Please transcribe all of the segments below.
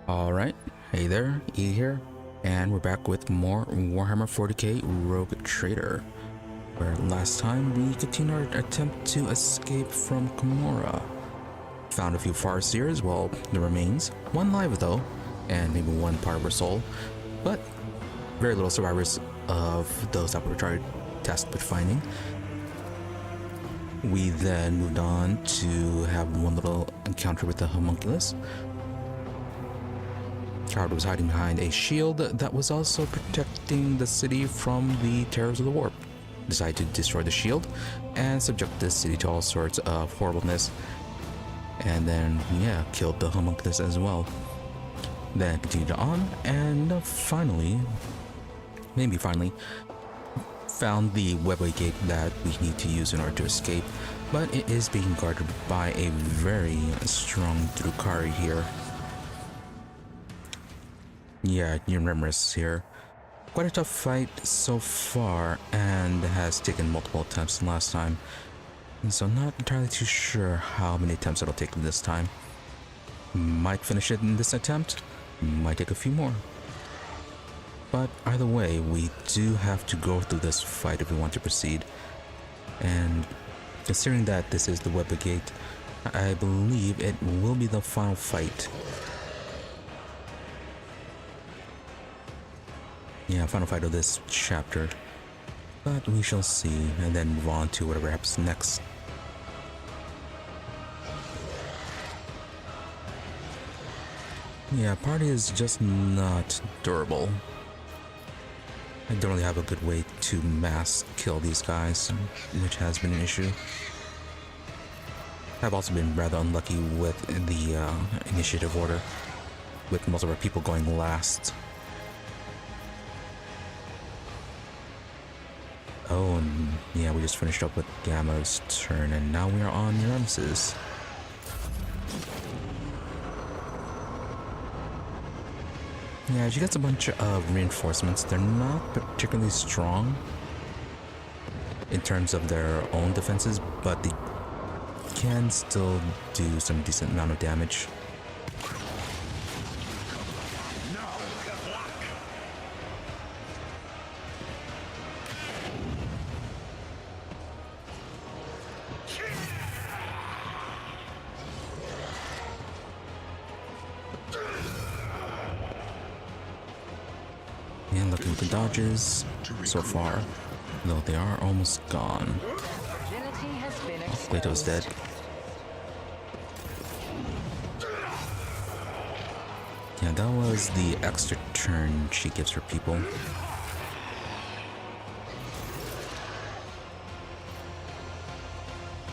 Alright, hey there, E here, and we're back with more Warhammer 40k Rogue Trader, where last time we continued our attempt to escape from Commorragh. Found a few Farseers, well, the remains, one live though, and maybe one part of her soul, but very little survivors of those that we were tasked with finding. We then moved on to have one little encounter with the homunculus. Coward was hiding behind a shield that was also protecting the city from the terrors of the warp. Decided to destroy the shield and subject the city to all sorts of horribleness. And then, yeah, killed the homunculus as well. Then continued on and finally, found the webway gate that we need to use in order to escape. But it is being guarded by a very strong Drukhari here. Yeah, Yremeryss here. Quite a tough fight so far, and has taken multiple attempts last time. And so not entirely too sure how many attempts it'll take this time. Might finish it in this attempt, might take a few more. But either way, we do have to go through this fight if we want to proceed. And considering that this is the webway gate, I believe it will be the final fight. Yeah, final fight of this chapter, but we shall see, and then move on to whatever happens next. Yeah, party is just not durable. I don't really have a good way to mass kill these guys, which has been an issue. I've also been rather unlucky with the initiative order, with most of our people going last. Oh, and yeah, we just finished up with Gamma's turn, and now we are on Yremeryss's. Yeah, she gets a bunch of reinforcements. They're not particularly strong in terms of their own defenses, but they can still do some decent amount of damage. And looking at the dodges so far, though they are almost gone. Oh, Plato's dead. Yeah, that was the extra turn she gives her people.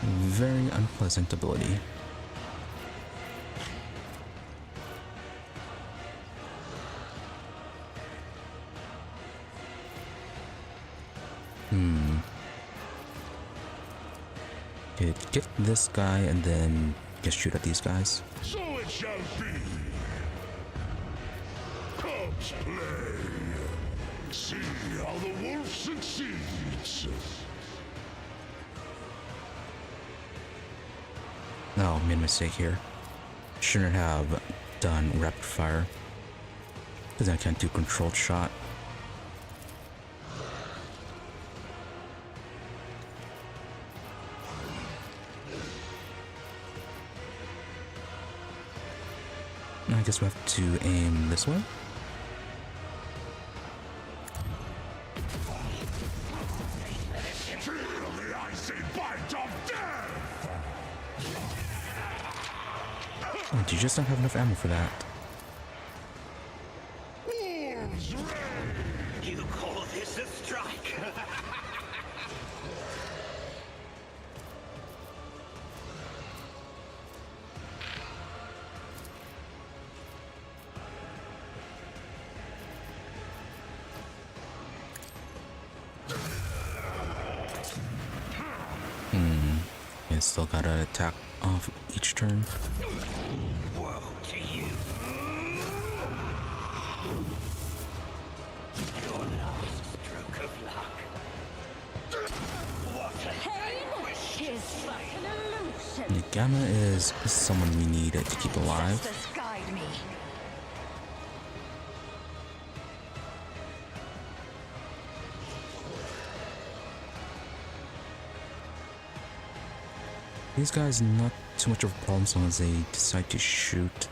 Very unpleasant ability. Okay, get this guy and then just shoot at these guys. So it shall be. Cubs play. See how the wolf succeeds. Oh, made a mistake here. Shouldn't have done rapid fire, because I can't do controlled shot. I guess we have to aim this way. Feel the icy bite of death. Oh, do you just not have enough ammo for that? Wolves reign. You call this a strike? Yeah, still gotta attack off each turn. Woe to you. Your last stroke of luck. What a Pain is like an illusion. Gamma is someone we need to keep alive. Sisters guide me. These guys not too much of a problem as long as they decide to shoot.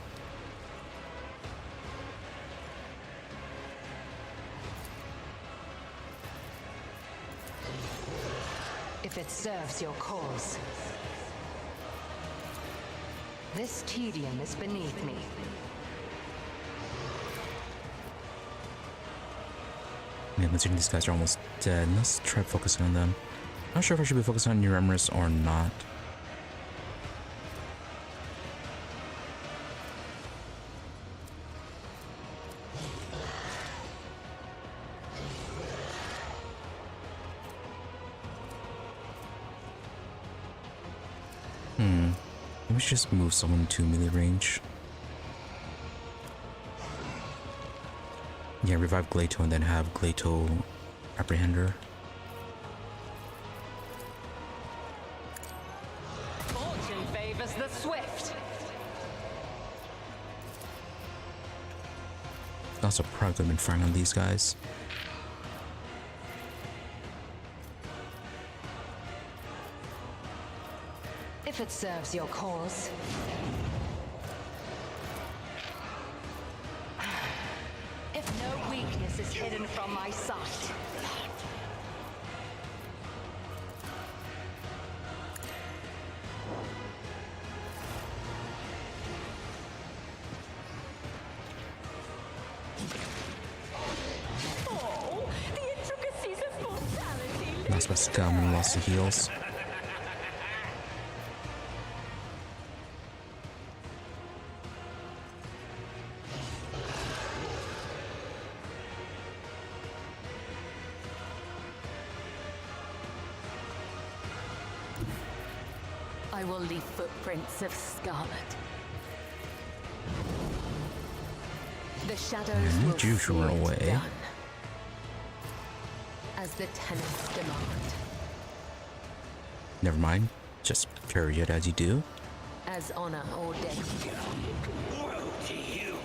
If it serves your cause. This tedium is beneath me. Yeah, considering these guys are almost dead, let's try focusing on them. Not sure if I should be focusing on Yremeryss or not. Maybe we should just move someone to melee range. Yeah, revive Glato and then have Glato Apprehender. Fortune favors the swift. Also probably could have been firing on these guys. If it serves your cause. If no weakness is hidden from my sight. Oh, the intricacies of mortality. Lost my stamina, lost the heals. I will leave footprints of scarlet. The shadows I will need you to run see it away. done. As the tenants demand. Never mind. Just carry it as you do. As honor ordained. Woe to you!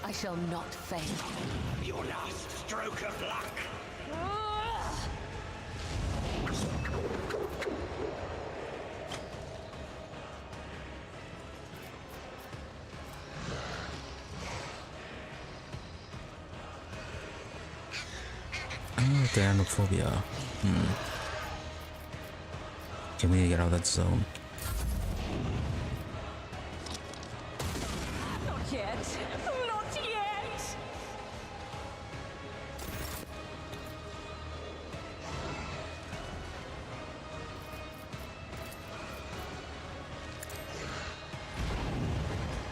I shall not fail. Your last stroke of luck! Oh, Danophobia. Okay, we need to get out of that zone. Not yet. Not yet.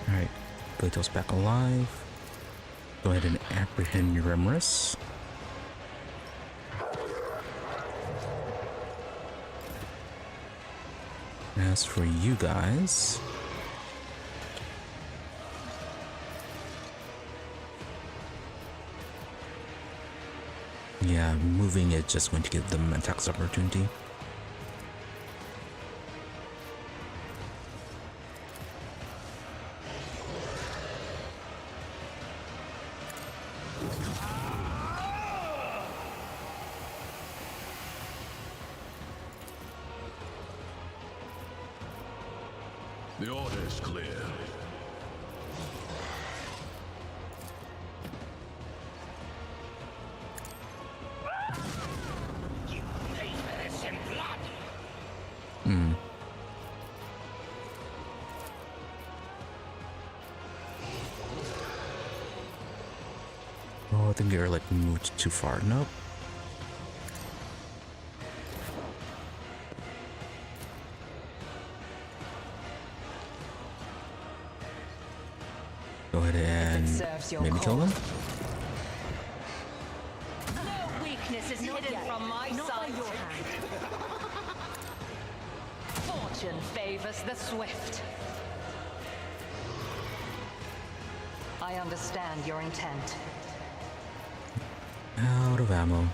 Alright, Glato's back alive. Go ahead and apprehend Yremeryss. As for you guys, yeah, moving is just going to give them attacks opportunity. The order is clear. You paid for this in blood! Oh, I think you're like moved too far. Nope. Go ahead and serves your maybe kill them. No weakness is hidden from my sight. Fortune favors the swift. I understand your intent. Out of ammo.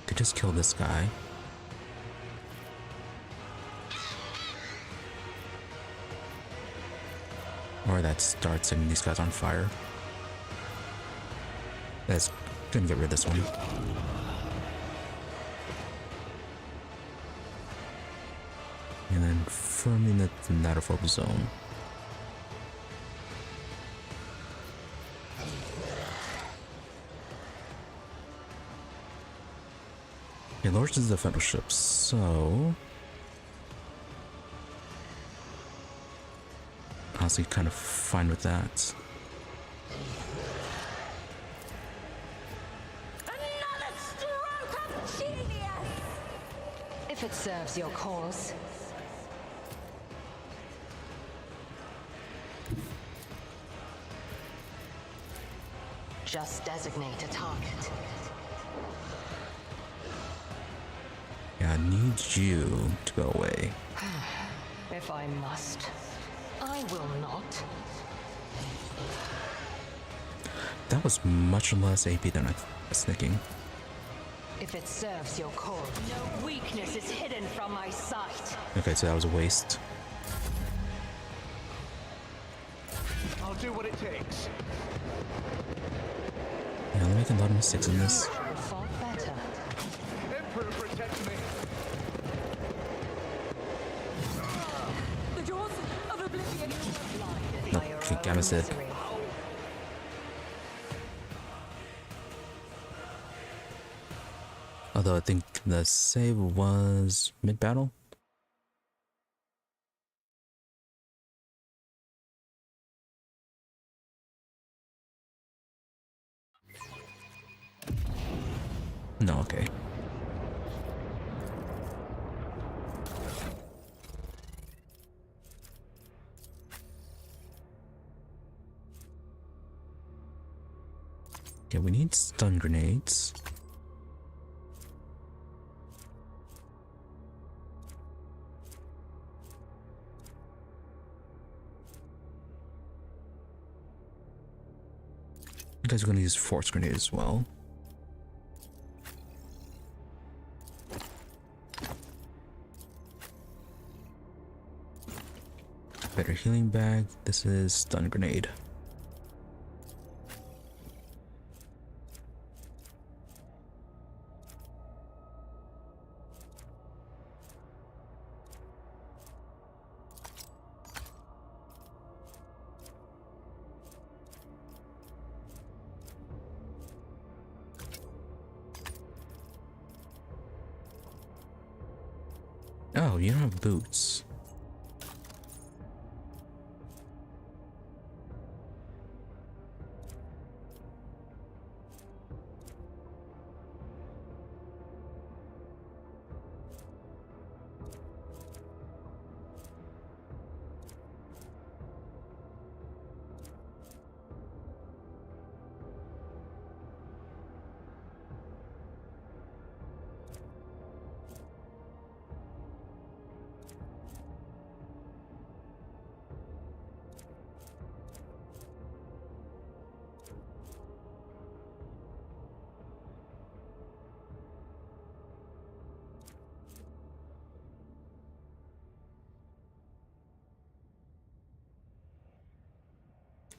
Could just kill this guy. Or that starts setting these guys on fire. Let's gonna get rid of this one. And then firmly in the Natterfolk zone. It lowers the defendership, so honestly kind of fine with that. Another stroke of genius! If it serves your cause. Just designate a target. Yeah, I need you to go away. If I must, I will not. That was much less AP than I was thinking. If it serves your cause. No weakness is hidden from my sight. Okay, so that was a waste. I'll do what it takes. Yeah, I'm making a lot of mistakes in this. I fought better. Emperor, protect me. The jaws of oblivion are blinded No, by your okay, own Gamma's dead. misery. Although I think the save was mid-battle. No, okay. Okay, we need stun grenades. You guys are gonna use force grenade as well. Better healing bag. This is stun grenade. Oh, you don't have boots.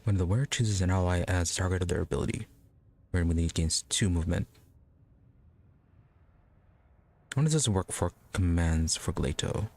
When the wearer chooses an ally as the target of their ability, randomly gains 2 movement. How does this work for commands for Glato?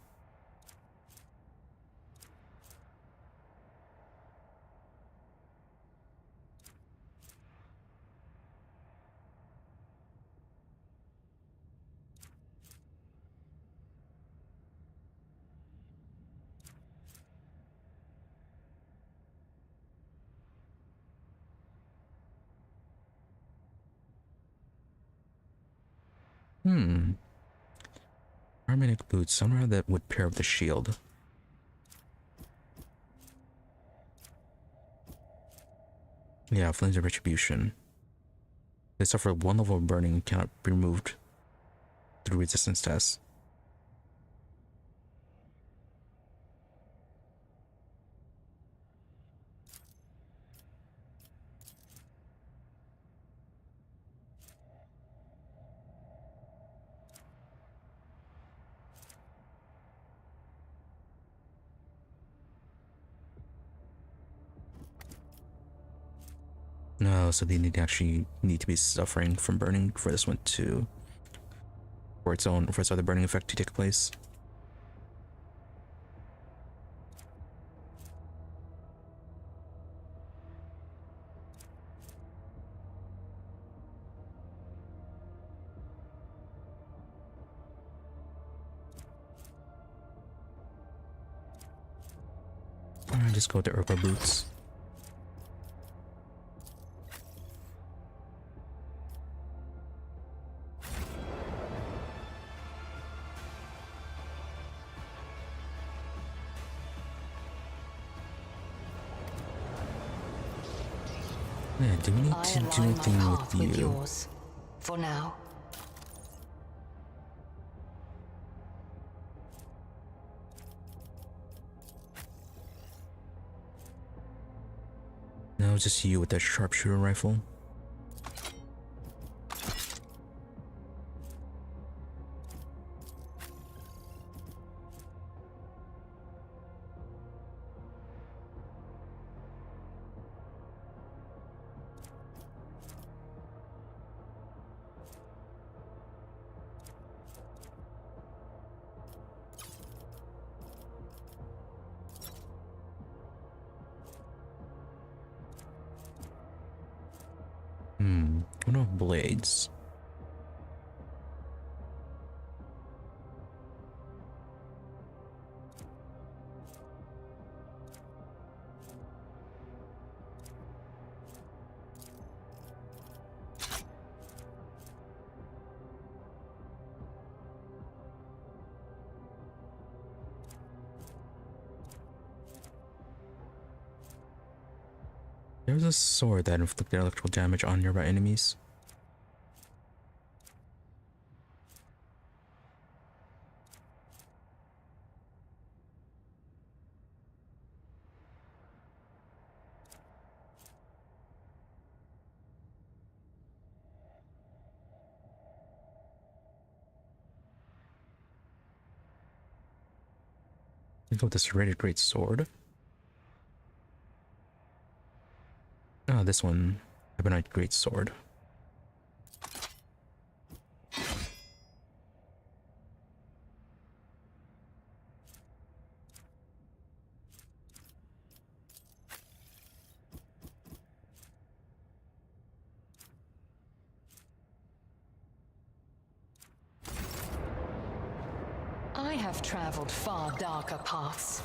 Harmonic boots, somewhere that would pair with the shield. Yeah, Flames of Retribution. They suffer 1 level of burning and cannot be removed through resistance tests. No, so they need to be suffering from burning for this one to for its other burning effect to take place. I'll just go with the Urkel boots. Yeah, do we need to do anything with you? Yours, for now. No, just you with that sharpshooter rifle. What about blades? There's a sword that inflicted electrical damage on nearby enemies. I go with this rated great sword. Oh, this one. Ebonite great sword. I have traveled far darker paths.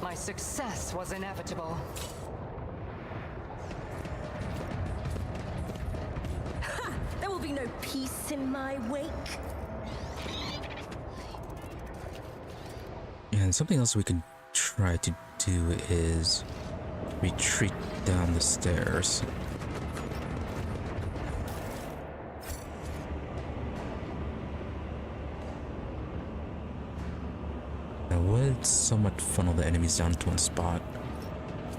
My success was inevitable. Ha! There will be no peace in my wake. And something else we could try to do is retreat down the stairs. That would somewhat funnel the enemies down to one spot,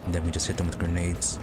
and then we just hit them with grenades.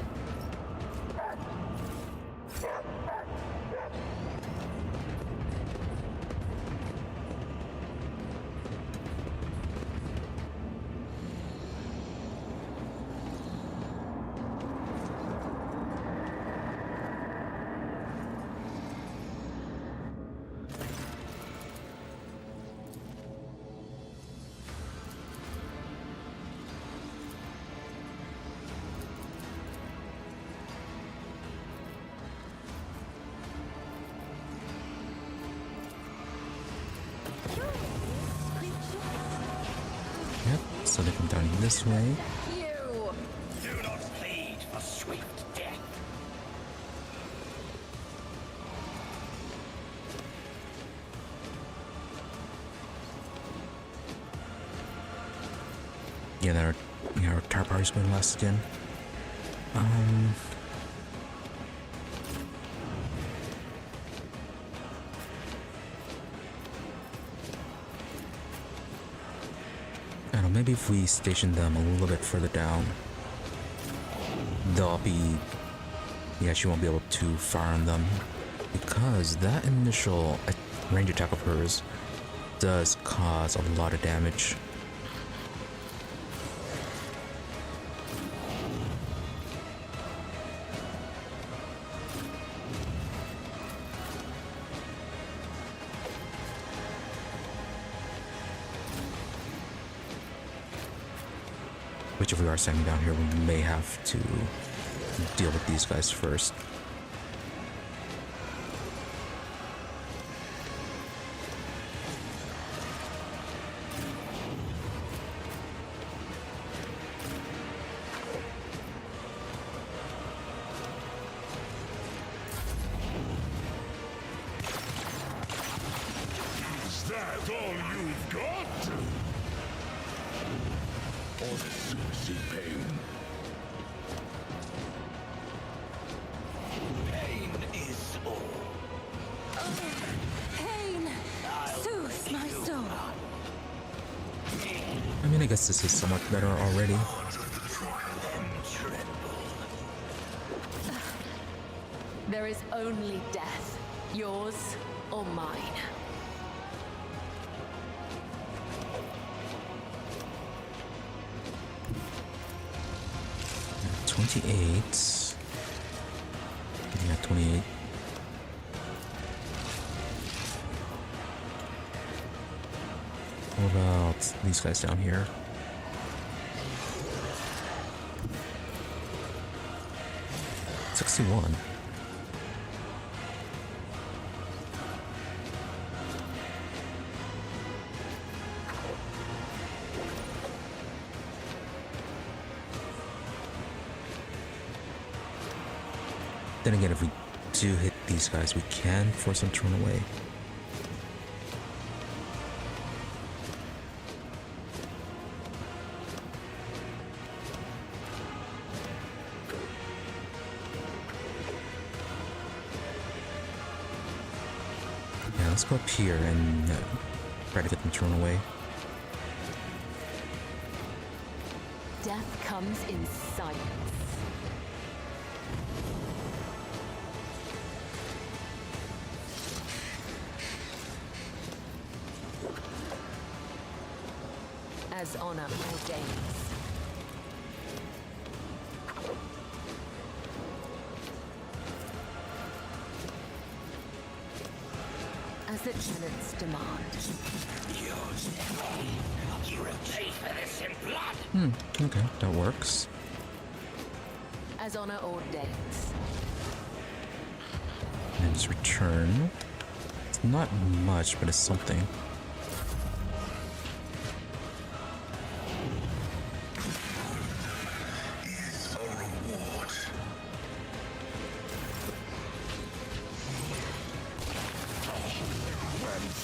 Yep, so they come down this way. You! Do not plead for swift death. Yeah, our tar party's going last again. I don't know, maybe if we station them a little bit further down, they'll be... Yeah, she won't be able to fire on them, because that initial range attack of hers does cause a lot of damage. Which if we are sending down here, we may have to deal with these guys first. Is that all you've got? Orders see pain. Pain is all. Pain soothes my soul. I mean, I guess this is somewhat better already. There is only death, yours or mine. Yeah, 28. Yeah, 28. What about these guys down here? $61. Then again, if we do hit these guys, we can force them to run away. Yeah, let's go up here and try to get them to run away. Death comes in silence. As honor ordains. As the tenants demand. You will pay for this in blood. Okay, that works. As honor ordains. And just return. It's not much, but it's something.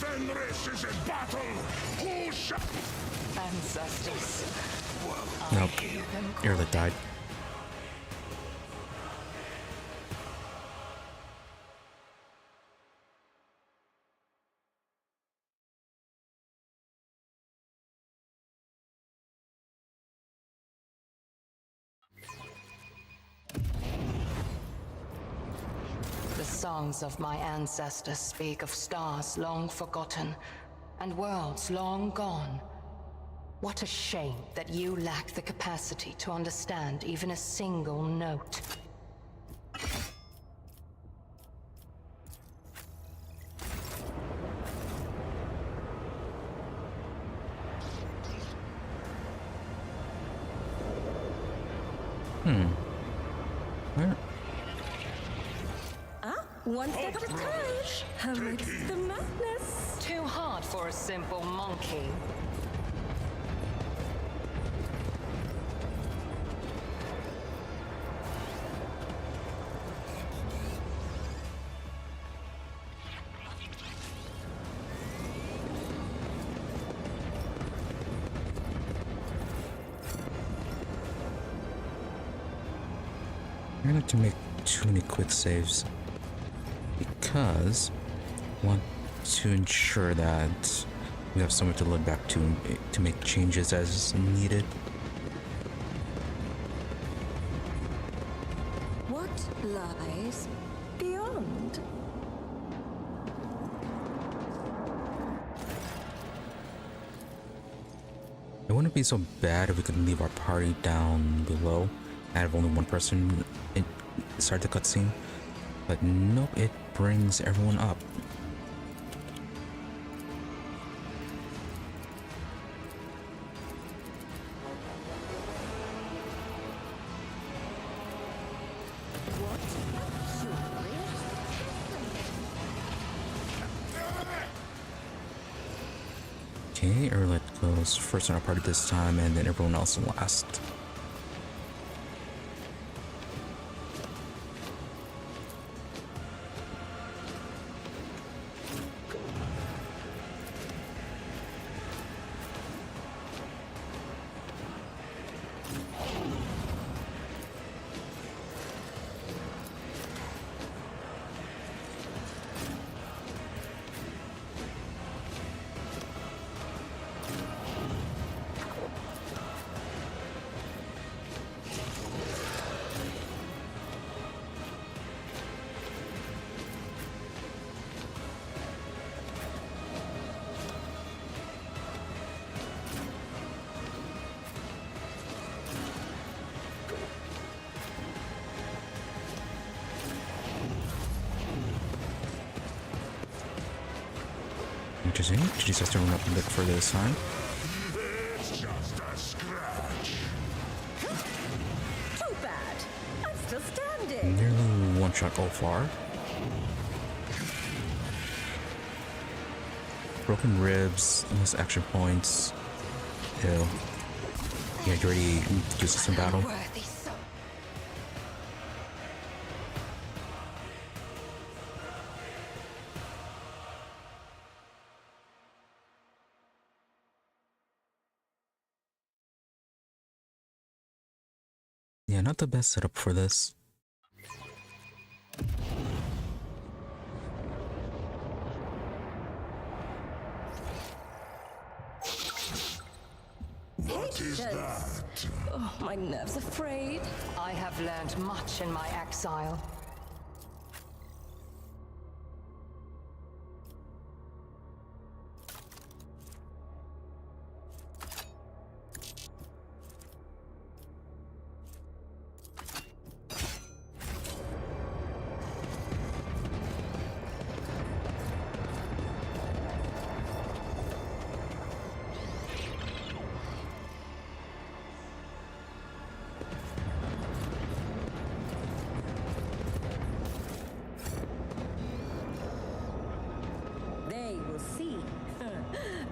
Yremeryss is in battle. Who shall? Ancestors. Nope. Early died. The songs of my ancestors speak of stars long forgotten and worlds long gone. What a shame that you lack the capacity to understand even a single note. Where? One step at a time. Amidst the madness. Too hard for a simple monkey. I'm gonna have to make too many quick saves because I want to ensure that we have somewhere to look back to make changes as needed. What lies beyond? It wouldn't be so bad if we could leave our party down below and have only one person start the cutscene, but nope, it brings everyone up. Okay, Erlet goes first in our party this time, and then everyone else last. Interesting. GG starts to run up a bit further this time. It's just a scratch. Too bad. I'm still standing. Nearly one shot go far. Broken ribs, less action points. Ew. Yeah, you already used this in battle. Worthy soul. Yeah, not the best setup for this. What is that? Oh, my nerves are frayed. I have learned much in my exile. They will see.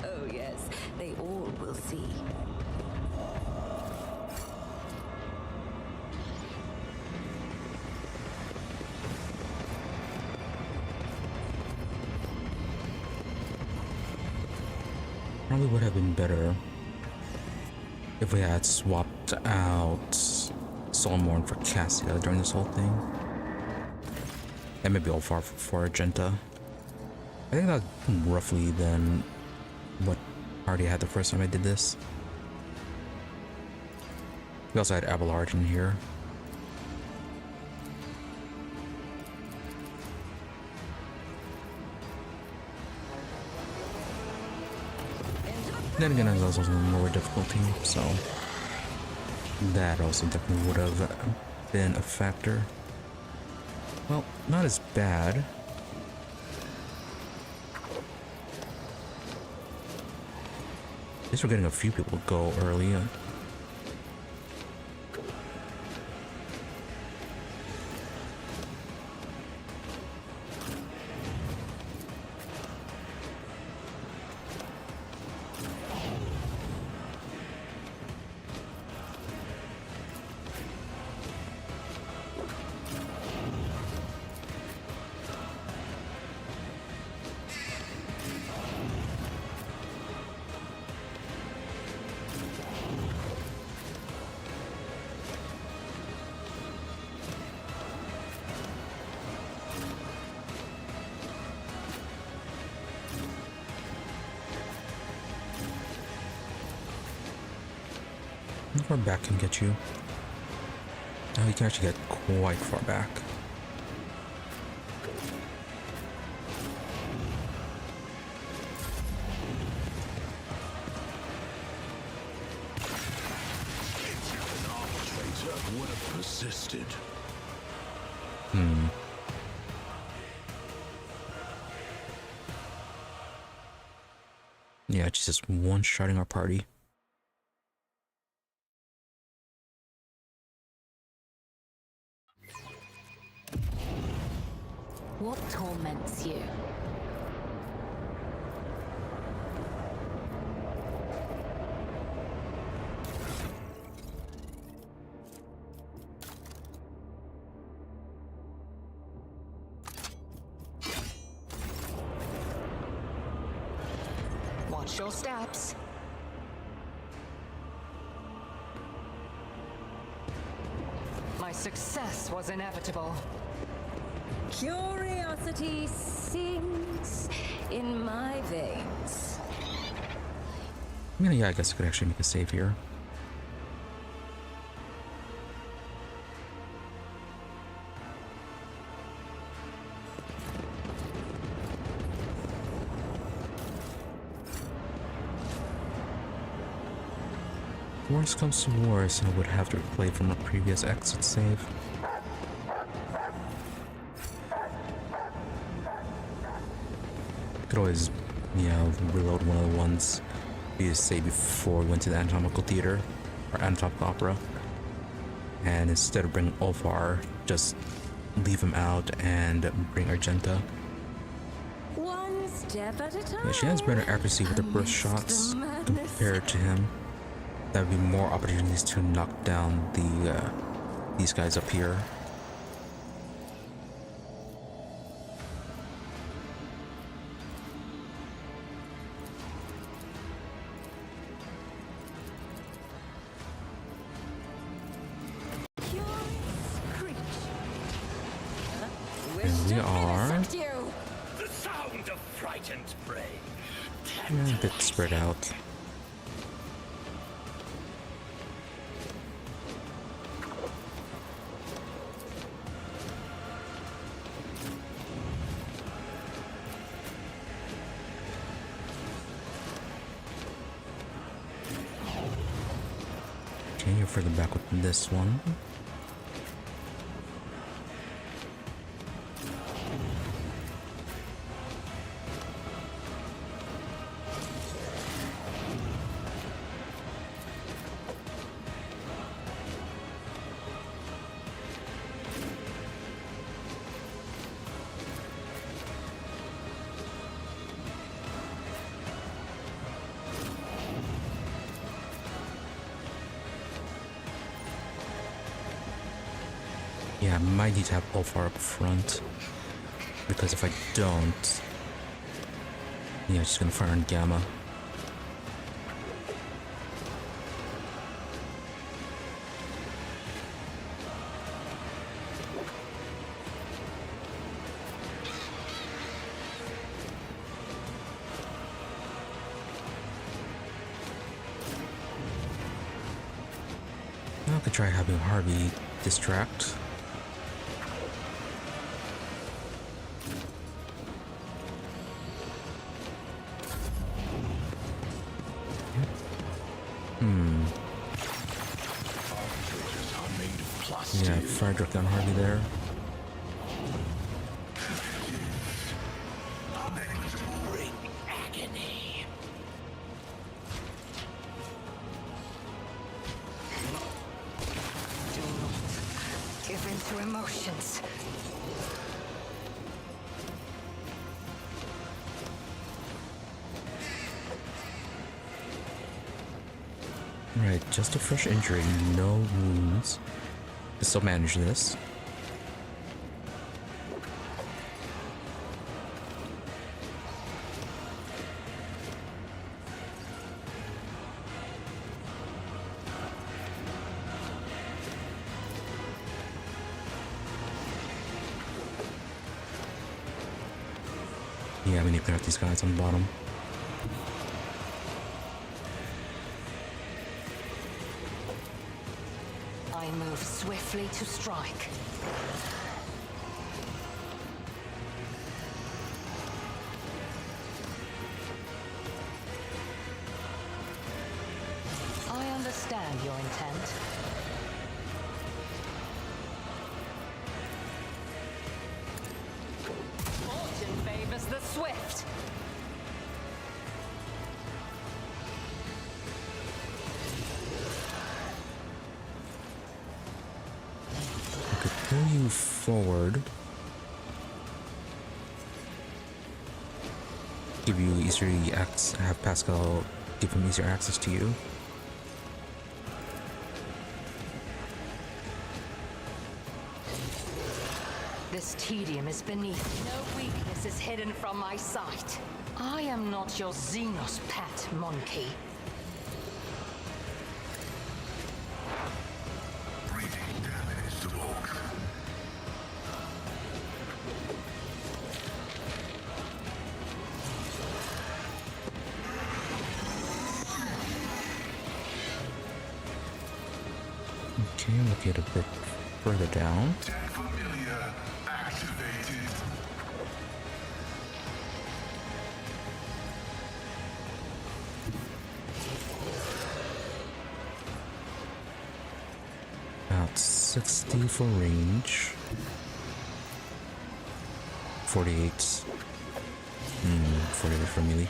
Oh, yes, they all will see. Probably would have been better if we had swapped out Solomorn for Cassia during this whole thing. And maybe Ulfar for Argenta. I think that's roughly then what party I had the first time I did this. We also had Abelard in here. Then again, it was also more difficulty, so that also definitely would have been a factor. Well, not as bad. At least we're getting a few people go early. How far back can get you? Oh, you can actually get quite far back. Arbitrator would have persisted. Yeah, it's just one-shotting our party. What torments you? your steps. My success was inevitable. Curiosity sings in my veins. I mean, yeah, I guess I could actually make a save here. Worst comes to worst, I would have to replay from a previous exit save. Could always, reload one of the ones we used to say before we went to the anatomical theater, or anatomical opera. And instead of bringing Ulfar, just leave him out and bring Argenta. One step at a time. Yeah, she has better accuracy with her burst shots compared to him. That would be more opportunities to knock down these guys up here. And we are The sound of frightened prey. a bit spread out. Okay, you're further back with this one. Yeah, I might need to have Ulfar up front, because if I don't, yeah, she's gonna fire on Gamma. I could try having Harvey distract. Yeah, fire direct on Harvey there. Bring agony. Do not give in to emotions. Right, just a fresh injury, no wounds. Can still manage this. Yeah, we need to clear out these guys on the bottom. I move swiftly to strike. I understand your intent. Fortune favors the swift. Pull you forward. Give you easier access, have Pascal give him easier access to you. This tedium is beneath. No weakness is hidden from my sight. I am not your xenos pet, monkey. Breeding damage to Oak. Okay, look at a bit further down. Tech Familiar activated. About 60 for range. 48. 48 for melee.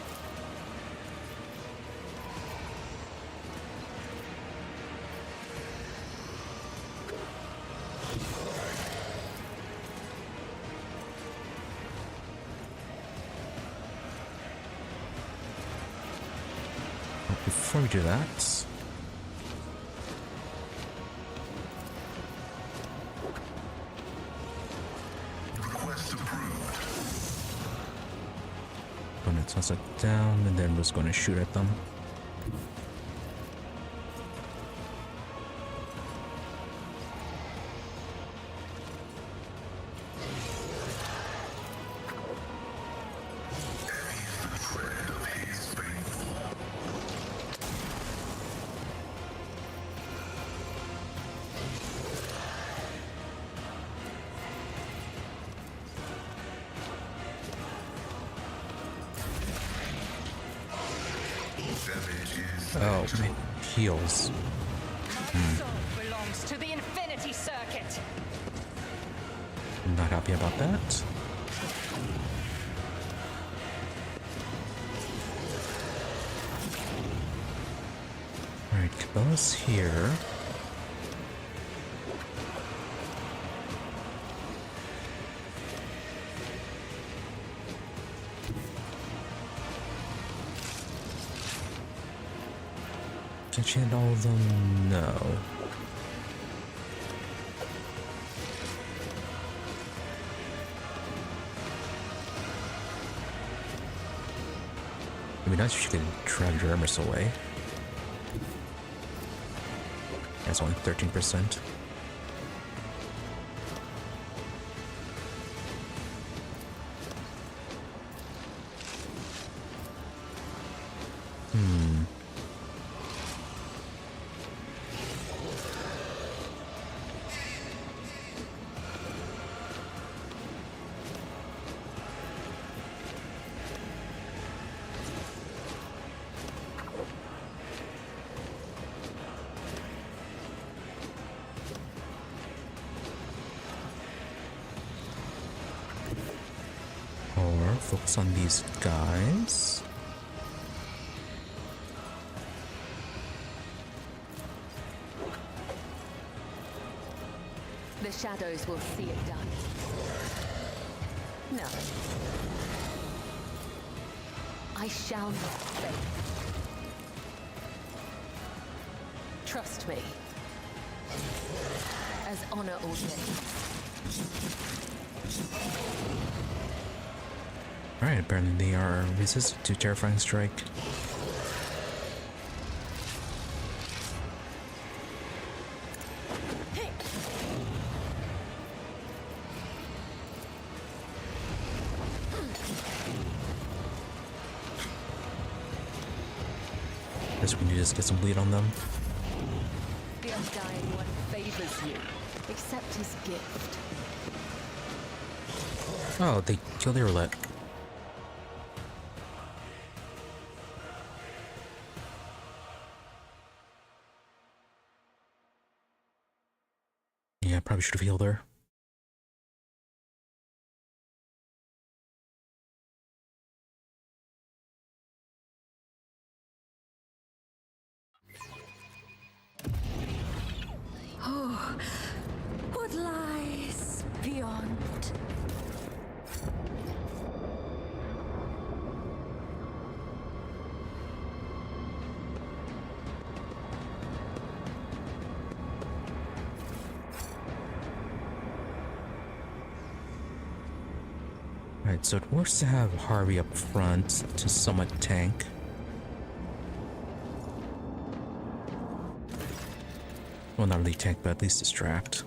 Before we do that, Request approved. I'm gonna toss it down and then we're just gonna shoot at them. Oh, my heals. Soul belongs to the Infinity Circuit. I'm not happy about that. Alright, Cabela's here. Can she hit all of them? No. It'd be nice if she could drag Yremeryss away. That's only 13%. Or focus on these guys. The shadows will see it done. No. I shall not fail. Trust me. As honor ordains. Alright, apparently they are resistant to Terrifying Strike. Guess we need to just get some bleed on them. The Undying One favors you. Accept his gift. Oh, they killed the roulette. Yeah, I probably should have healed her. Oh, what lies beyond? Alright, so it works to have Harvey up front to somewhat tank. Well, not really tank, but at least distract.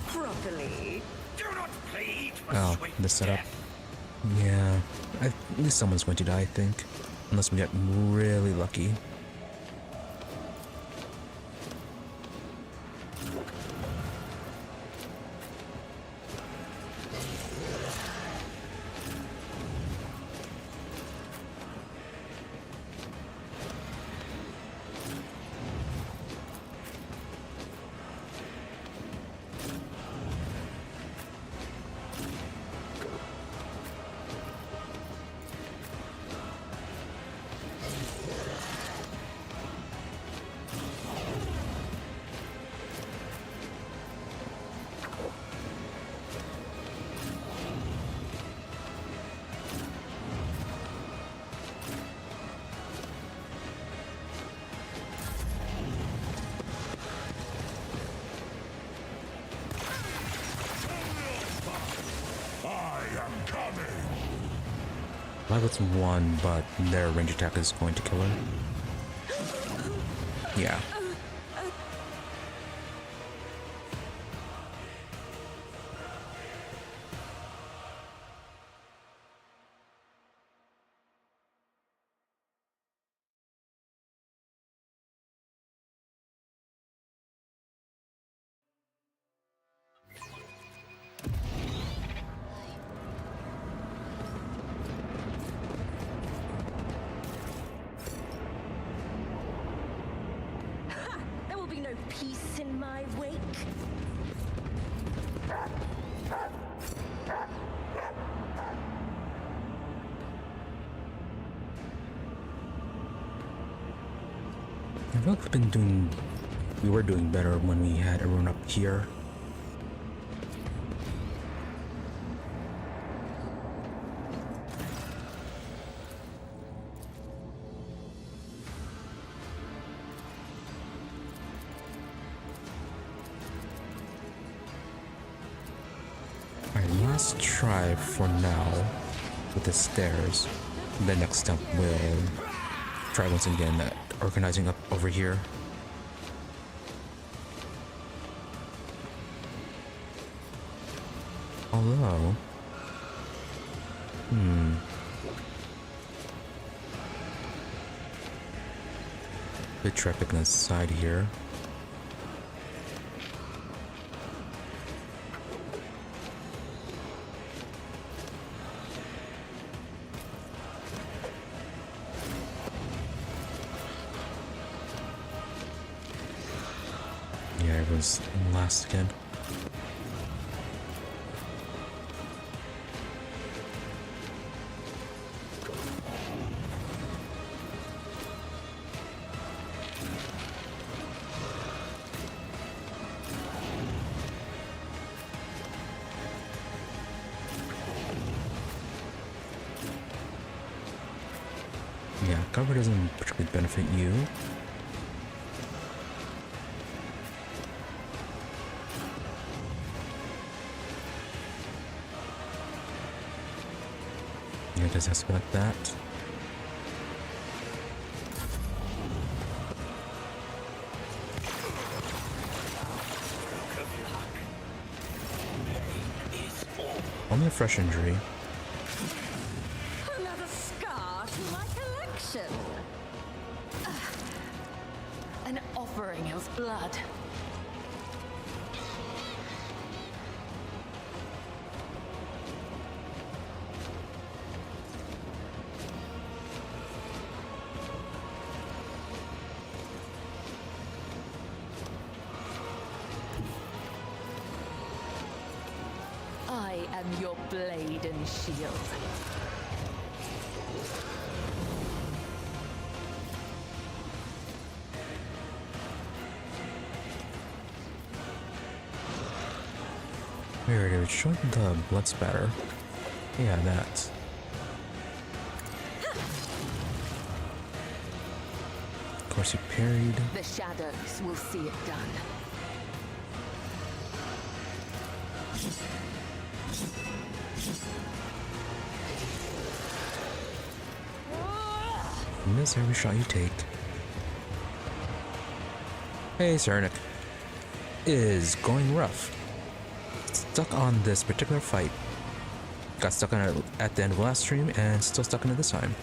Properly. Do not plead for Oh, swift the setup. death. Yeah, at least someone's going to die, I think. Unless we get really lucky. Violet's one, but their range attack is going to kill her. Yeah. There will be no peace in my wake. I feel like we were doing better when we had everyone up here. Alright, last try for now with the stairs. The next step will try once again organizing up over here. Although, bit traffic on the side here. Yeah, it was last again. Yeah, cover doesn't particularly benefit you. Yeah, just ask about that. Only a fresh injury. Another scar to my collection. An offering of blood. I am your blade and shield. Weird, it showed the blood spatter. Yeah, that. course, you parried. The shadows will see it done. Miss every shot you take. Hey, Sarnik. Is going rough. Stuck on this particular fight. Got stuck on it at the end of last stream and still stuck in it this time.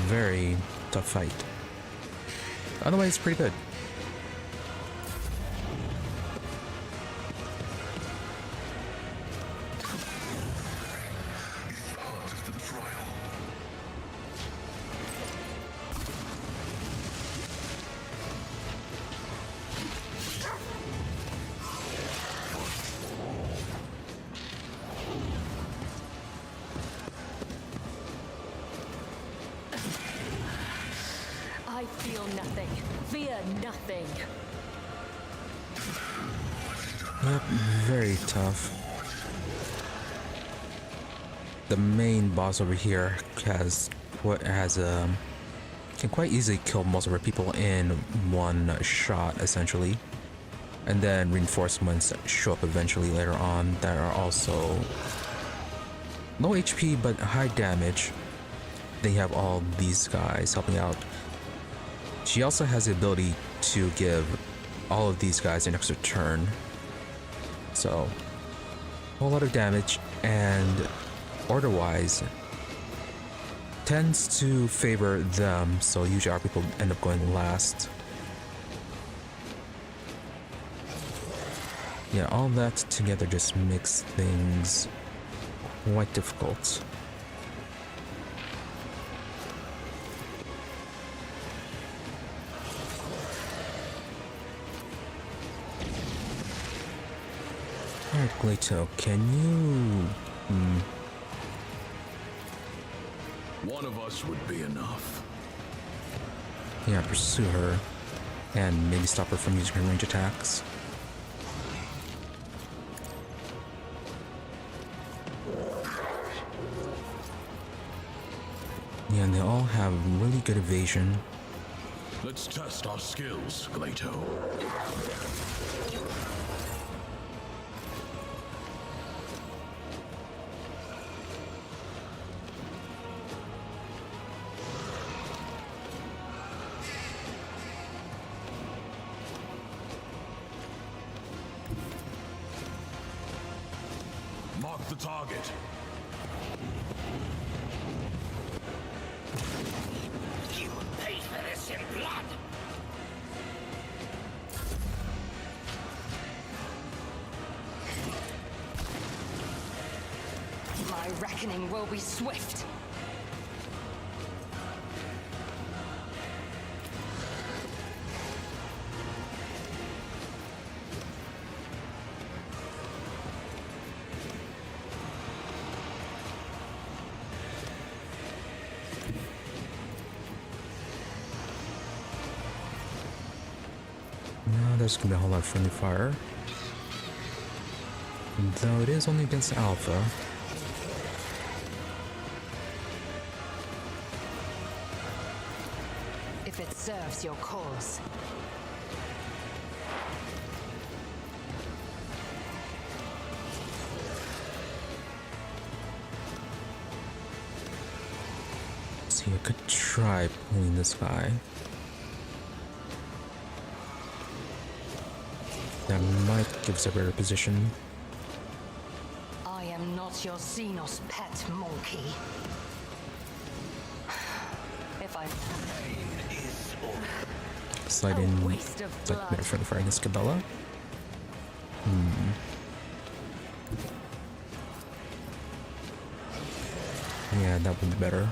Very tough fight. Otherwise, pretty good. I feel nothing. Fear nothing. Yep, very tough. The main boss over here can quite easily kill most of our people in one shot, essentially. And then reinforcements show up eventually later on that are also low HP but high damage. They have all these guys helping out. She also has the ability to give all of these guys an extra turn. So, a whole lot of damage, and order-wise, tends to favor them, so usually our people end up going last. Yeah, all that together just makes things quite difficult. Alright, Glato, can you... One of us would be enough. Yeah, pursue her, and maybe stop her from using her range attacks. Yeah, and they all have really good evasion. Let's test our skills, Glato. Mark the target. You will pay for this in blood. My reckoning will be swift. Now there's gonna be a whole lot of friendly fire. Though it is only against Alpha. If it serves your cause. See, I could try pulling this guy. That might give us a better position. I am not your xenos pet monkey. If I... Slide in, A waste of like, blood. better friendly fire against Cabela. Yeah, that would be better.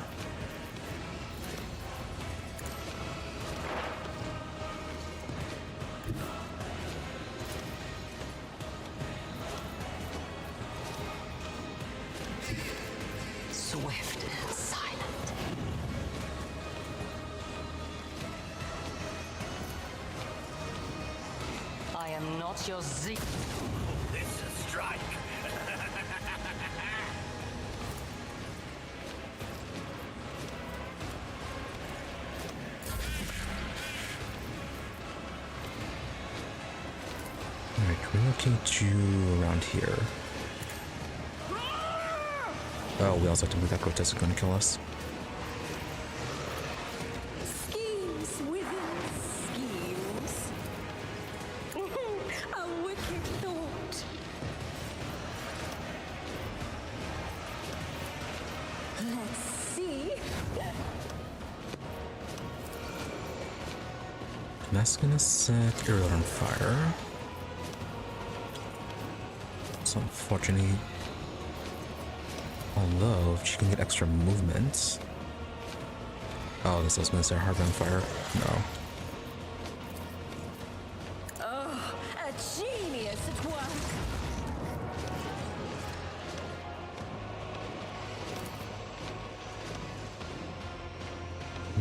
Swift and silent. I am not your Z. It's a strike. what can we do around here? Oh, we also have to move that grotesque is going to kill us. Schemes within schemes. A wicked thought. Let's see. That's gonna set Ariel on fire. So unfortunately, although she can get extra movements. Oh, this was gonna set Harvey on fire. No. Oh, a genius at work.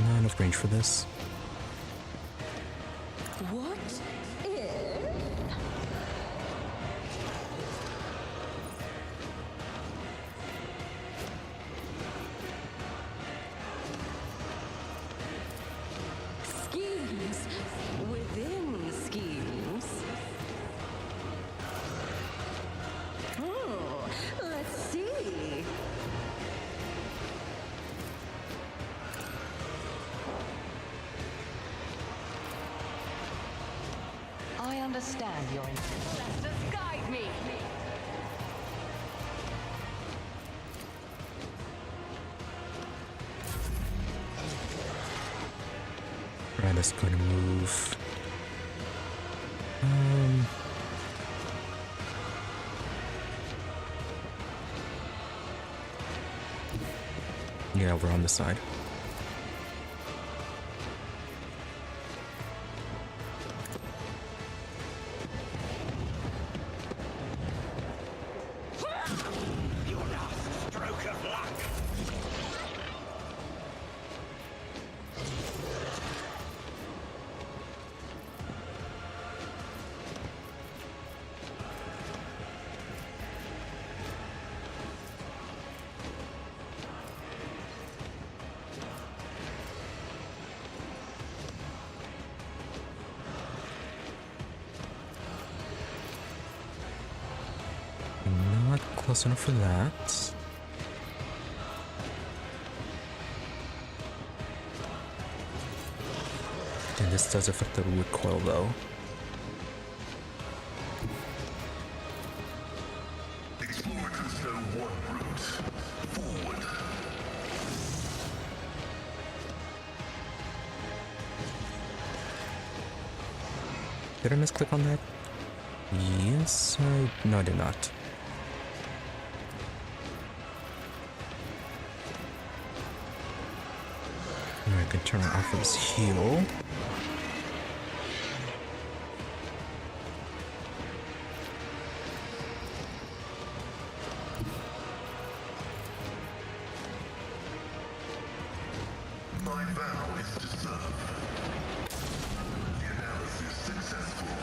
Not enough range for this. What if? Schemes within schemes. Let's see. I understand your intent. Just guide me. Right, that's going to move. Yeah, we're on this side. Your last stroke of luck. Not close enough for that. And this does affect the recoil though. Explorers know one route. Forward. Did I misclick on that? Yes, no, I did not. I can turn off his heal. My vow is to serve. The analysis successful.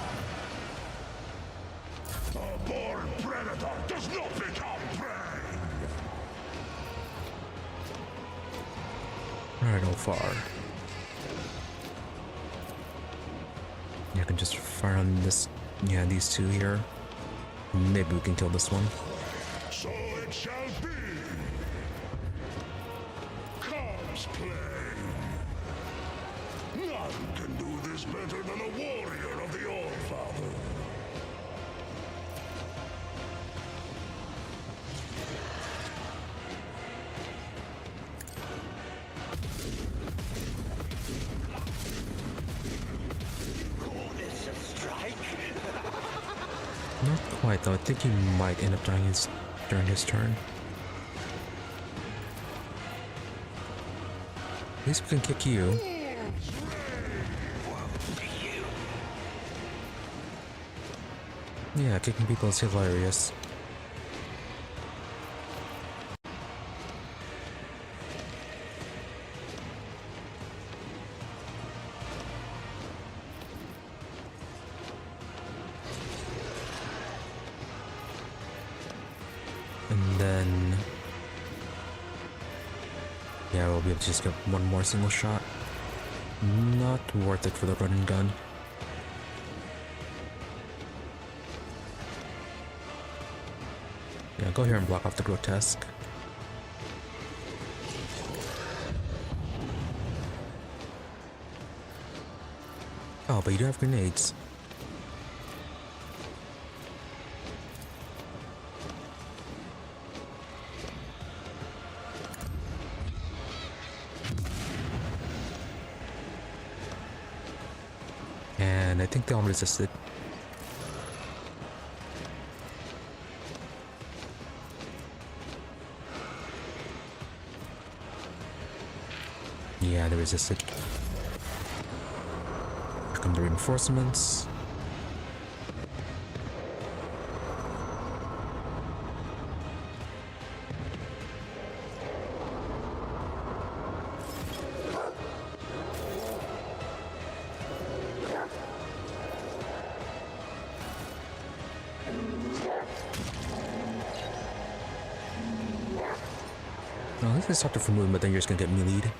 A born predator does not become prey! Alright, all far. Yeah, I can just fire on this. Yeah, these two here. Maybe we can kill this one. So it shall be. Comes play. None can do this better than a warrior of the All-Father. Call this a strike? Not quite though. I think he might end up dying during his turn. At least we can kick you. Yeah, kicking people is hilarious. And then... yeah, we'll be able to just get one more single shot. Not worth it for the run and gun. Yeah, go here and block off the grotesque. Oh, but you do have grenades. And I think they all resisted. Yeah, they resisted. Here come the reinforcements. No, this is Dr. Famoon, but then you're just gonna get meleeed.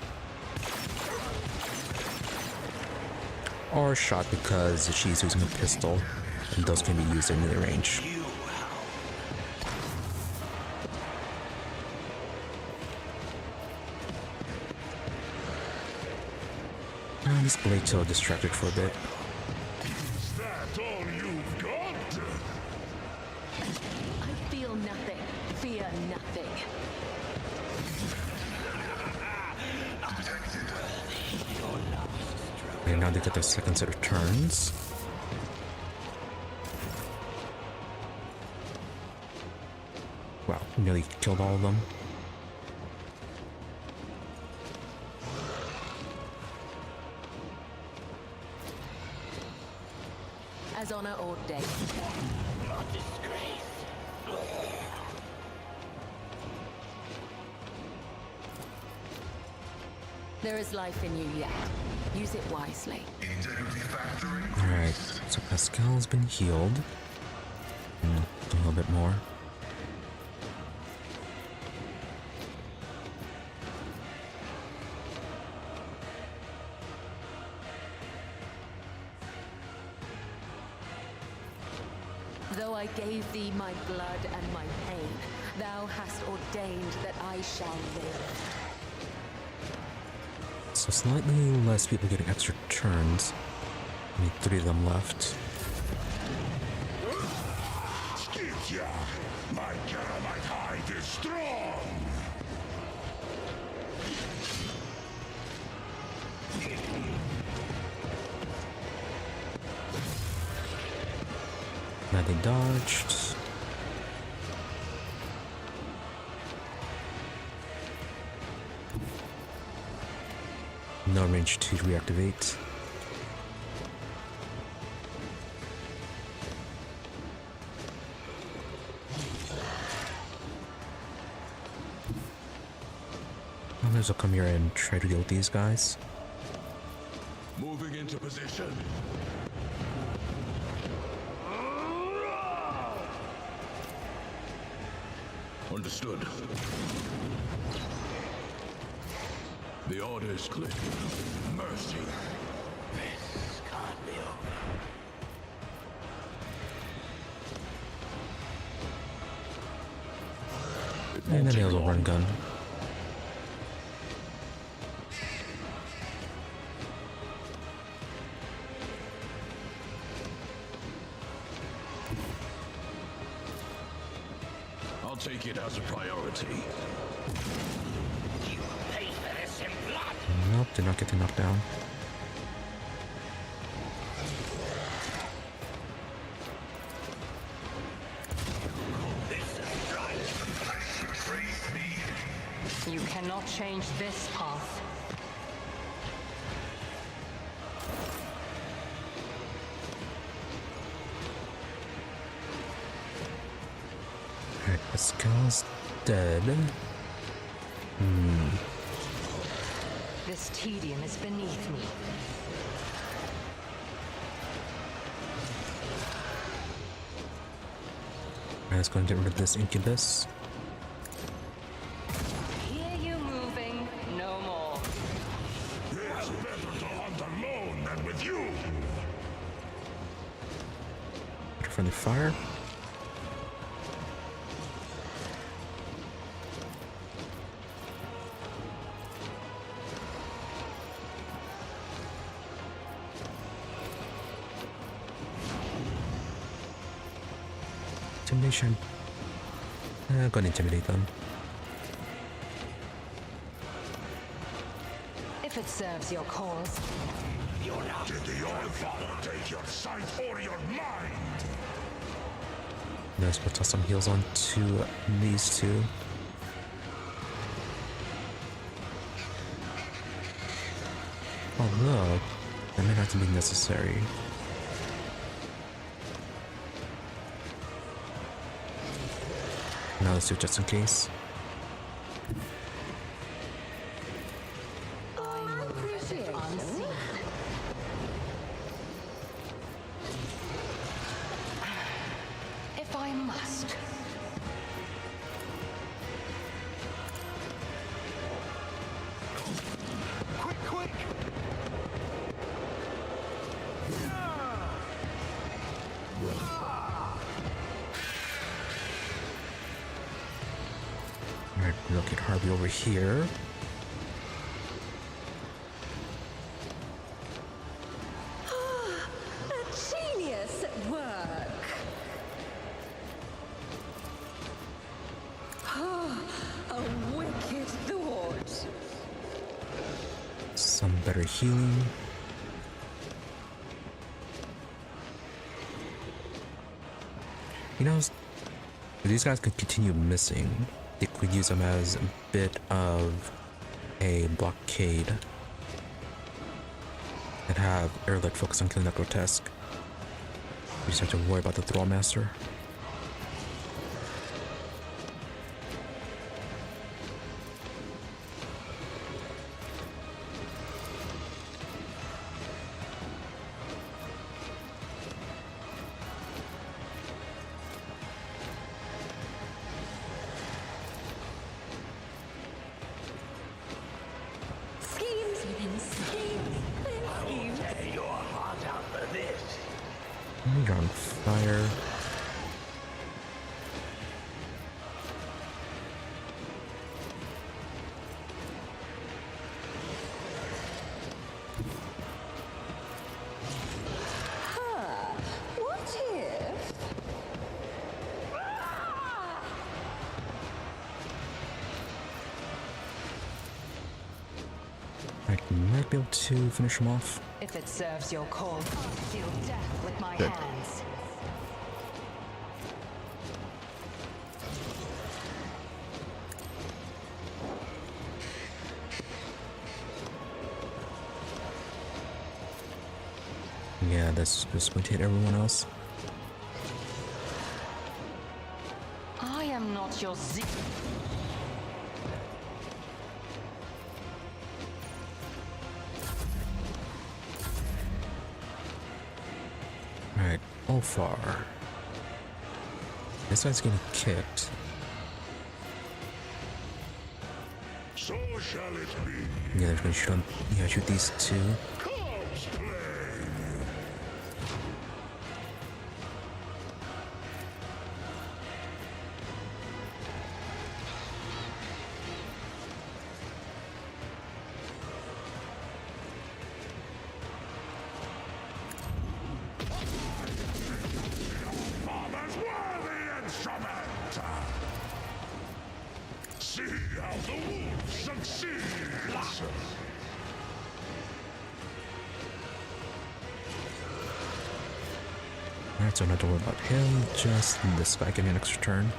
Or shot because she's using a pistol, and those can be used in melee range. And this blade tail distracted for a bit. Is that all you've got? I feel nothing. Fear nothing. And now they get their second set of turns. Wow, nearly killed all of them. As honor ordained. Not disgrace. There is life in you yet. Use it wisely. Alright, so Pascal's been healed. A little bit more. Though I gave thee my blood and my pain, thou hast ordained that I shall live. So slightly less people getting extra turns. Only 3 of them left. Skitya! My Caramite hide is strong! Now they dodged. No range to reactivate. Others will come here and try to deal with these guys. Moving into position. Understood. The order is clear. Mercy. This can't be over. And then he has a run gun. I'll take it as a priority. You pay for this in blood. Nope, did not get the knockdown. You cannot change this path. Alright, Pascal's dead. This tedium is beneath me. Let's go and get rid of this incubus. Hear you moving, no more. It's better to hunt alone than with you. Friendly fire. Intimidation. I'm gonna intimidate them. If it serves your cause. You're not. Did the Allfather take your sight or your mind? Let's put some heals on to these two. Although, that may not be necessary. Now let's do it just in case. Appreciation. If I must. Quick, quick! Alright, look at Harvey over here. A genius at work. A wicked thought. Some better healing. You know, if these guys could continue missing, they could use them as a bit of a blockade and have Erlich focus on killing that grotesque. We just have to worry about the Thrall Master. Schemes within schemes within schemes. Tear your heart out for this. You're on fire. What if? I might be able to finish him off. If it serves your cause, I'll deal death with my Good. hands. Yeah, that's just going to hit everyone else. I am not your Alright, Ulfar. This guy's getting kicked. So shall it be. Yeah, they're gonna shoot on. Yeah, shoot these two. Corpse play. Father's worthy instrument. See how the wolf succeeds. Alright, so not to worry about him, just this guy getting an extra turn.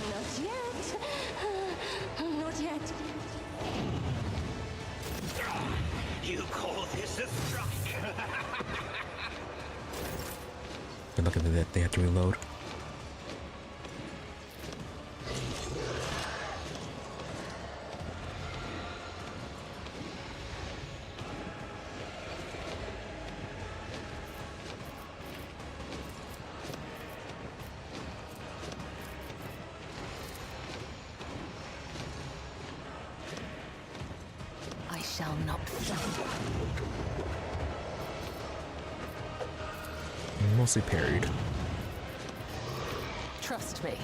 Not yet. Not yet. You call this a strike? Good luck at that, they have to reload. I shall not suffer. Mostly parried. Trust me.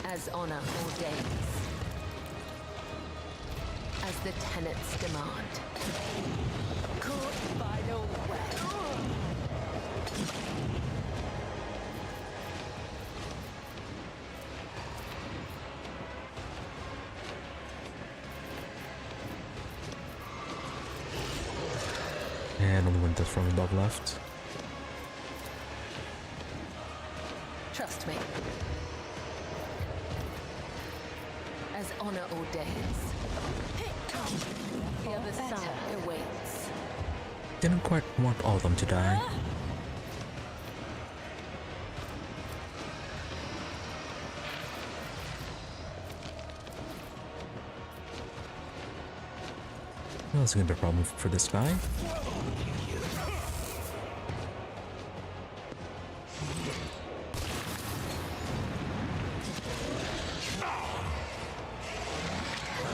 As honor ordains. as the tenets demand. Caught by the web. And only one death from above left. Trust me. As honor ordains, the other side awaits. Didn't quite want all of them to die. Well, that's gonna be a problem for this guy.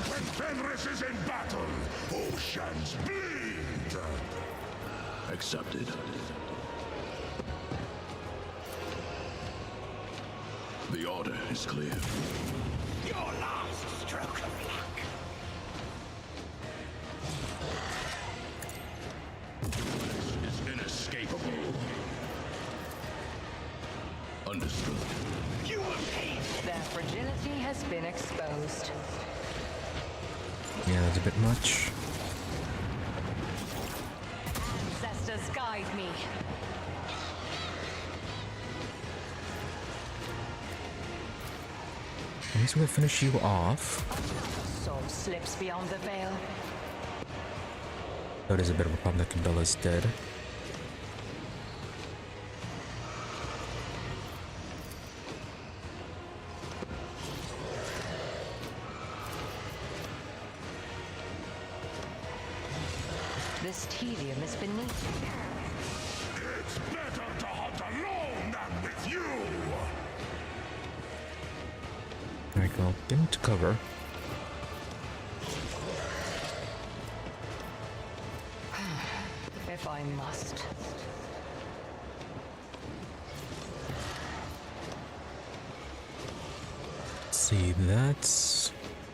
When Fenris is in battle, oceans bleed! Accepted. The order is clear. Your last stroke of luck. This is inescapable. Understood. You will pay. Their fragility has been exposed. Yeah, that's a bit much. Ancestors guide me. At least we're gonna finish you off. Soul slips beyond the veil. Though it is a bit of a problem that Cambella's dead. This tedium is beneath me. It's better to hunt alone than with you! Alright, well, get into cover. If I must. Let's see, that's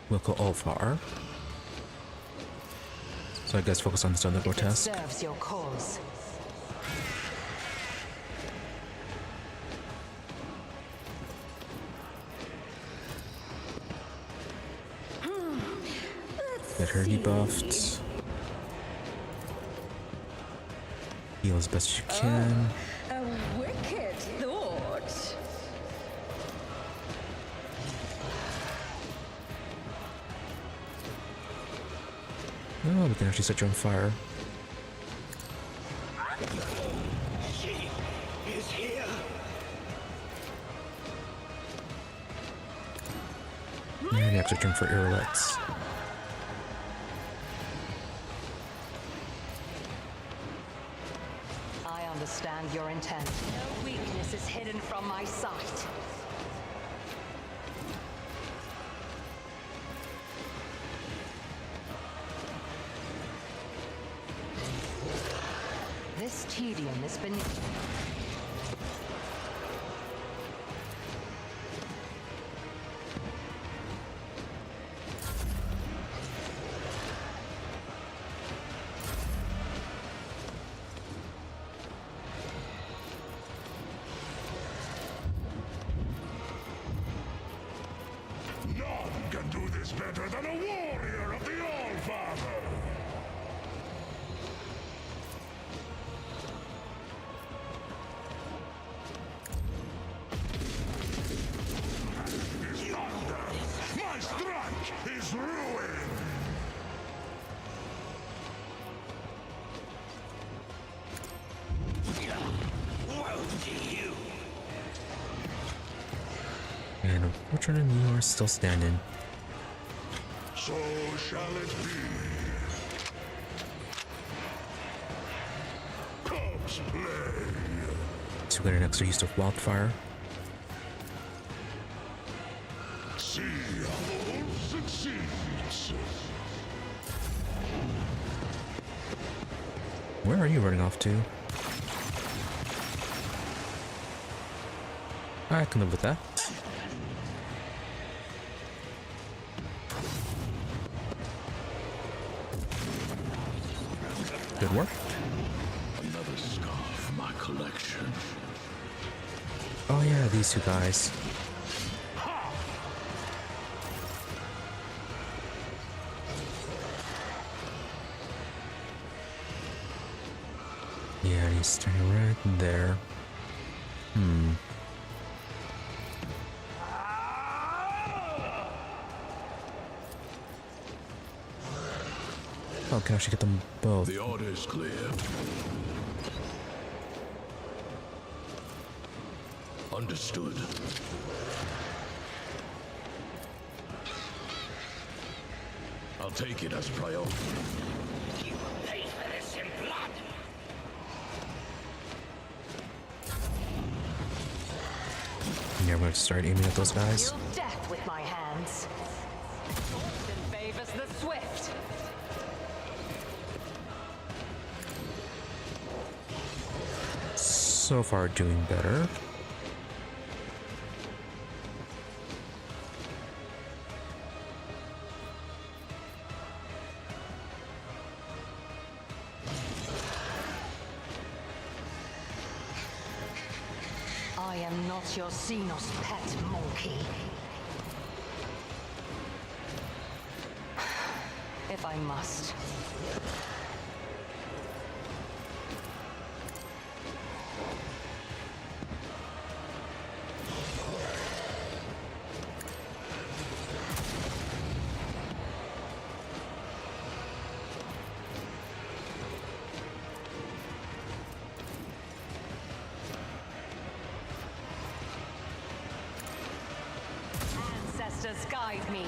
Wilco Ulfar. So I guess focus on this other It grotesque. serves your cause. Get her debuffed. Heal as best you can. A wicked thought. Oh, we can actually set you on fire. She is here. And the extra turn for Yremeryss. I understand your intent. No weakness is hidden from my sight. This tedium is beneath. None can do this better than a warrior of the All-Father! Is thunder! My strike is ruin! Woe to you. And unfortunately, you are still standing. So shall it be. Corpse play! So we get an extra use of wildfire. See how the wolf succeeds! Where are you running off to? I can live with that. Good work. Another scar for my collection. Oh yeah, these two guys. Yeah, he's standing right there. Oh, can I actually get them both? The order is clear. Understood. I'll take it as priority. You will pay for this in blood. Yeah, I'm going to start aiming at those guys. Deal death with my hands. Fortune favors the swift. So far, doing better. I am not your xenos pet monkey. If I must. Ancestors guide me.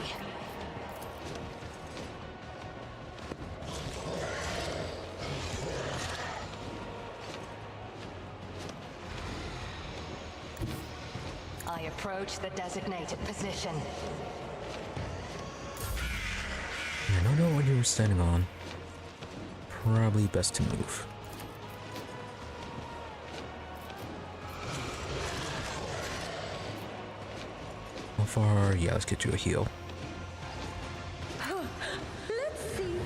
I approach the designated position. I don't know what you were standing on. Probably best to move. How far? Yeah, let's get you a heal. Let's see.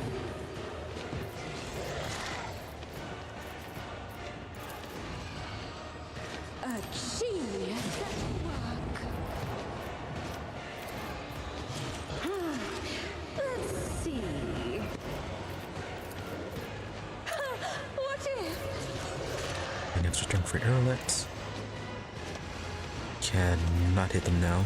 A genius at work. Let's see. What if? An extra chunk for arrowlets. Cannot hit them now.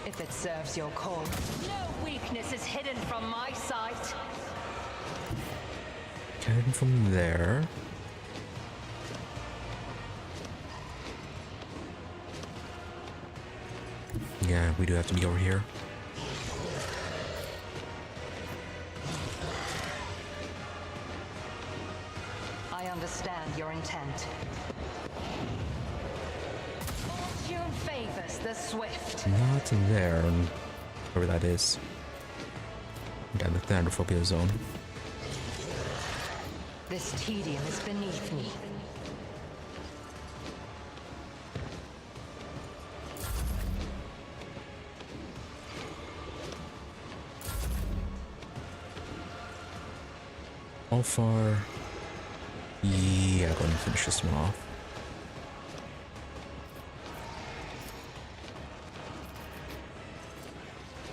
If it serves your cause. No weakness is hidden from my sight. Cannon from there. Yeah, we do have to be over here. I understand your intent. Fortune favors the swift. Not there, wherever that is. Yeah, the Thunderphobia zone. This tedium is beneath me. How far? Yeah, go ahead and finish this one off.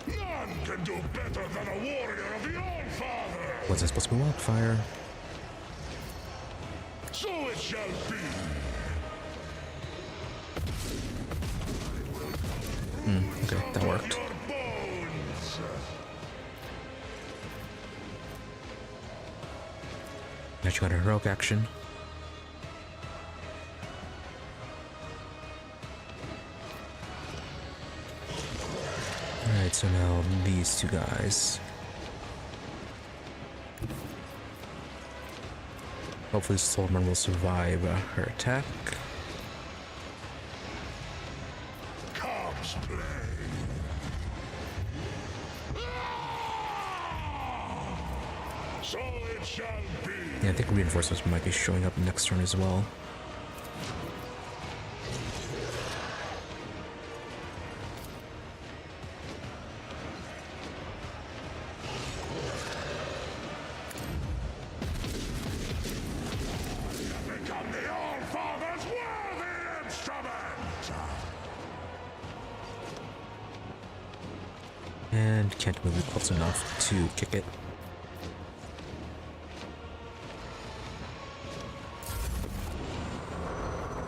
None can do better than a warrior of the Allfather! What's this supposed to be? Wildfire? So it shall be! Okay, that worked. Your bones! Now you got a heroic action. Alright, so now these two guys. Hopefully Solomon will survive her attack. Comes play! So it shall be! Yeah, I think reinforcements might be showing up next turn as well. and can't move it close enough to kick it.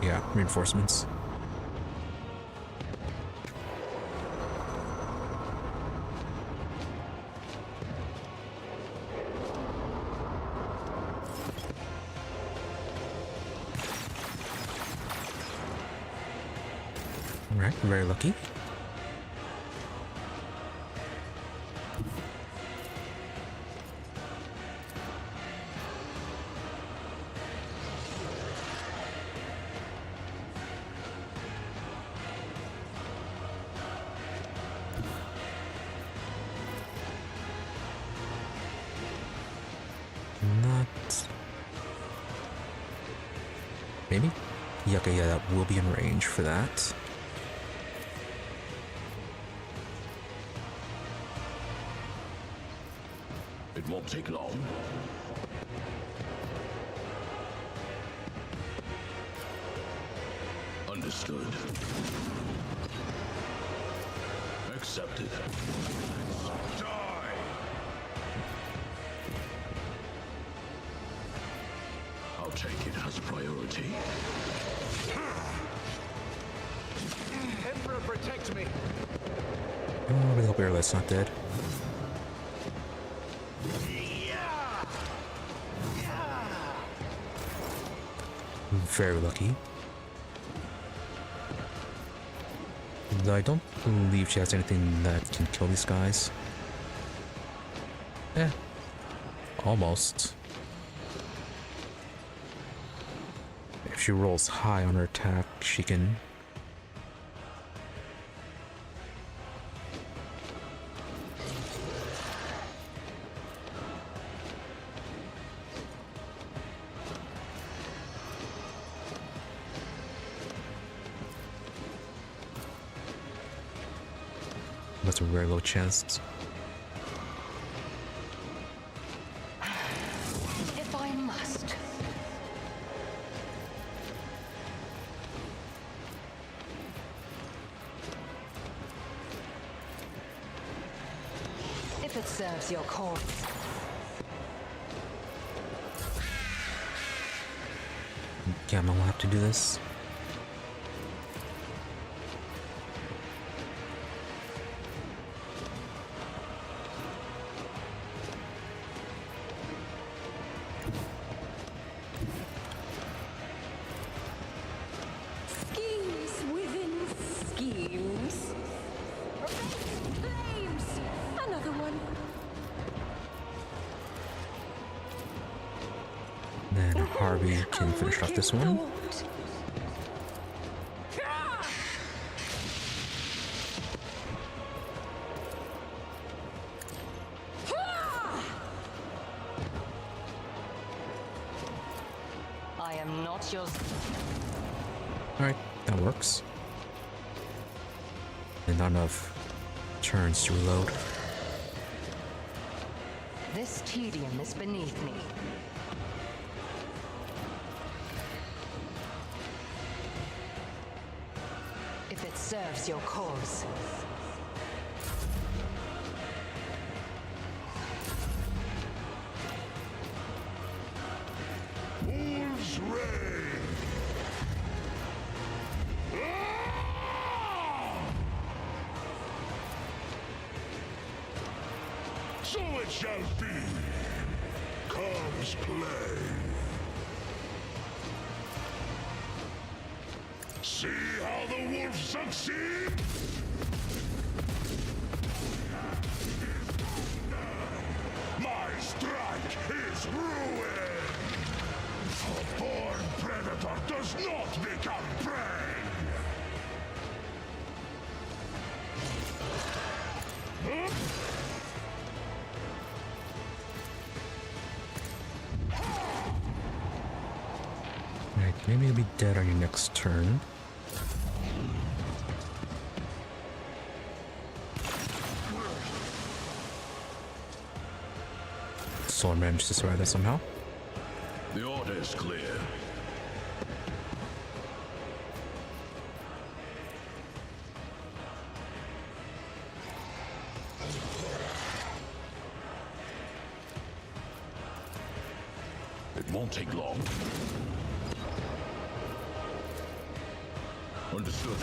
Yeah, reinforcements. Alright, very lucky. Not... Maybe? Yeah, okay, yeah, that will be in range for that. It won't take long. Understood. Accepted. Die! I'll take it as priority. Emperor, protect me. Oh, I really hope Yremeryss not dead. Very lucky. Though I don't believe she has anything that can kill these guys. Eh. Almost. If she rolls high on her attack, she can... That's a very low chance. If I must. If it serves your cause. Gamma will have to do this. Schemes within schemes. Flames! Another one. Then Harvey can finish off this one. I am not yours. Alright, that works. And not enough turns to reload. This tedium is beneath me. If it serves your cause. Wolves reign! So it shall be. Comes play. See how the wolves succeed? My strike is ruin! A born predator does not become prey! Right, maybe you'll be dead on your next turn. Someone managed to survive that somehow. The order is clear. won't take long. Understood.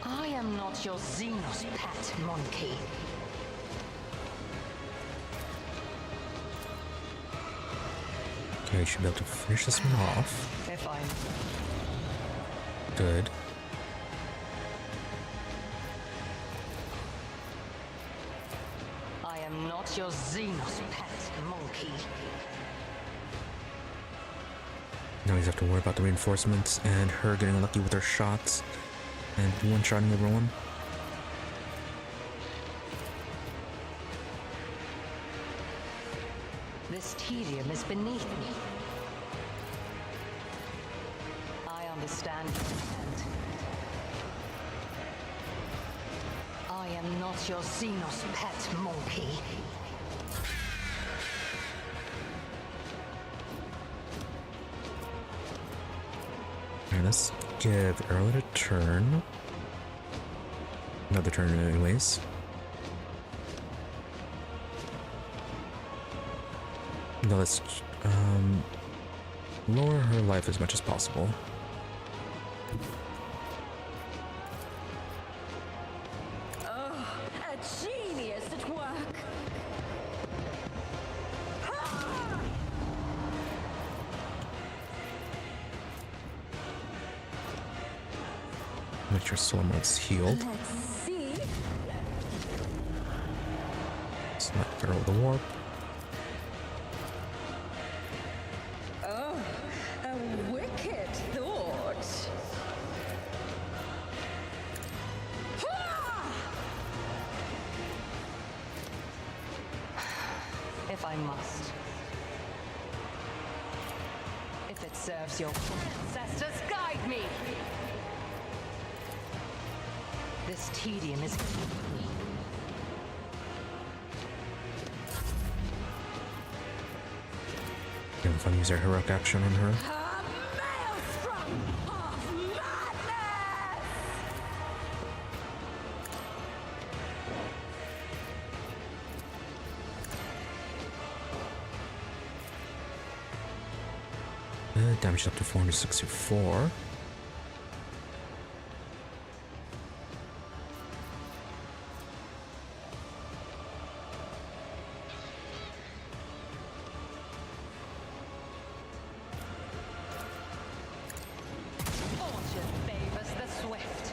I am not your xenos pet, monkey. Okay, should be able to finish this one off. If I'm Good. I am not your xenos pet, monkey. Now we just have to worry about the reinforcements and her getting lucky with her shots and one-shotting everyone. This tedium is beneath me. I understand your intent. I am not your xenos pet, monkey. Alright, let's give Earl a turn. Another turn anyways. Now let's lower her life as much as possible. A genius at work. Make sure Solomon's healed. Let's see. Let's not throw the warp. A wicked thought. If I must. If it serves your ancestors, guide me! This tedium is beneath me. And if I use our heroic action on her. A maelstrom of madness! Damage up to 464. Fortune favors the swift.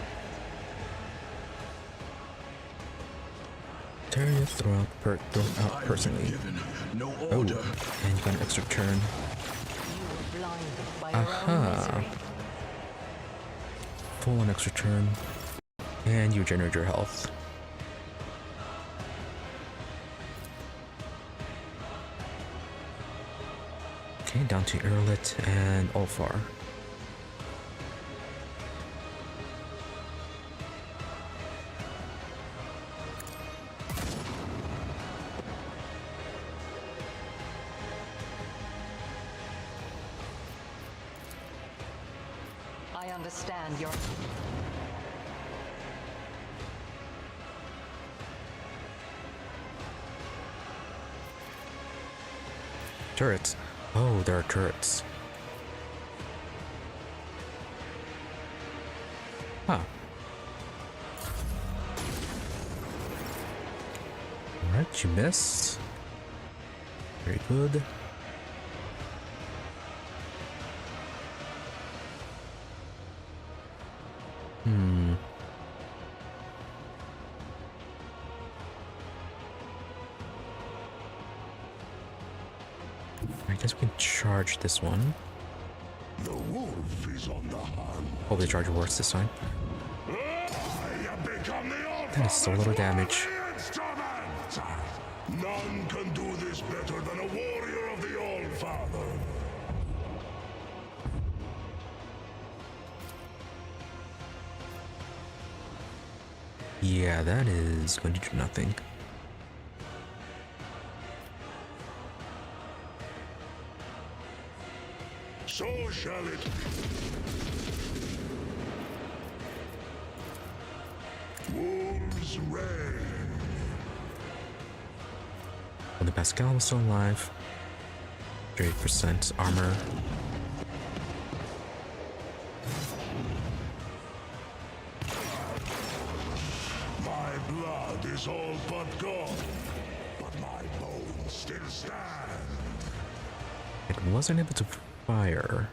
Terry, throw out personally. I've been given no Oh, order. and you got an extra turn. You were blinded by your Aha. own misery. Full an extra turn. And you regenerate your health. Okay, down to Earlet and Ulfar. I understand your... Turrets. Oh, there are turrets. Huh. Alright, you missed. Very good. I guess we can charge this one. The wolf is on the hunt. Hope the charge works this time. I have become the That is so little damage. instrument. None can do this better than a warrior of the All-Father. Yeah, that is going to do nothing. So shall it be. Wolves reign. When the Pascal was still alive. 38% armor. My blood is all but gone, but my bones still stand. It wasn't able to fire.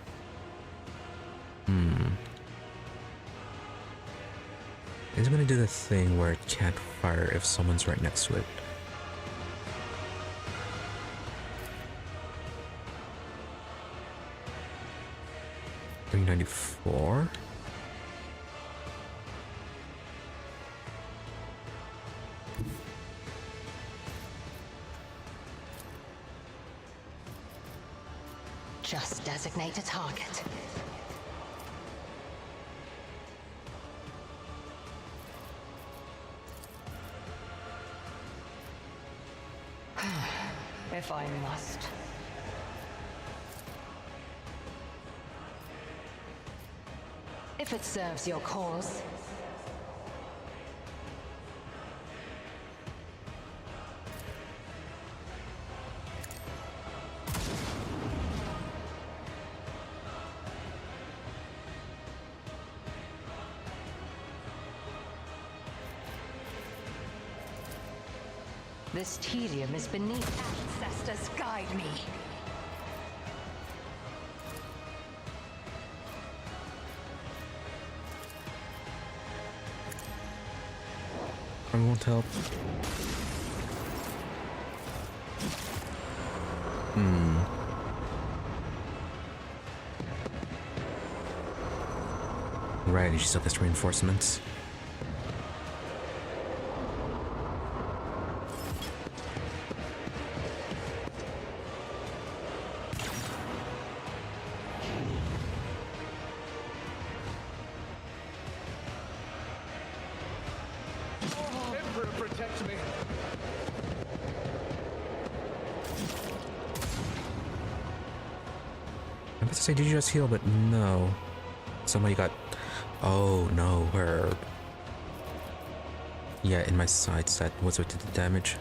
It's gonna do the thing where it can't fire if someone's right next to it. $394. Just designate a target. If I must. If it serves your cause. This tedium is beneath. Ancestors, guide me. I won't help. Right, and she still gets reinforcements. Emperor, protect me. I was to say, did you just heal? But no. Somebody got... Oh, no, her... Yeah, in my sights, that was what did the damage.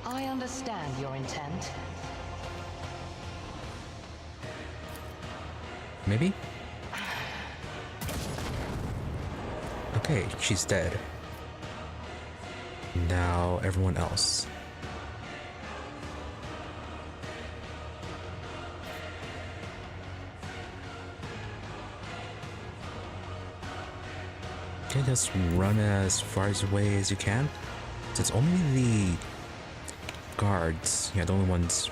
I understand your intent. Maybe? Okay, she's dead. Now everyone else. Okay, just run as far away as you can. So it's only the guards. Yeah, the only ones.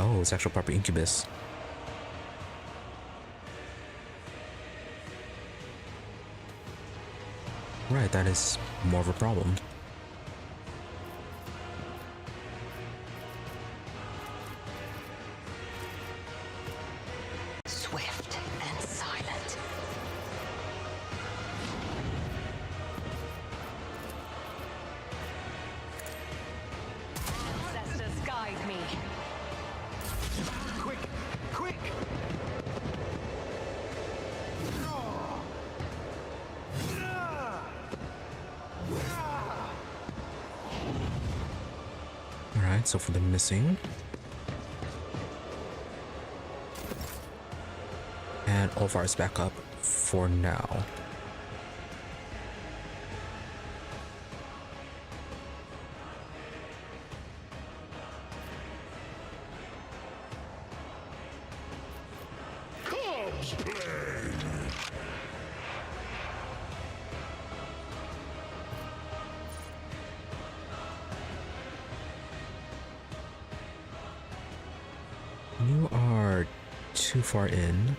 Oh, it's actual proper incubus. Right, that is more of a problem. Swift and silent. Ancestors, guide me. Quick, quick! Alright, so for the missing. And Olvar is back up for now. Corpse plague! You are too far in.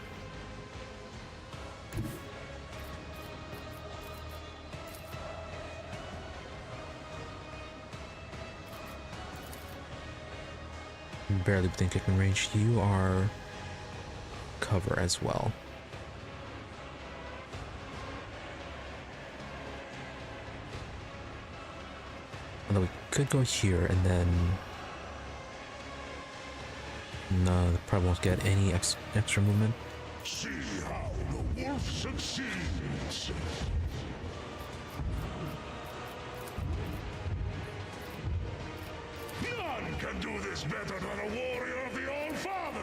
Barely within kicking range. You are cover as well. Although we could go here and then No, they probably won't get any extra movement. See how the wolf succeeds. None can do this better than a warrior of the All-Father.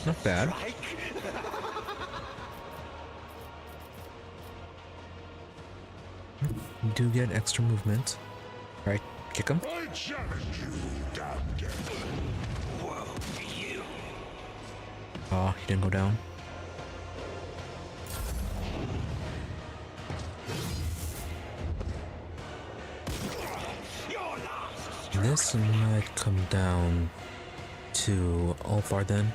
Not bad. You do get extra movement. Alright, kick him. I challenge you, damned. Whoa, you. Oh, he didn't go down. Your last. This might come down to Ulfar then.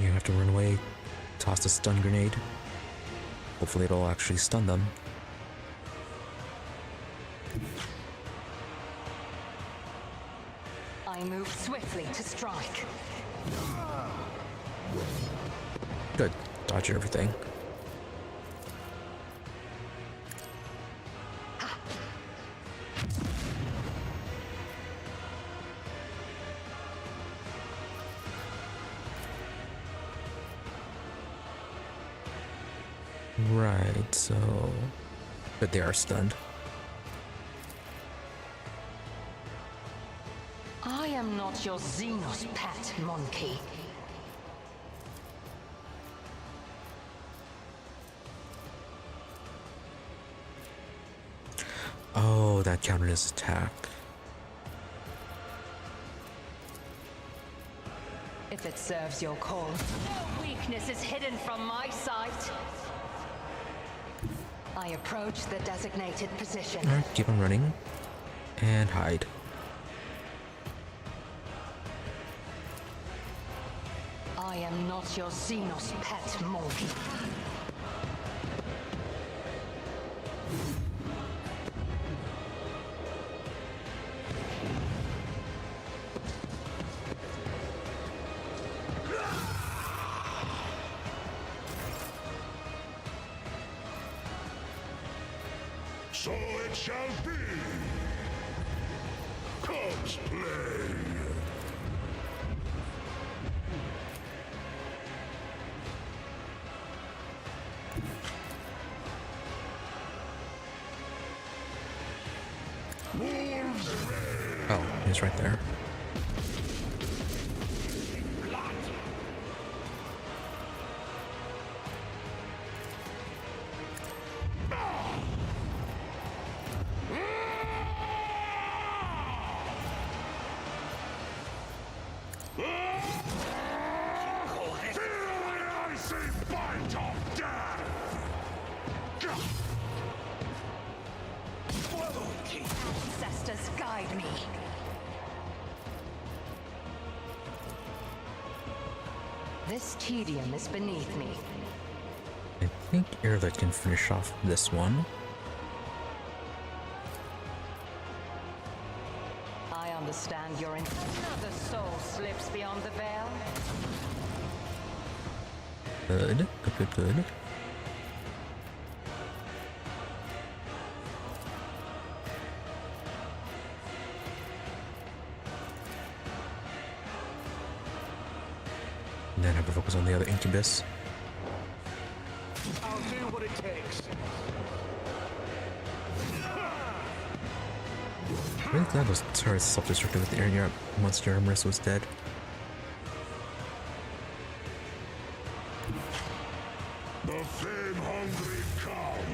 You have to run away, toss the stun grenade. Hopefully it'll actually stun them. I move swiftly to strike. Good. Dodge everything. Right, so... But they are stunned. I am not your xenos pet, monkey. Oh, that counted his attack. If it serves your cause, no weakness is hidden from my sight. I approach the designated position. Alright, keep on running. And hide. I am not your xenos pet, monkey. So it shall be. Cosplay. Wolves red. Oh, he's right there. I say bite of death. Ancestors guide me. This tedium is beneath me. I think Erla can finish off this one. I understand your another soul slips beyond the veil. Good, good, good, good. And then have to focus on the other incubus. I'll do what it takes. I'm really glad those turrets self-destructed with the air once Yremeryss was dead. The fame-hungry come.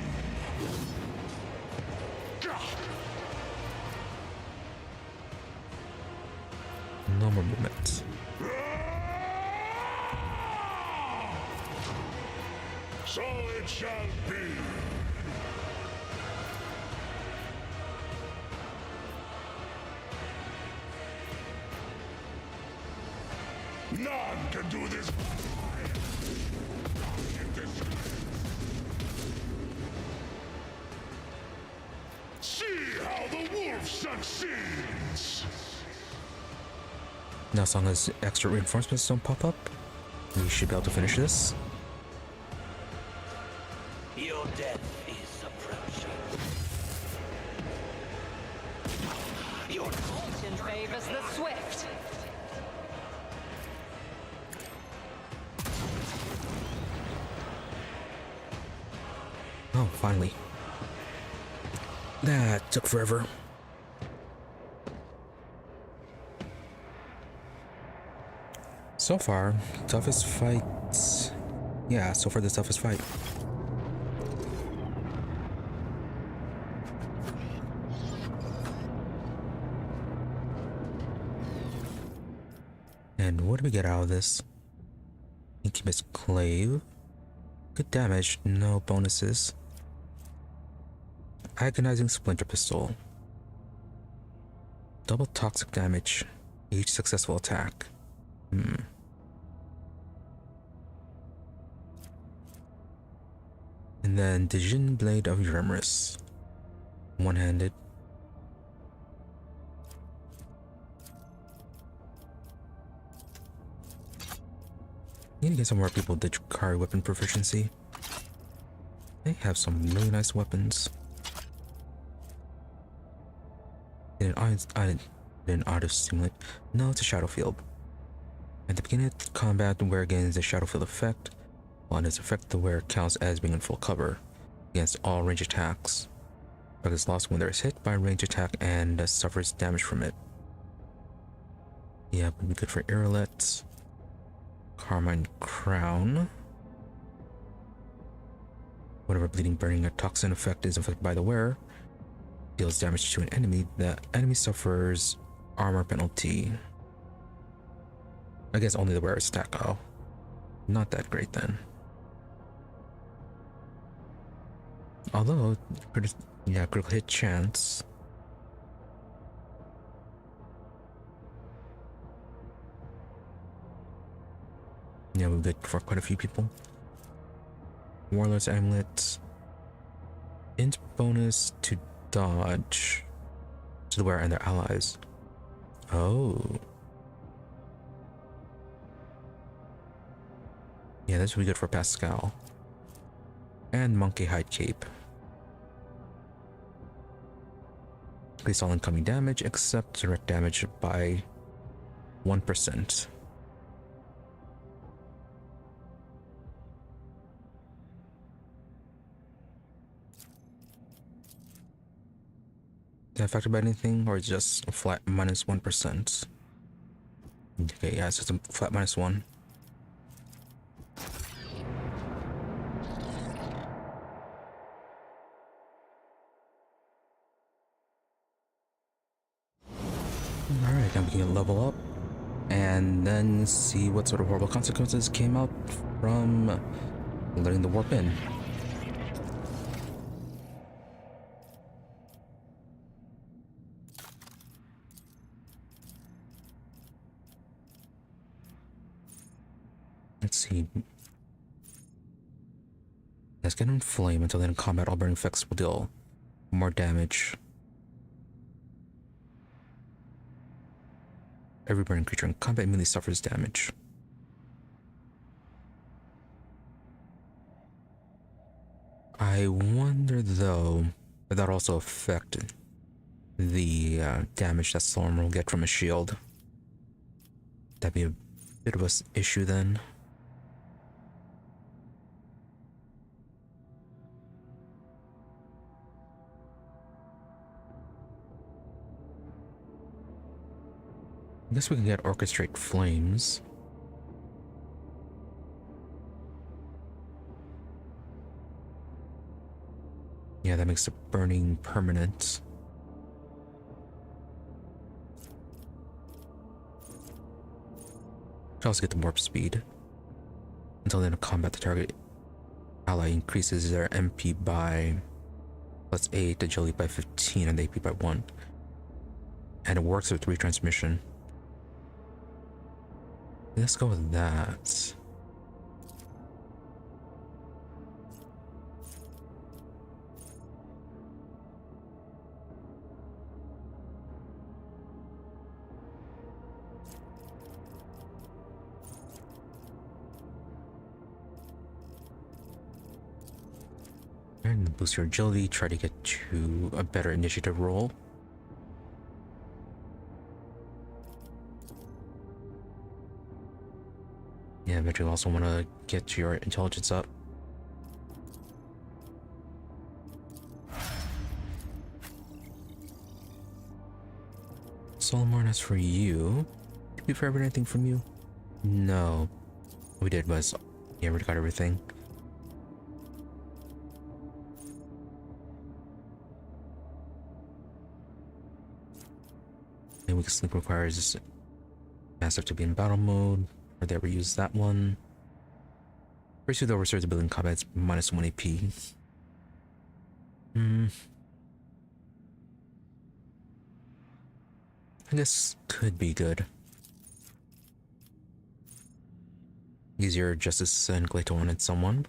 No more movement. So it shall be. None can do this. See how the wolf succeeds. Now, as long as extra reinforcements don't pop up, we should be able to finish this. Your death is approaching. Your Fortune favors the swift. Oh, finally. That took forever. So far, toughest fight. Yeah, so far the toughest fight. And what do we get out of this? Incubus Clave. Good damage, no bonuses. Agonizing Splinter Pistol. Double toxic damage each successful attack. And then Djinn Blade of Yremeryss. One-handed. Need to get some more people that carry weapon proficiency. They have some really nice weapons. Didn't auto-stimulate. No, it's a shadow field. At the beginning of combat, the wearer gains the shadow field effect. While in its effect, the wearer counts as being in full cover against all range attacks. But is lost when there is hit by a range attack and suffers damage from it. Yeah, would be good for Irelet. Carmine Crown. Whatever bleeding, burning, or toxin effect is inflicted by the wearer deals damage to an enemy. The enemy suffers armor penalty. I guess only the wearer's attack. Oh, not that great then. Although, yeah, critical hit chance. Yeah, we're good for quite a few people. Warlord's Amulet. Int bonus to dodge to the wearer and their allies. Oh. Yeah, this would be good for Pascal. And Monkey Hide Cape. Increase all incoming damage except direct damage by 1%. Is that affected by anything, or is it just a flat minus 1%? Okay, yeah, it's just a flat minus 1. Alright, now we can level up and then see what sort of horrible consequences came out from letting the warp in. Let's see. Let's get in flame. Until then, in combat, all burning effects will deal more damage. Every burning creature in combat immediately suffers damage. I wonder, though, if that also affect the damage that Storm will get from a shield. That'd be a bit of an issue then. I guess we can get Orchestrate Flames. Yeah, that makes the burning permanent. Should also get the warp speed. Until then, in combat, the target ally increases their MP by +8, agility by 15, and the AP by 1. And it works with retransmission. Let's go with that. And boost your agility, try to get to a better initiative roll. Yeah, but you also want to get your intelligence up. Solomon, as for you, did we forever anything from you? No. We did was, yeah, we got everything. And weak sleep requires massive to be in battle mode, or they ever use that one. Pursue the restores the building combat, it's minus 1 AP. I guess could be good. Easier justice and Glato on someone.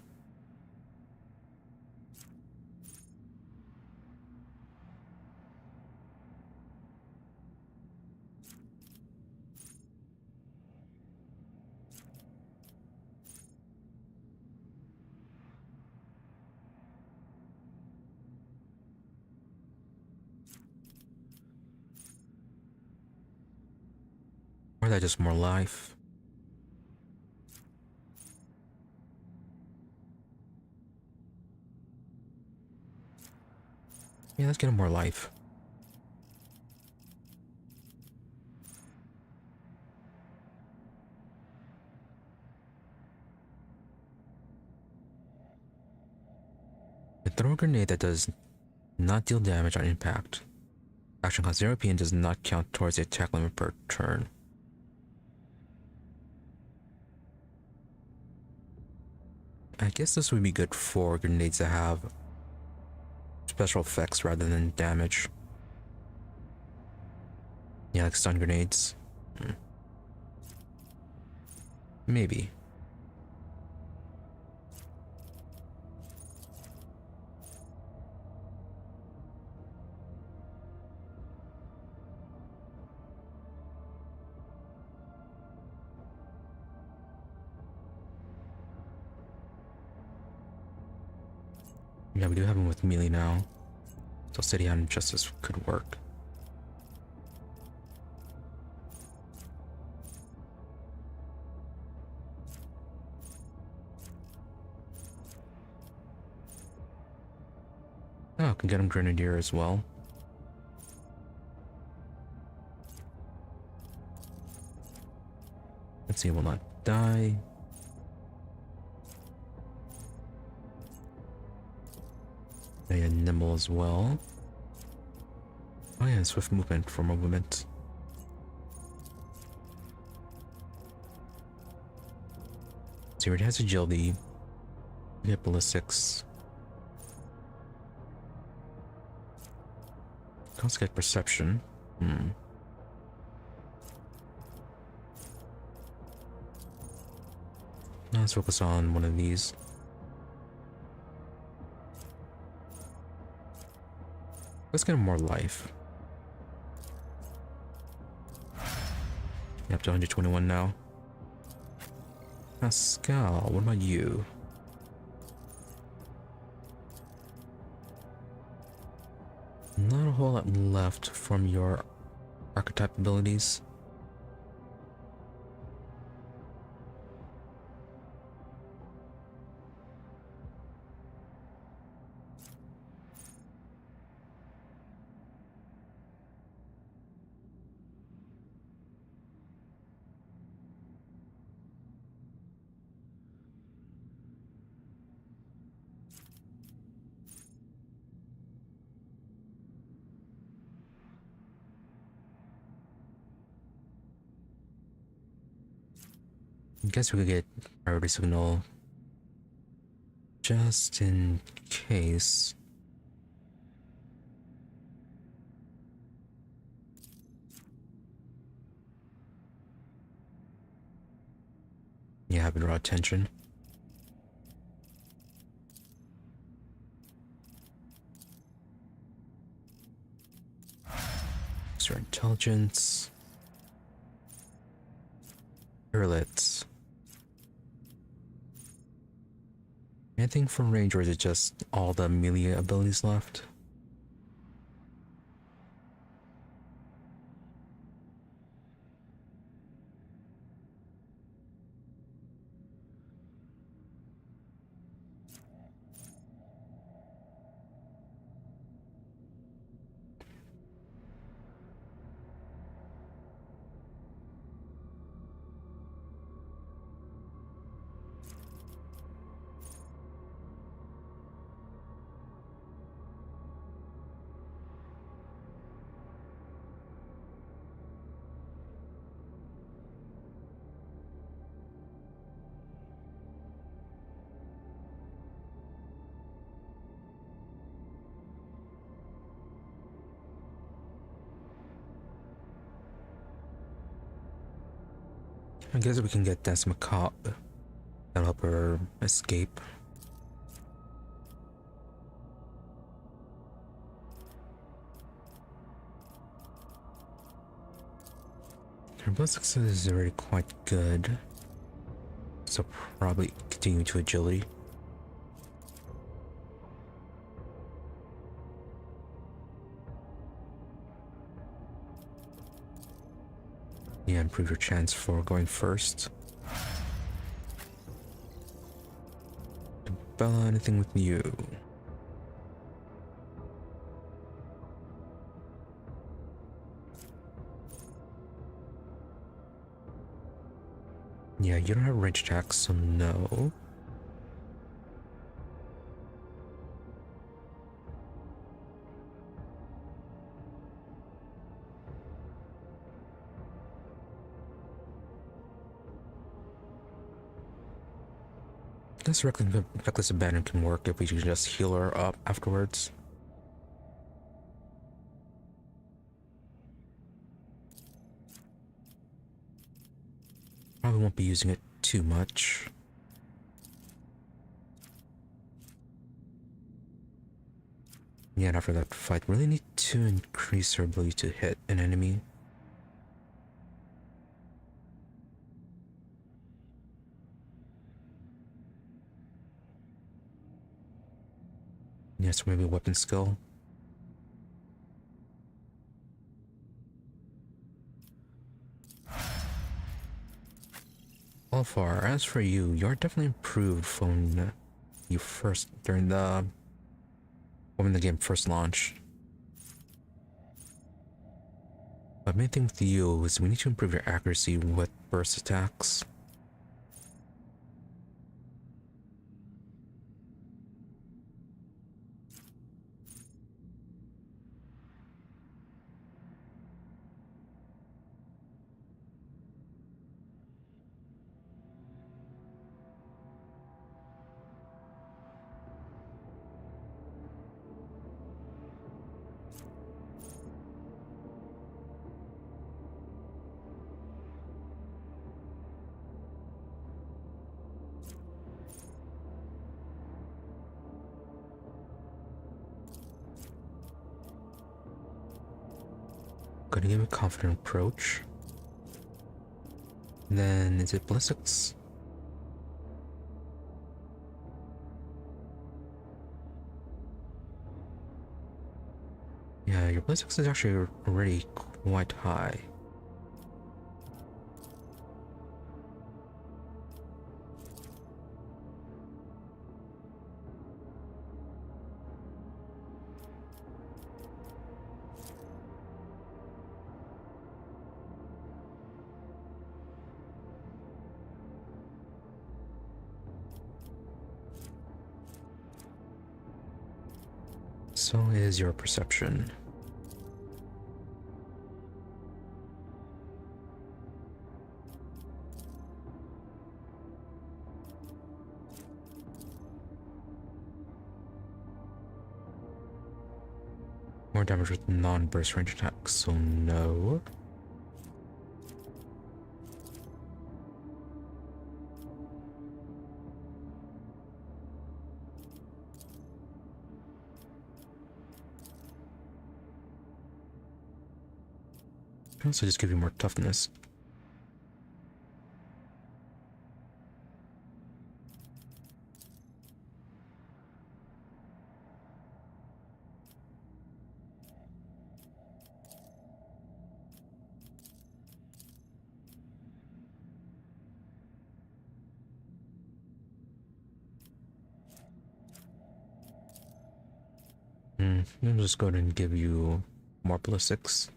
Or that just more life. Yeah, let's get him more life. A throw grenade that does not deal damage on impact. Action cost 0 AP and does not count towards the attack limit per turn. I guess this would be good for grenades that have special effects rather than damage. Yeah, like stun grenades. Maybe. Yeah, we do have him with melee now. So City Hand Justice could work. Oh, can get him Grenadier as well. Let's see, he will not die. And nimble as well. Oh yeah, swift movement for movement. So he already has agility. We have ballistics. Let's get perception. Now let's focus on one of these. Let's get him more life. Up to 121 now. Pascal, what about you? Not a whole lot left from your archetype abilities. I guess we could get priority signal just in case. have it draw attention. Extra intelligence. Hurlets. Anything from range, or is it just all the melee abilities left? I guess we can get Dance Macabre. That'll help her escape. Her ballistics is already quite good, so probably continue to agility. Yeah, improve your chance for going first. Bella, anything with you? Yeah, you don't have range attack, so no. I guess Reckless Abandon can work if we can just heal her up afterwards. Probably won't be using it too much. Yeah, and after that fight, really need to increase her ability to hit an enemy. Yes, maybe weapon skill. All far. As for you, you're definitely improved from you first during the when the game first launched. But main thing with you is we need to improve your accuracy with burst attacks. Gonna give a confident approach. Then is it ballistics? Yeah, your ballistics is actually already quite high. So is your perception. More damage with non-burst range attacks, so no. Can also just give you more toughness. I'll just go ahead and give you more ballistics.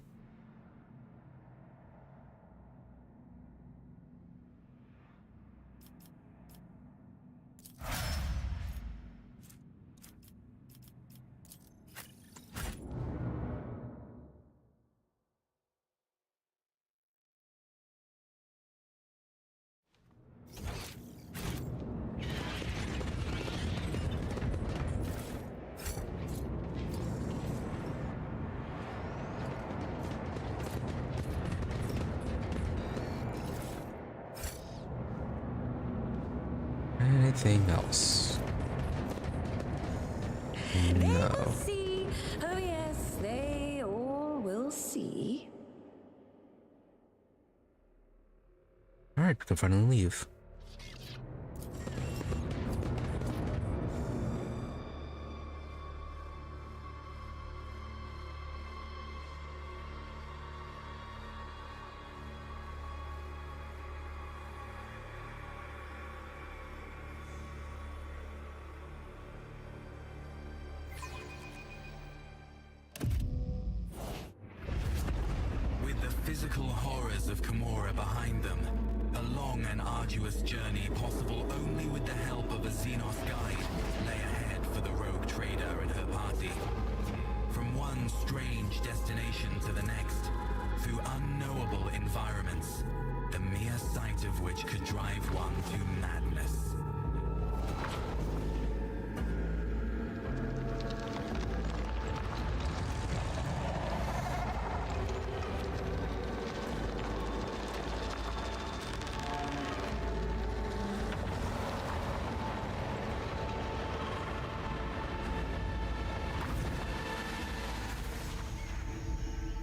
Anything else? They No. will see. Oh yes, they all will see. Alright, we can finally leave. With the physical horrors of Commorragh behind them, a long and arduous journey possible only with the help of a xenos guide lay ahead for the rogue trader and her party. From one strange destination to the next, through unknowable environments, the mere sight of which could drive one to madness.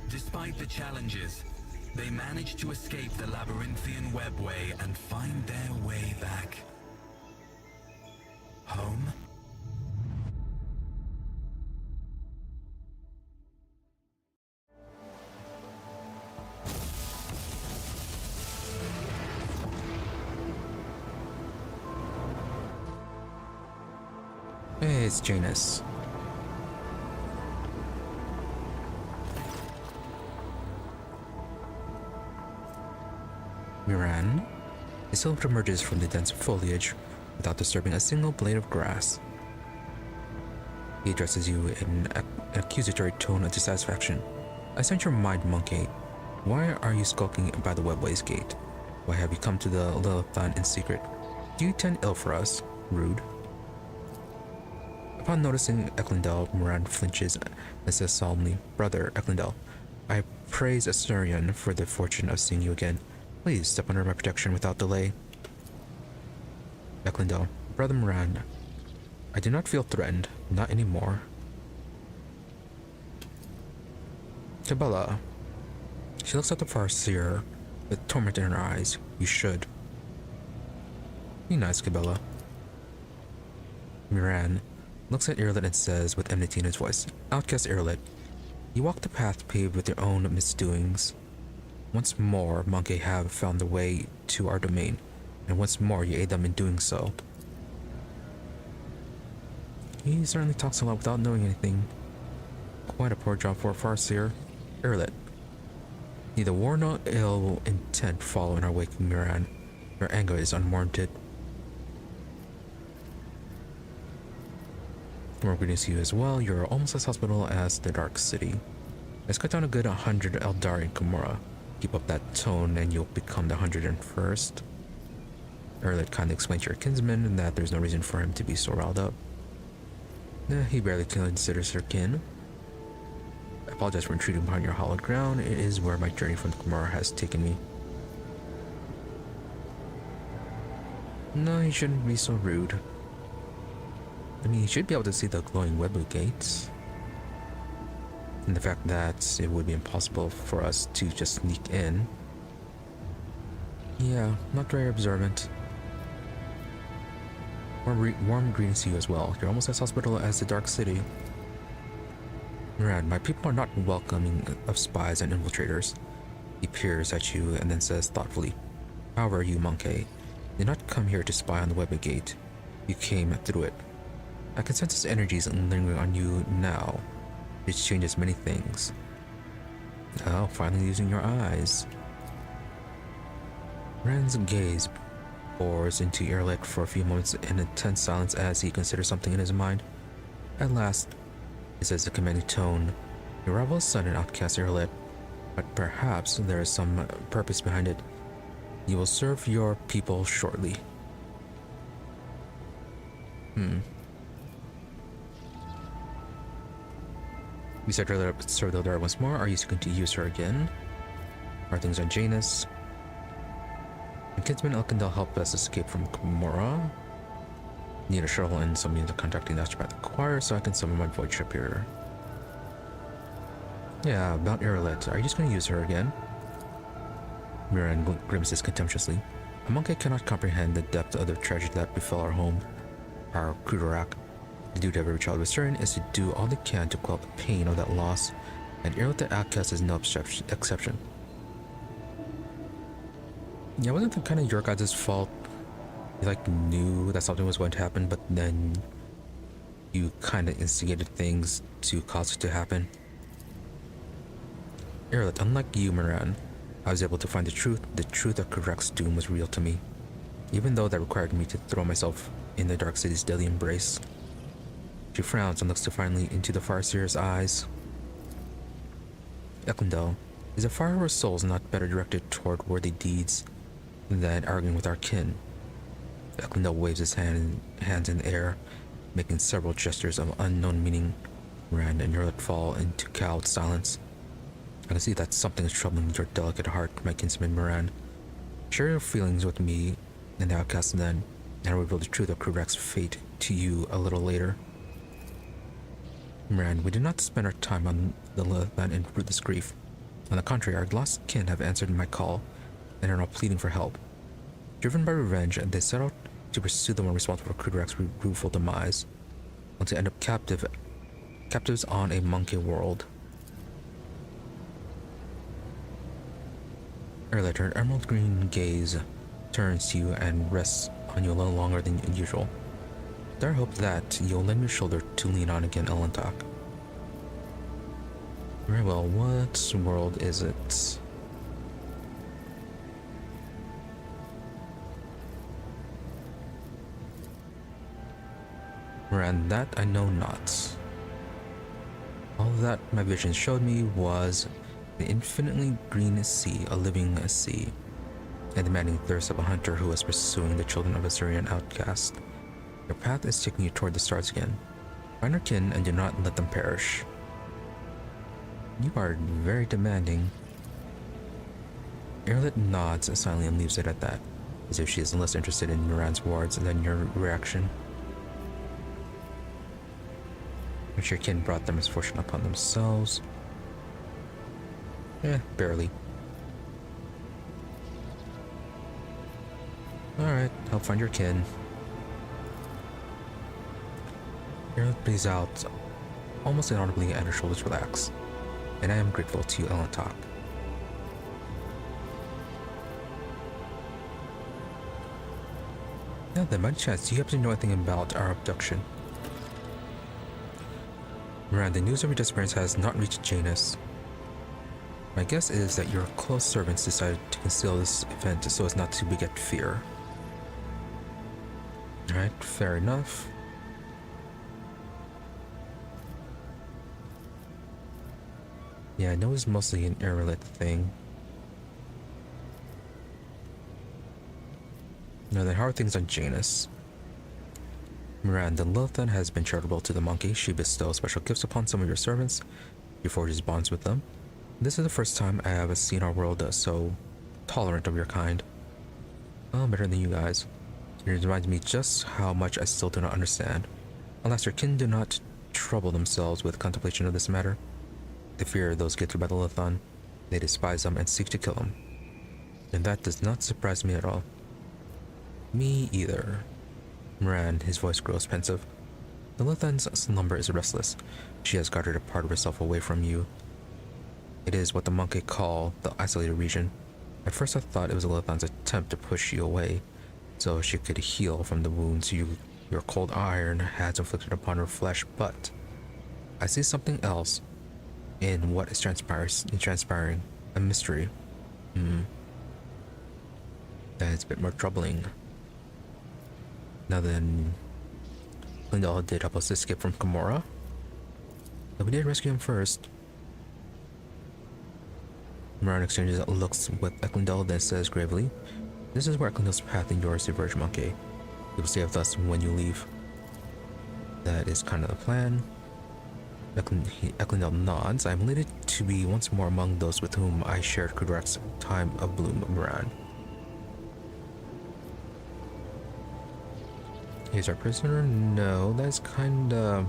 Despite the challenges, they managed to escape the labyrinthian webway and find their way back. Home? Hey, it's Janus. Miran. The silhouette emerges from the dense foliage without disturbing a single blade of grass. He addresses you in an accusatory tone of dissatisfaction. I sent your mind, monkey. Why are you skulking by the webway's gate? Why have you come to the Lilithan in secret? Do you intend ill for us? Rude. Upon noticing Eklundel, Miran flinches and says solemnly, Brother Eklundel, I praise Asturion for the fortune of seeing you again. Please step under my protection without delay. Eklundel, Brother Miran, I do not feel threatened, not anymore. Cabela. She looks at the Farseer with torment in her eyes. You should. Be nice, Cabela. Miran looks at Irlet and says with enmity in his voice, Outcast Irlet, you walk the path paved with your own misdoings. Once more, Monkey have found the way to our domain, and once more you aid them in doing so. He certainly talks a lot without knowing anything. Quite a poor job for a Farseer. Irlet. Neither war nor ill intent follow in our wake, Miran. Your anger is unwarranted. More good news to you as well. You're almost as hospitable as the Dark City. Let's cut down a good 100 Aeldari in Commorragh. Keep up that tone and you'll become the 101st. Erlet kindly explained to your kinsman that there's no reason for him to be so riled up. He barely considers her kin. I apologize for intruding upon your hallowed ground. It is where my journey from Commorragh has taken me. No, he shouldn't be so rude. I mean, he should be able to see the glowing webway gates. And the fact that it would be impossible for us to just sneak in. Yeah, not very observant. Warm greetings to you as well. You're almost as hospitable as the Dark City. Mirand, my people are not welcoming of spies and infiltrators. He peers at you and then says thoughtfully, however, you monkey did not come here to spy on the webway gate. You came through it. I can sense his energies lingering on you now. It changes many things. Oh, finally using your eyes. Rand's gaze bores into Yremeryss for a few moments in intense silence as he considers something in his mind. At last, he says in a commanding tone, "Your rival is son and outcast Yremeryss, but perhaps there is some purpose behind it. You will serve your people shortly." You said earlier, serve the Eldari once more. Are you going to use her again? Are things on Janus? And Kinsman Elkindel helped us escape from Commorragh. Need a shovel and some means of contacting the Astropath Choir so I can summon my void ship here. Yeah, about Yremeryss. Are you just going to use her again? Mirand grimaces contemptuously. A monkey cannot comprehend the depth of the tragedy that befell our home, our Commorragh. The duty of every child of Syrian is to do all they can to quell the pain of that loss, and Yremeryss the outcast is no exception. Yeah, wasn't that kind of your guys' fault? You knew that something was going to happen, but then you kind of instigated things to cause it to happen. Yremeryss, unlike you, Mirand, I was able to find the truth. The truth of Commorragh's doom was real to me, even though that required me to throw myself in the Dark City's deadly embrace. She frowns and looks defiantly into the Farseer's eyes. Elkindel, is the fire of our souls not better directed toward worthy deeds than arguing with our kin? Elkindel waves his hands in the air, making several gestures of unknown meaning. Rand and Yremeryss fall into cowed silence. I can see that something is troubling your delicate heart, my kinsman Mirand. Share your feelings with me and the outcast then, and I will reveal the truth of Commorragh's fate to you a little later. Mirand, we did not spend our time on the land in rootless grief. On the contrary, our lost kin have answered my call and are now pleading for help. Driven by revenge, they set out to pursue the one responsible for Commorragh's rueful demise, only to end up captives on a monkey world. Earlier, her emerald green gaze turns to you and rests on you a little longer than usual. There I hope that you'll lend me a shoulder to lean on again, Elentok. Very well, what world is it? And that I know not. All that my vision showed me was the infinitely green sea, a living sea, and the demanding thirst of a hunter who was pursuing the children of a Syrian outcast. Your path is taking you toward the stars again. Find your kin and do not let them perish. You are very demanding. Yremeryss nods silently and leaves it at that, as if she is less interested in Mirand's words than your reaction. Which your kin brought their misfortune upon themselves. Barely. Alright, help find your kin. Yremeryss breathes out almost inaudibly and her shoulders relax. And I am grateful to you, Elentok. Now then, by chance, do you happen to know anything about our abduction? Mirand, the news of your disappearance has not reached Janus. My guess is that your close servants decided to conceal this event so as not to beget fear. Alright, fair enough. Yeah, I know it's mostly an Yremeryss thing. Now then, how are things on Janus? Mirand, the Lilithan has been charitable to the monkey. She bestows special gifts upon some of your servants. She forges bonds with them. This is the first time I have seen our world so tolerant of your kind. Well, better than you guys. It reminds me just how much I still do not understand. Alas, your kin do not trouble themselves with contemplation of this matter. They fear those gifted by the Lithon. They despise them and seek to kill them. And that does not surprise me at all. Me either. Moran, his voice grows pensive. The Lithon's slumber is restless. She has guarded a part of herself away from you. It is what the Monkey call the isolated region. At first I thought it was the Lithon's attempt to push you away, so she could heal from the wounds your cold iron has inflicted upon her flesh, but I see something else in what is transpiring. A mystery. That is a bit more troubling. Now then, Lindell did help us escape from Commorragh, but we did rescue him first. Moran exchanges looks with Eklundel, then says gravely, "This is where Eklindel's path and yours diverge, Monkey. You will stay with us when you leave." That is kind of the plan. Eklundel nods. "I am elated to be once more among those with whom I shared Kudrak's time of bloom, Moran." He's our prisoner? No, that's kinda...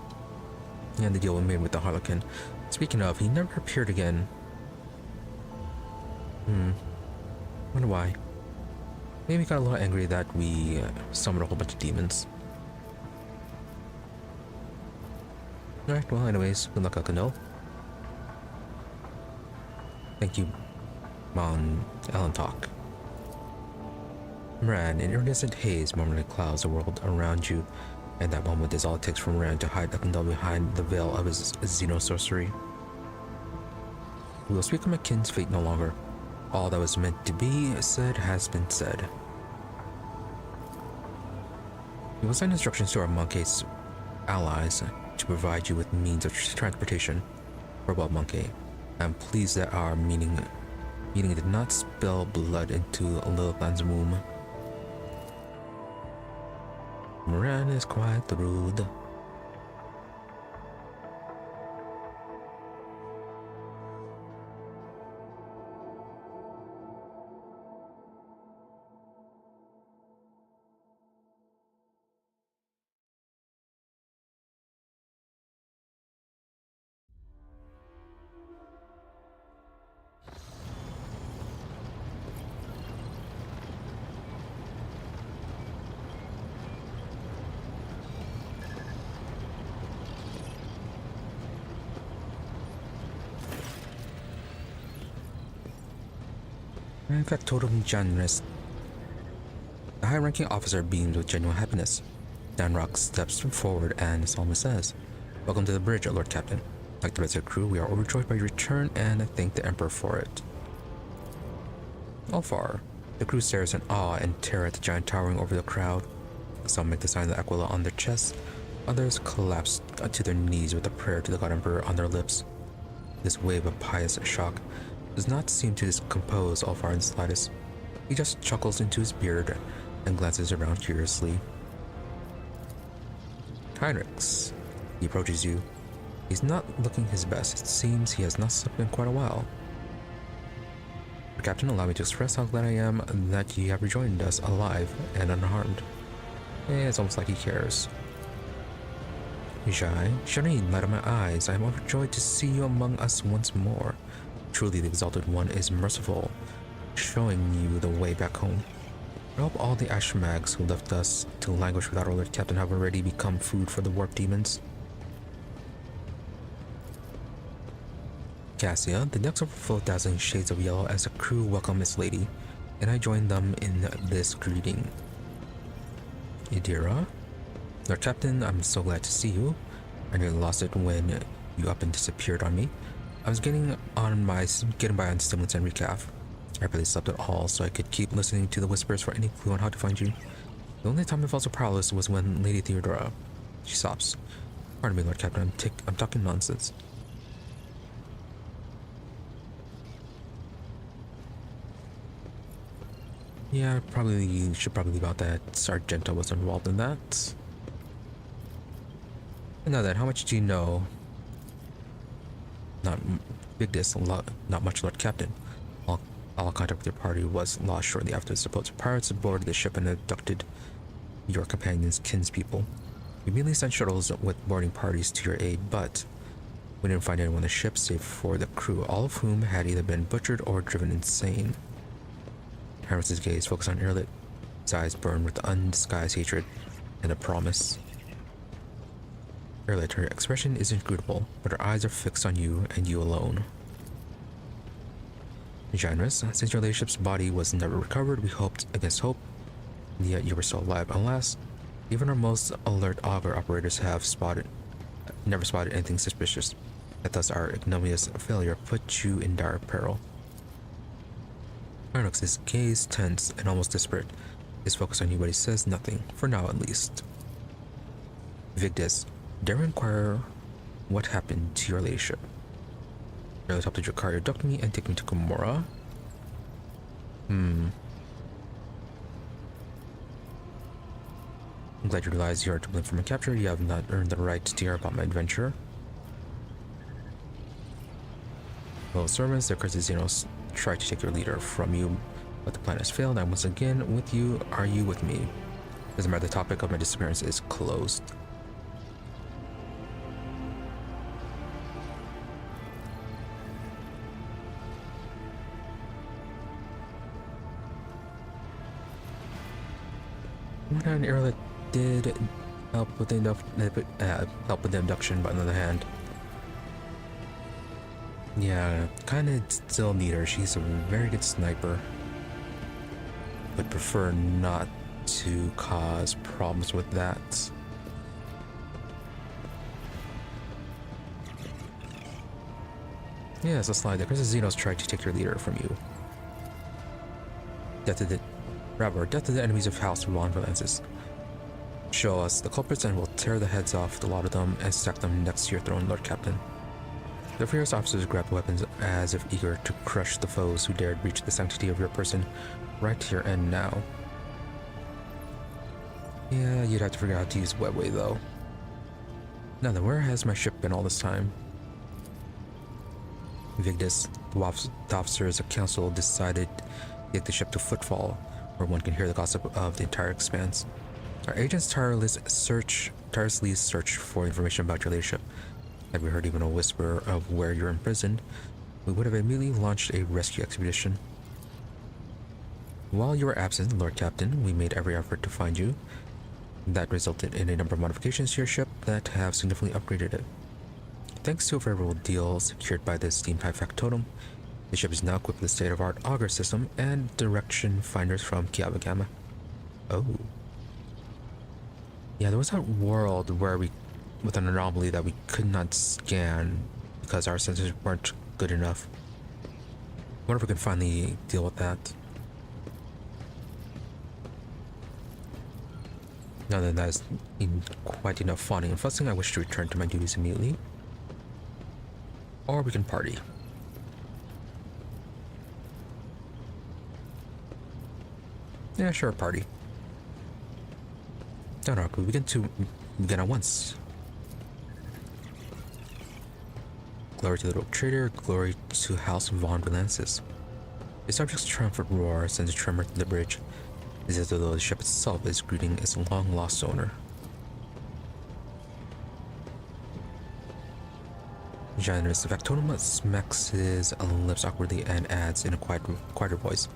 Yeah, the deal we made with the Harlequin. Speaking of, he never appeared again. Wonder why. Maybe he got a little angry that we summoned a whole bunch of demons. Alright, well anyways, good luck, Alcanil. Thank you, Mon Elentalk. Moran, in iridescent haze, momentarily clouds the world around you, and that moment is all it takes for Moran to hide Alcanil behind the veil of his xenos sorcery. We will speak of my kin's fate no longer. All that was meant to be said has been said. We will send instructions to our Monkey's allies to provide you with means of transportation. Farewell, Monkey. I am pleased that our meeting did not spill blood into Lilith's womb. Moran is quite rude. In fact, totem generous. The high-ranking officer beamed with genuine happiness. Danrock steps forward and solemnly says, "Welcome to the bridge, Lord Captain. Like the rest of the crew, we are overjoyed by your return and thank the Emperor for it." Alfar. The crew stares in awe and terror at the giant towering over the crowd. Some make the sign of the Aquila on their chests, others collapse to their knees with a prayer to the God Emperor on their lips. This wave of pious shock does not seem to discompose Alfar in the slightest. He just chuckles into his beard and glances around curiously. Heinrichs. He approaches you. He's not looking his best. It seems he has not slept in quite a while. Captain, allow me to express how glad I am that you have rejoined us alive and unharmed. It's almost like he cares. Ijai, shining light of my eyes, I am overjoyed to see you among us once more. Truly the Exalted One is merciful, showing you the way back home. I hope all the Ashmags who left us to languish without our Lord Captain have already become food for the warp demons. Cassia, the decks overflow dazzling shades of yellow as the crew welcome its lady, and I join them in this greeting. Idira, Lord Captain, I'm so glad to see you. I nearly lost it when you up and disappeared on me. I was getting by on stimulants and recaf. I barely slept at all, so I could keep listening to the whispers for any clue on how to find you. The only time I felt so powerless was when Lady Theodora. She sobs. Pardon me, Lord Captain, I'm talking nonsense. Yeah, should probably leave out that Sargento was involved in that. And now then, how much do you know? Not big diss, not much, Lord Captain. All contact with your party was lost shortly after the supposed pirates boarded the ship and abducted your companions' kinspeople. We immediately sent shuttles with boarding parties to your aid, but We didn't find anyone on the ship save for the crew, all of whom had either been butchered or driven insane. Harris's gaze focused on Earlet. His eyes burned with undisguised hatred and a promise. Earlet, her expression is inscrutable, but her eyes are fixed on you and you alone. Yremeryss, since your ladyship's body was never recovered, we hoped against hope, and yet you were still alive. Alas, even our most alert auger operators have never spotted anything suspicious. That thus our ignominious failure put you in dire peril. Arnox, his gaze tense and almost desperate, is focused on you, but he says nothing, for now at least. Vigdis, dare I inquire what happened to your ladyship? Early helped Dracario abduct me and take me to Commorragh. I'm glad you realize you are to blame for my capture. You have not earned the right to hear about my adventure. Well, servants, the cursed xenos tried to take your leader from you, but the plan has failed. I'm once again with you. Are you with me? Doesn't matter, the topic of my disappearance is closed. On one hand, Earlet did help with the abduction, but on the other hand, yeah, kinda still need her. She's a very good sniper. Would prefer not to cause problems with that. Yeah, it's a slide there. Because the Xenos tried to take your leader from you. Death to the enemies of House Ramblins. Show us the culprits and we'll tear the heads off the lot of them and stack them next to your throne, Lord Captain. The furious officers grabbed weapons as if eager to crush the foes who dared breach the sanctity of your person right here and now. Yeah, you'd have to figure out how to use webway though. Now then, where has my ship been all this time? Vigdis, the officers of council decided to take the ship to Footfall, where one can hear the gossip of the entire expanse. Our agents tirelessly search for information about your ladyship. Had we heard even a whisper of where you're imprisoned, we would have immediately launched a rescue expedition. While you were absent, Lord Captain, we made every effort to find you. That resulted in a number of modifications to your ship that have significantly upgraded it. Thanks to a favorable deal secured by the esteemed high factotum, the ship is now equipped with a state-of-the-art auger system and direction finders from Kiabagama. Oh. Yeah, there was that world where with an anomaly that we could not scan because our sensors weren't good enough. Wonder if we can finally deal with that. Now that that's quite enough fawning and fussing, I wish to return to my duties immediately. Or we can party. Yeah, sure, party. No, we begin at once. Glory to the rogue trader, glory to House Von Valansis. The subject's triumphant roar sends a tremor to the bridge, as though the ship itself is greeting its long-lost owner. Yremeryss, the factotum smacks his lips awkwardly and adds in a quieter voice.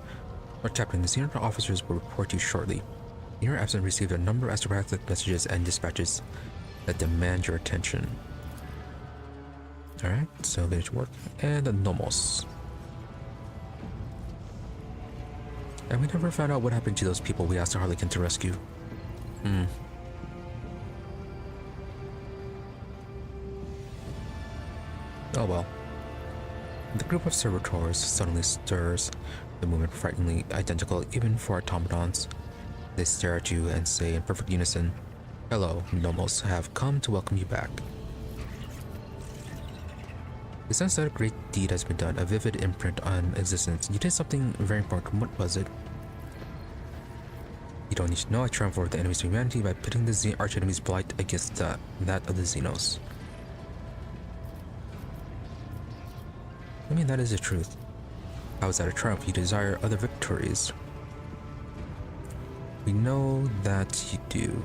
Lord Captain, the senior officers will report to you shortly. In your absence, received a number of astropathic messages and dispatches that demand your attention. Alright, so there's work. And the Nomos. And we never found out what happened to those people we asked the Harlequin to rescue. Oh well. The group of servitors suddenly stirs, the movement frighteningly identical even for automatons. They stare at you and say in perfect unison, "Hello, Nomos, have come to welcome you back." You sense that a great deed has been done, a vivid imprint on existence. You did something very important. What was it? You don't need to know. I triumphed over the enemies of humanity by pitting the arch enemy's blight against that of the Xenos. I mean, that is the truth. How is that a triumph? You desire other victories. We know that you do.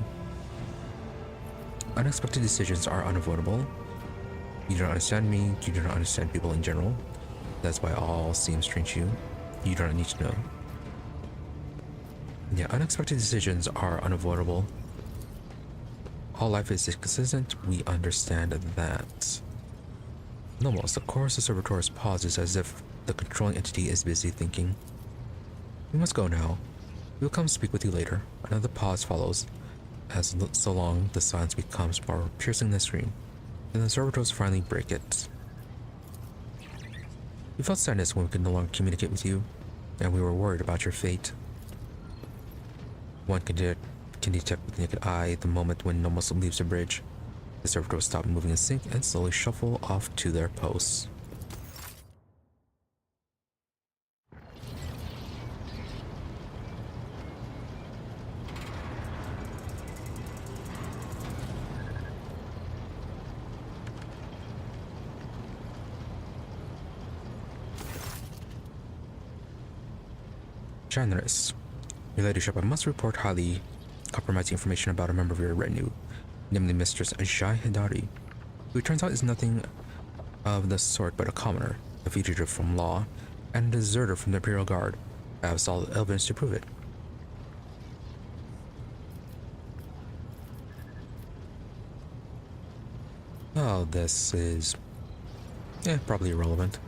Unexpected decisions are unavoidable. You do not understand me, you do not understand people in general. That's why all seems strange to you. You do not need to know. Yeah, unexpected decisions are unavoidable. All life is inconsistent, we understand that. Nomos, the chorus of servitors pauses as if the controlling entity is busy thinking. We must go now. We will come speak with you later. Another pause follows, as so long the silence becomes more piercing than a scream. Then the servitors finally break it. We felt sadness when we could no longer communicate with you, and we were worried about your fate. One can detect with the naked eye the moment when Nomos leaves the bridge. The servitors stop moving in sync and slowly shuffle off to their posts. Yremeryss, your ladyship, I must report highly compromising information about a member of your retinue, namely Mistress Aeldari, who it turns out is nothing of the sort but a commoner, a fugitive from law, and a deserter from the Imperial Guard. I have solid evidence to prove it. Oh, this is... probably irrelevant.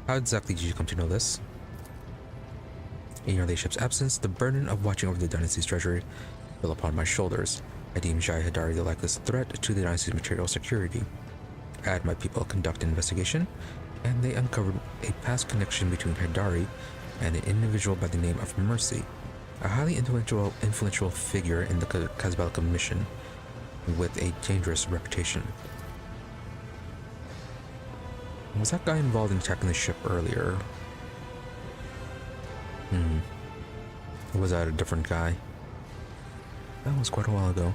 How exactly did you come to know this? In your ladyship's absence, the burden of watching over the dynasty's treasury fell upon my shoulders. I deemed Aeldari the likeliest threat to the dynasty's material security. I had my people conduct an investigation, and they uncovered a past connection between Aeldari and an individual by the name of Mercy, a highly influential figure in the Casablanca mission, with a dangerous reputation. Was that guy involved in attacking the ship earlier? Or was that a different guy? That was quite a while ago.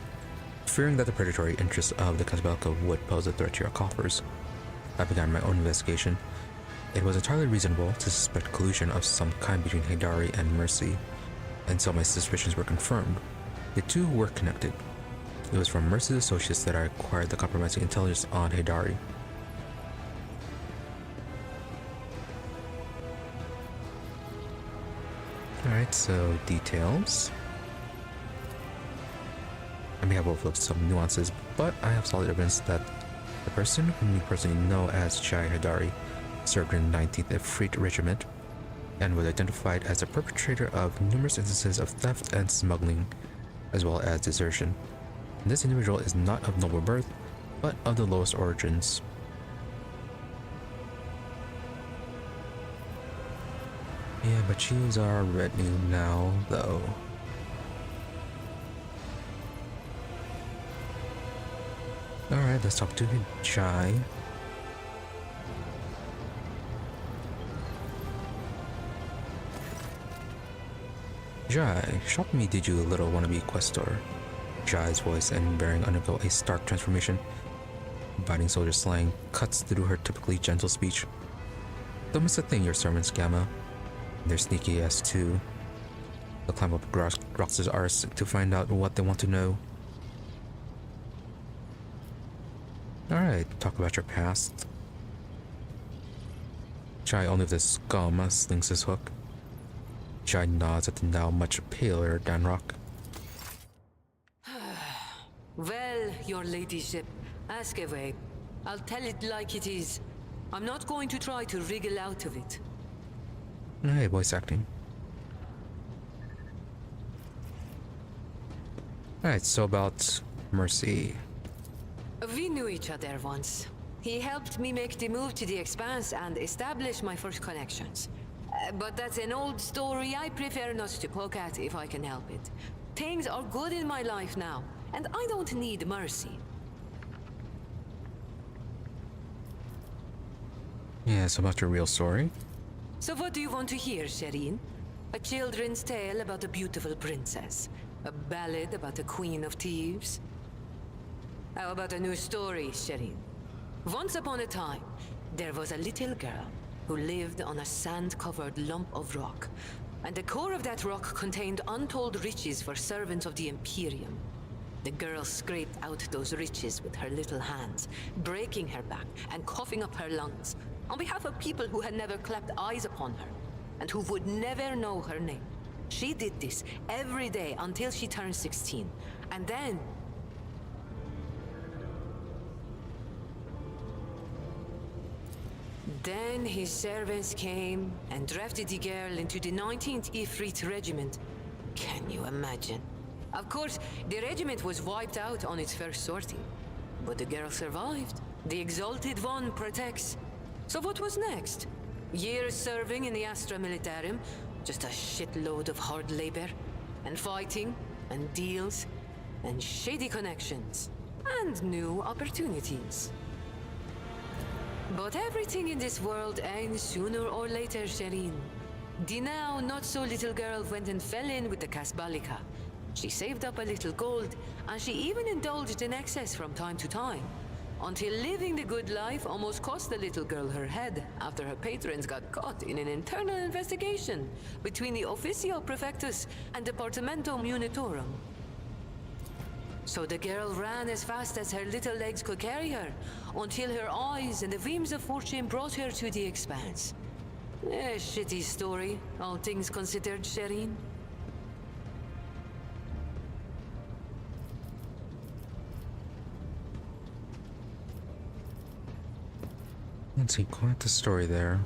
Fearing that the predatory interests of the Casablanca would pose a threat to your coffers, I began my own investigation. It was entirely reasonable to suspect collusion of some kind between Aeldari and Mercy, and so my suspicions were confirmed. The two were connected. It was from Mercy's associates that I acquired the compromising intelligence on Aeldari. Alright, so details. I may have overlooked some nuances, but I have solid evidence that the person whom you personally know as Aeldari served in the 19th Efreet Regiment and was identified as a perpetrator of numerous instances of theft and smuggling, as well as desertion. And this individual is not of noble birth, but of the lowest origins. Yeah, but she's our retinue now, though. Alright, let's talk to Jai. Jai, shock me did you little wannabe questor. Jai's voice and bearing undergo a stark transformation. Biting soldier slang cuts through her typically gentle speech. Don't miss a thing, your sermons, Gamma. They're sneaky as too. They'll climb up Grox's arse to find out what they want to know. Alright, talk about your past. Jai, only if the scum slings his hook. Jai nods at the now much paler Danrock. Well, your ladyship, ask away. I'll tell it like it is. I'm not going to try to wriggle out of it. Hey, voice acting. Alright, so about Mercy. We knew each other once. He helped me make the move to the Expanse and establish my first connections. But that's an old story I prefer not to poke at if I can help it. Things are good in my life now, and I don't need mercy. Yeah, so about your real story? So what do you want to hear, Shireen? A children's tale about a beautiful princess? A ballad about a queen of thieves? How about a new story, Shireen? Once upon a time, there was a little girl who lived on a sand-covered lump of rock, and the core of that rock contained untold riches for servants of the Imperium. The girl scraped out those riches with her little hands, breaking her back and coughing up her lungs, on behalf of people who had never clapped eyes upon her, and who would never know her name. She did this every day until she turned 16, and then... Then his servants came and drafted the girl into the 19th Ifrit Regiment. Can you imagine? Of course, the regiment was wiped out on its first sortie. But the girl survived. The Exalted One protects. So what was next? Years serving in the Astra Militarum, just a shitload of hard labor, and fighting, and deals, and shady connections, and new opportunities. But everything in this world ends sooner or later, Shireen. The now not-so-little girl went and fell in with the Kasbalika. She saved up a little gold, and she even indulged in excess from time to time, until living the good life almost cost the little girl her head after her patrons got caught in an internal investigation between the Officio Prefectus and Departamento Munitorum. So the girl ran as fast as her little legs could carry her, until her eyes and the whims of fortune brought her to the expanse. A shitty story, all things considered, Shireen. Let's see, quite the story there.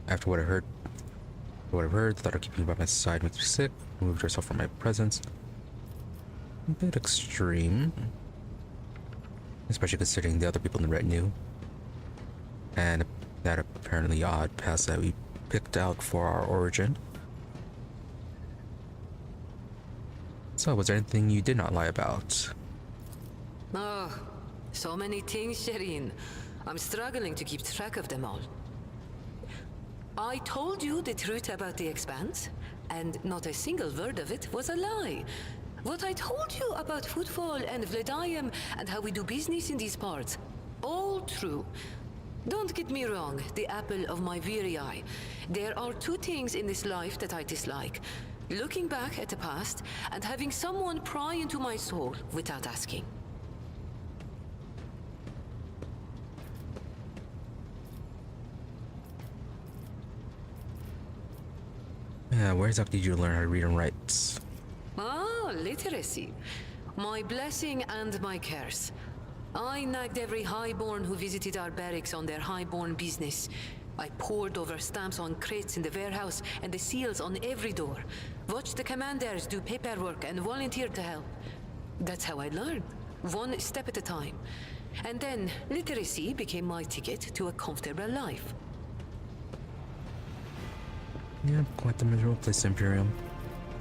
After what I heard, thought of keeping you by my side makes me sick. Removed yourself from my presence. A bit extreme. Especially considering the other people in the retinue. And that apparently odd path that we picked out for our origin. So, was there anything you did not lie about? Oh, so many things, Shireen. I'm struggling to keep track of them all. I told you the truth about the Expanse, and not a single word of it was a lie. What I told you about Footfall and Vladayam and how we do business in these parts, all true. Don't get me wrong, the apple of my weary eye. There are two things in this life that I dislike. Looking back at the past and having someone pry into my soul without asking. Yeah, where exactly did you learn how to read and write? Ah, literacy. My blessing and my curse. I nagged every highborn who visited our barracks on their highborn business. I pored over stamps on crates in the warehouse and the seals on every door. Watched the commanders do paperwork and volunteered to help. That's how I learned, one step at a time. And then literacy became my ticket to a comfortable life. Yeah, quite the miserable place, Imperium.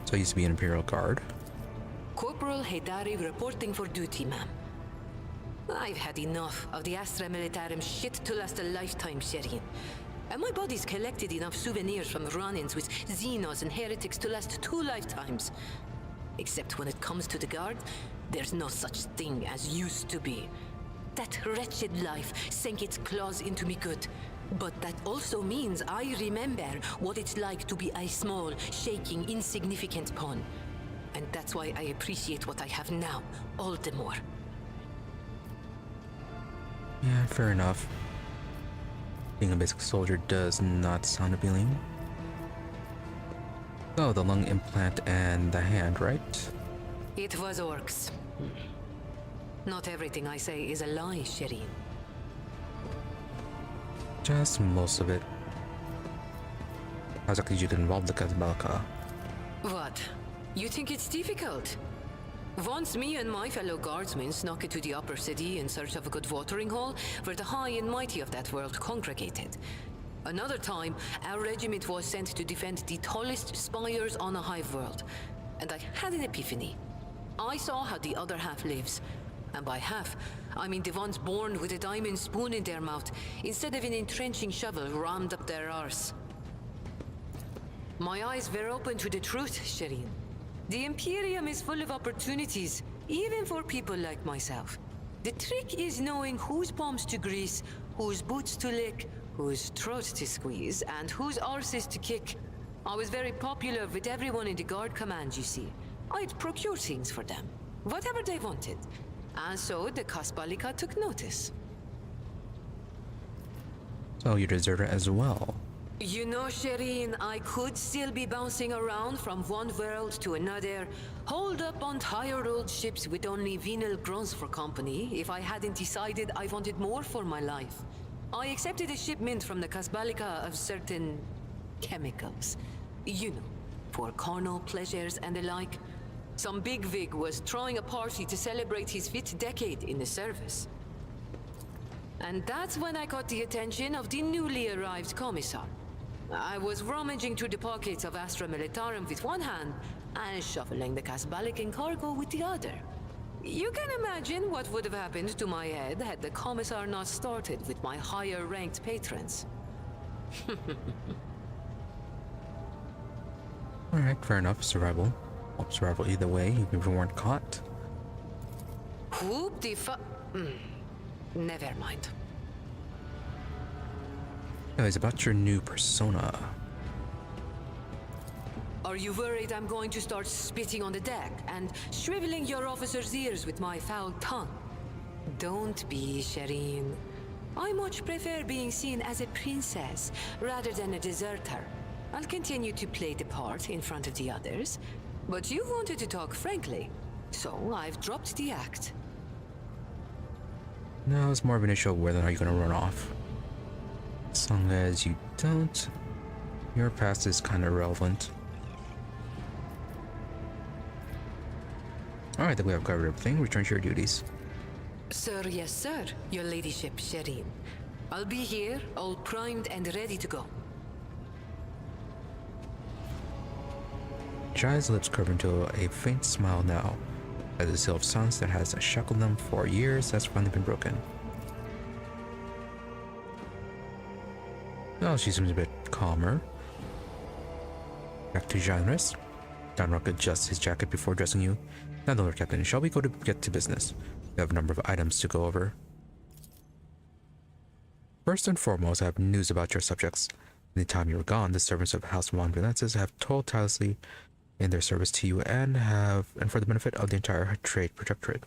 So I used to be an Imperial Guard. Corporal Aeldari reporting for duty, ma'am. I've had enough of the Astra Militarum shit to last a lifetime, Shireen. And my body's collected enough souvenirs from run-ins with xenos and heretics to last 2 lifetimes. Except when it comes to the Guard, there's no such thing as used to be. That wretched life sank its claws into me good. But that also means I remember what it's like to be a small, shaking, insignificant pawn. And that's why I appreciate what I have now, all the more. Yeah, fair enough. Being a basic soldier does not sound appealing. Oh, the lung implant and the hand, right? It was orcs. Not everything I say is a lie, Shireen. Just most of it. How exactly did you get involved with the Kasbalka? What? You think it's difficult? Once me and my fellow guardsmen snuck into the upper city in search of a good watering hole where the high and mighty of that world congregated. Another time, our regiment was sent to defend the tallest spires on a hive world. And I had an epiphany. I saw how the other half lives. And by half, I mean the ones born with a diamond spoon in their mouth instead of an entrenching shovel rammed up their arse. My eyes were open to the truth, Shireen. The Imperium is full of opportunities, even for people like myself. The trick is knowing whose palms to grease, whose boots to lick, whose throat to squeeze, and whose arses to kick. I was very popular with everyone in the guard command, you see. I'd procure things for them, whatever they wanted. And so the Kasbalika took notice. So you're a deserter as well. You know, Shireen, I could still be bouncing around from one world to another, holed up on tired old ships with only venal grunts for company, if I hadn't decided I wanted more for my life. I accepted a shipment from the Kasbalika of certain chemicals. You know, for carnal pleasures and the like. Some bigwig was throwing a party to celebrate his 5th decade in the service. And that's when I got the attention of the newly arrived commissar. I was rummaging through the pockets of Astra Militarum with one hand and shuffling the Kasbalican cargo with the other. You can imagine what would have happened to my head had the commissar not started with my higher-ranked patrons. Alright, fair enough. Survival. Well, survival either way, even if we weren't caught. Whoop the never mind. Anyways, about your new persona. Are you worried I'm going to start spitting on the deck and shriveling your officers' ears with my foul tongue? Don't be, Shireen. I much prefer being seen as a princess rather than a deserter. I'll continue to play the part in front of the others, but you wanted to talk frankly, so I've dropped the act. No, it's more of an issue of whether or not you're gonna run off. As long as you don't, your past is kind of irrelevant. Alright, then we have covered everything. Return to your duties. Sir, yes sir, your ladyship, Shireen. I'll be here, all primed and ready to go. Jai's lips curve into a faint smile now, as the seal of silence that has shackled them for years has finally been broken. Well, she seems a bit calmer. Back to Yremeryss. Donrock adjusts his jacket before addressing you. Now, Lord Captain, shall we get to business? We have a number of items to go over. First and foremost, I have news about your subjects. In the time you were gone, the servants of House Ramblins have toiled tirelessly in their service to you and for the benefit of the entire trade protectorate.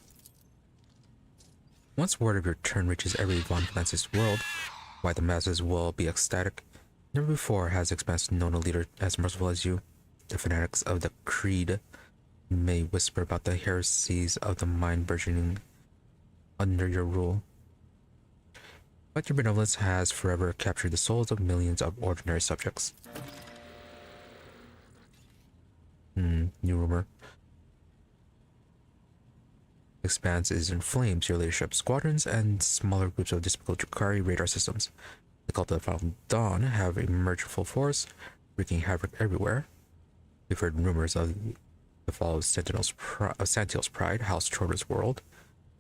Once word of your return reaches every Von Francis world, why the masses will be ecstatic. Never before has Expanse known a leader as merciful as you. The fanatics of the Creed may whisper about the heresies of the mind burgeoning under your rule, but your benevolence has forever captured the souls of millions of ordinary subjects. New rumor. Expanse is in flames, your leadership. Squadrons and smaller groups of despicable Drukhari radar systems. The cult of the Final Dawn have emerged full force, wreaking havoc everywhere. We've heard rumors of the fall of Santiel's Pride, House Chorda's world.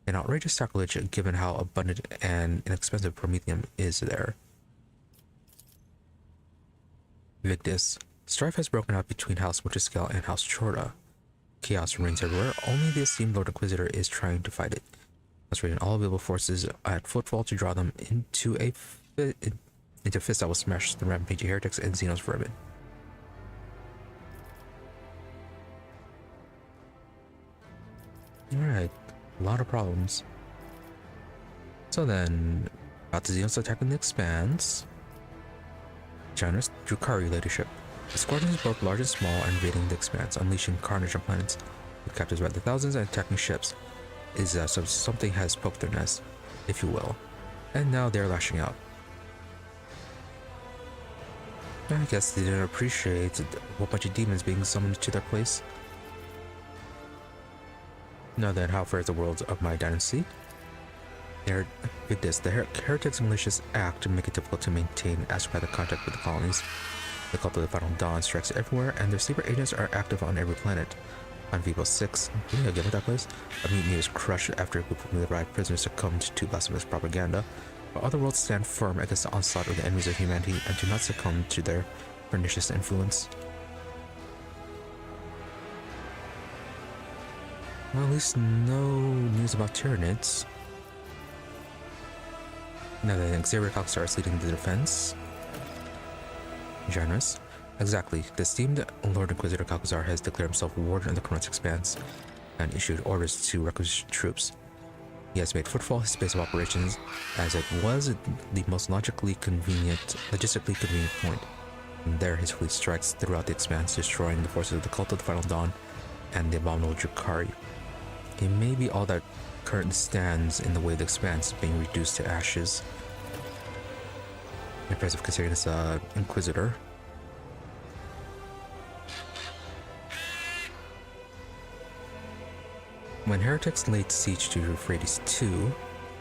An outrageous sacrilege given how abundant and inexpensive promethium is there. Victus. Strife has broken out between House Montesquiel and House Chorda. Chaos reigns everywhere, only the esteemed Lord Inquisitor is trying to fight it. Concentrating all available forces at footfall to draw them into a fist that will smash the rampaging heretics and xenos vermin. Alright, a lot of problems. So then, about the xenos attacking the Expanse. Janus, Drukhari leadership. The squadrons both large and small are invading the Expanse, unleashing carnage on planets. With captives by the thousands and attacking ships. Is so something has poked their nest, if you will. And now they're lashing out. I guess they didn't appreciate a whole bunch of demons being summoned to their place. Now then, how fares the world of my dynasty? The heretics' malicious act to make it difficult to maintain astropathic contact with the colonies. The cult of the Final Dawn strikes everywhere, and their sleeper agents are active on every planet. On Vivo 6, didn't you get with that place? A mutiny is crushed after a group of newly arrived prisoners succumbed to blasphemous propaganda, while other worlds stand firm against the onslaught of the enemies of humanity and do not succumb to their pernicious influence. Well, at least no news about Tyranids. Now that Xavier Coxstar is leading the defense. Yremeryss. Exactly. The esteemed Lord Inquisitor Calcazar has declared himself Warden of the Chronos Expanse and issued orders to requisition troops. He has made Footfall his base of operations, as it was the most logistically convenient point. And there his fleet strikes throughout the Expanse, destroying the forces of the Cult of the Final Dawn and the abominable Drukhari. It may be all that currently stands in the way of the Expanse being reduced to ashes. Impressive considering this Inquisitor. When heretics laid siege to Euphrates II,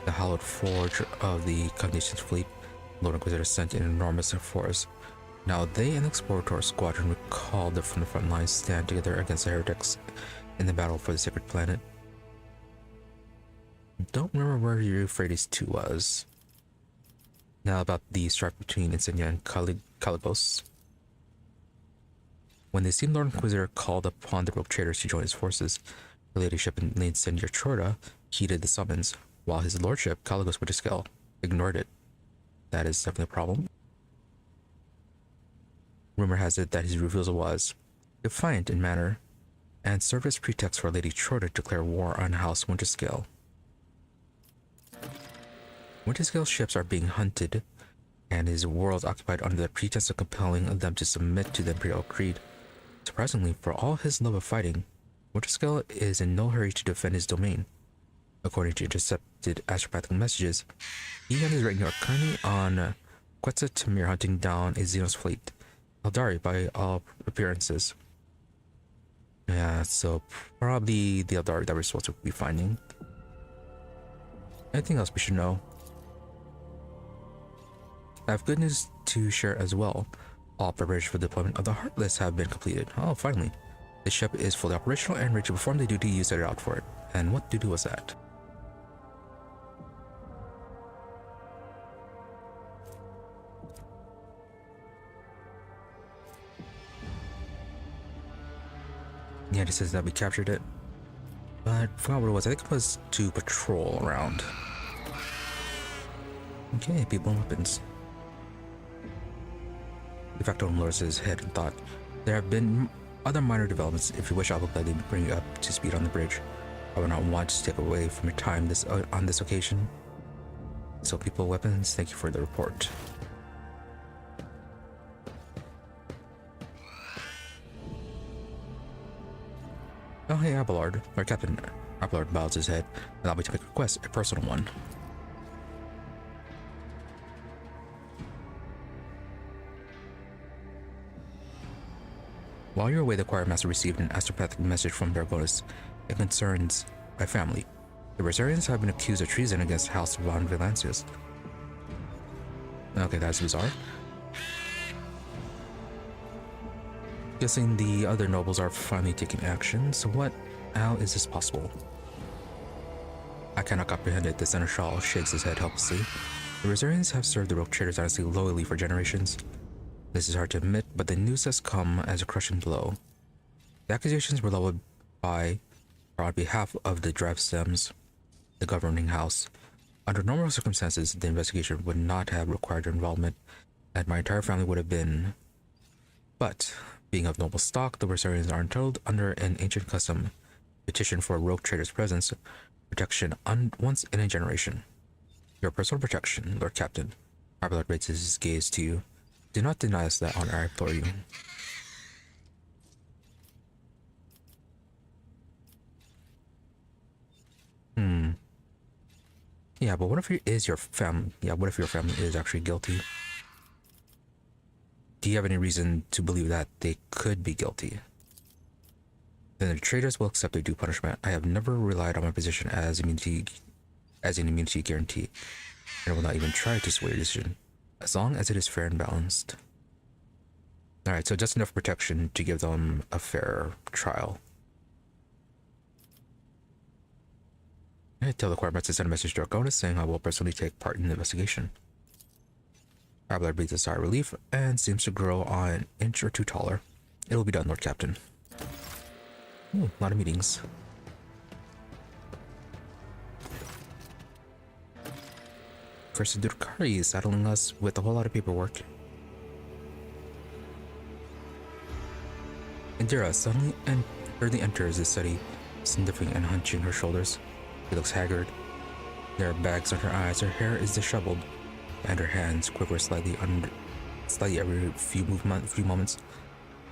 the hallowed forge of the Cognition's fleet, Lord Inquisitor sent an enormous force. Now they and the Explorator Squadron recalled from the front lines stand together against the heretics in the battle for the sacred planet. Don't remember where Euphrates II was. Now about the strife between Insignia and Caligos. When the esteemed Lord Inquisitor called upon the rogue traders to join his forces, her ladyship in the Insignia Chorda heeded the summons, while his lordship, Caligos Winterscale, ignored it. That is definitely a problem. Rumor has it that his refusal was defiant in manner, and served as pretext for Lady Chorda to declare war on House Winterscale. Winterscale's ships are being hunted, and his world occupied under the pretense of compelling them to submit to the Imperial Creed. Surprisingly, for all his love of fighting, Winterscale is in no hurry to defend his domain. According to intercepted astropathic messages, he and his retinue are currently on Quetzal Tamir hunting down a xenos fleet, Aeldari by all appearances. Yeah, so probably the Aeldari that we're supposed to be finding. Anything else we should know? I have good news to share as well. All preparations for the deployment of the Heartless have been completed. Oh, finally. The ship is fully operational and ready to perform the duty you set it out for it. And what duty was that? Yeah, it says that we captured it. But I forgot what it was. I think it was to patrol around. Okay, people and weapons. De facto lowers his head and thought, there have been other minor developments. If you wish, I will gladly bring you up to speed on the bridge. I would not want to take away from your time on this occasion. So people, weapons, thank you for the report. Oh hey, Abelard, or Captain. Abelard bows his head, allow me to make a request, a personal one. While you're away, the choir master received an astropathic message from Bergonis. It concerns my family. The Rosarians have been accused of treason against House von Valancius. Okay, that's bizarre. Guessing the other nobles are finally taking action, so how is this possible? I cannot comprehend it. The seneschal shakes his head helplessly. The Rosarians have served the rogue traders honestly loyally for generations. This is hard to admit, but the news has come as a crushing blow. The accusations were leveled by, or on behalf of the Drevstems, the governing house. Under normal circumstances, the investigation would not have required your involvement, and my entire family would have been. But, being of noble stock, the Rosarians are entitled under an ancient custom, petition for a rogue trader's presence, protection once in a generation. Your personal protection, Lord Captain. Abelard raises his gaze to you. Do not deny us that honor, I implore you. Yeah, but what if it is your family? Yeah, what if your family is actually guilty? Do you have any reason to believe that they could be guilty? Then the traitors will accept their due punishment. I have never relied on my position as an immunity guarantee, and I will not even try to sway your decision, as long as it is fair and balanced. Alright, so just enough protection to give them a fair trial. I tell the choir master to send a message to Argonis saying I will personally take part in the investigation. Abelard breathes a sigh of relief and seems to grow an inch or two taller. It will be done, Lord Captain. Ooh, a lot of meetings. First, Drukhari is saddling us with a whole lot of paperwork. Indira suddenly enters the study, sniffing and hunching her shoulders. She looks haggard. There are bags under her eyes, her hair is disheveled, and her hands quiver slightly every few moments.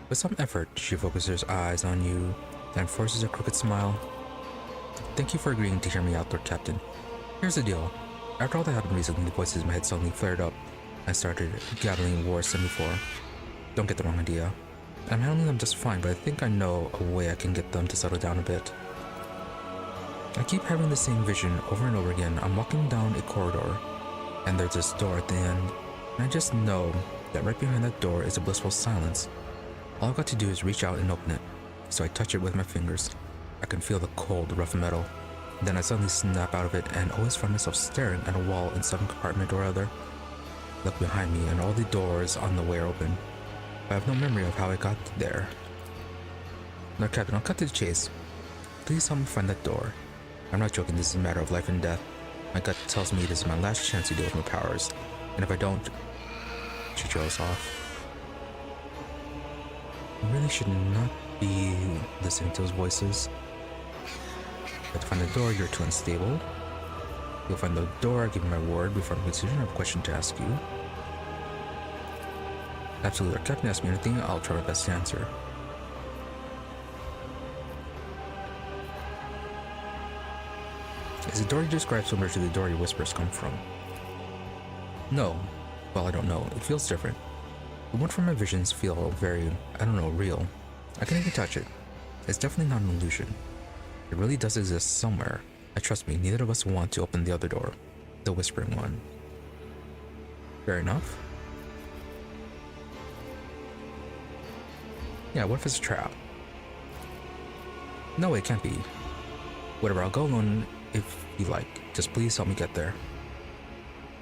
With some effort, she focuses her eyes on you, then forces a crooked smile. Thank you for agreeing to hear me out, Lord Captain. Here's the deal. After all that happened recently, the voices in my head suddenly flared up and started gabbling worse than before. Don't get the wrong idea. I'm handling them just fine, but I think I know a way I can get them to settle down a bit. I keep having the same vision over and over again. I'm walking down a corridor, and there's this door at the end, and I just know that right behind that door is a blissful silence. All I've got to do is reach out and open it, so I touch it with my fingers. I can feel the cold, rough metal. Then I suddenly snap out of it and always find myself staring at a wall in some compartment or other. Look behind me and all the doors on the way are open. I have no memory of how I got there. Now, Captain, I'll cut to the chase. Please help me find that door. I'm not joking, this is a matter of life and death. My gut tells me this is my last chance to deal with my powers, and if I don't... She trails off. I really should not be listening to those voices. But to find the door, you're too unstable. You'll find the door, give me my word before I make a decision. I have a question to ask you. Absolutely, Lord Captain, ask me anything, I'll try my best to answer. Is the door you described similar to the door your whispers come from? No. Well, I don't know. It feels different. The one from my visions feel very, I don't know, real. I can even touch it. It's definitely not an illusion. It really does exist somewhere. And trust me, neither of us want to open the other door. The whispering one. Fair enough. Yeah, what if it's a trap? No, it can't be. Whatever, I'll go alone if you like. Just please help me get there.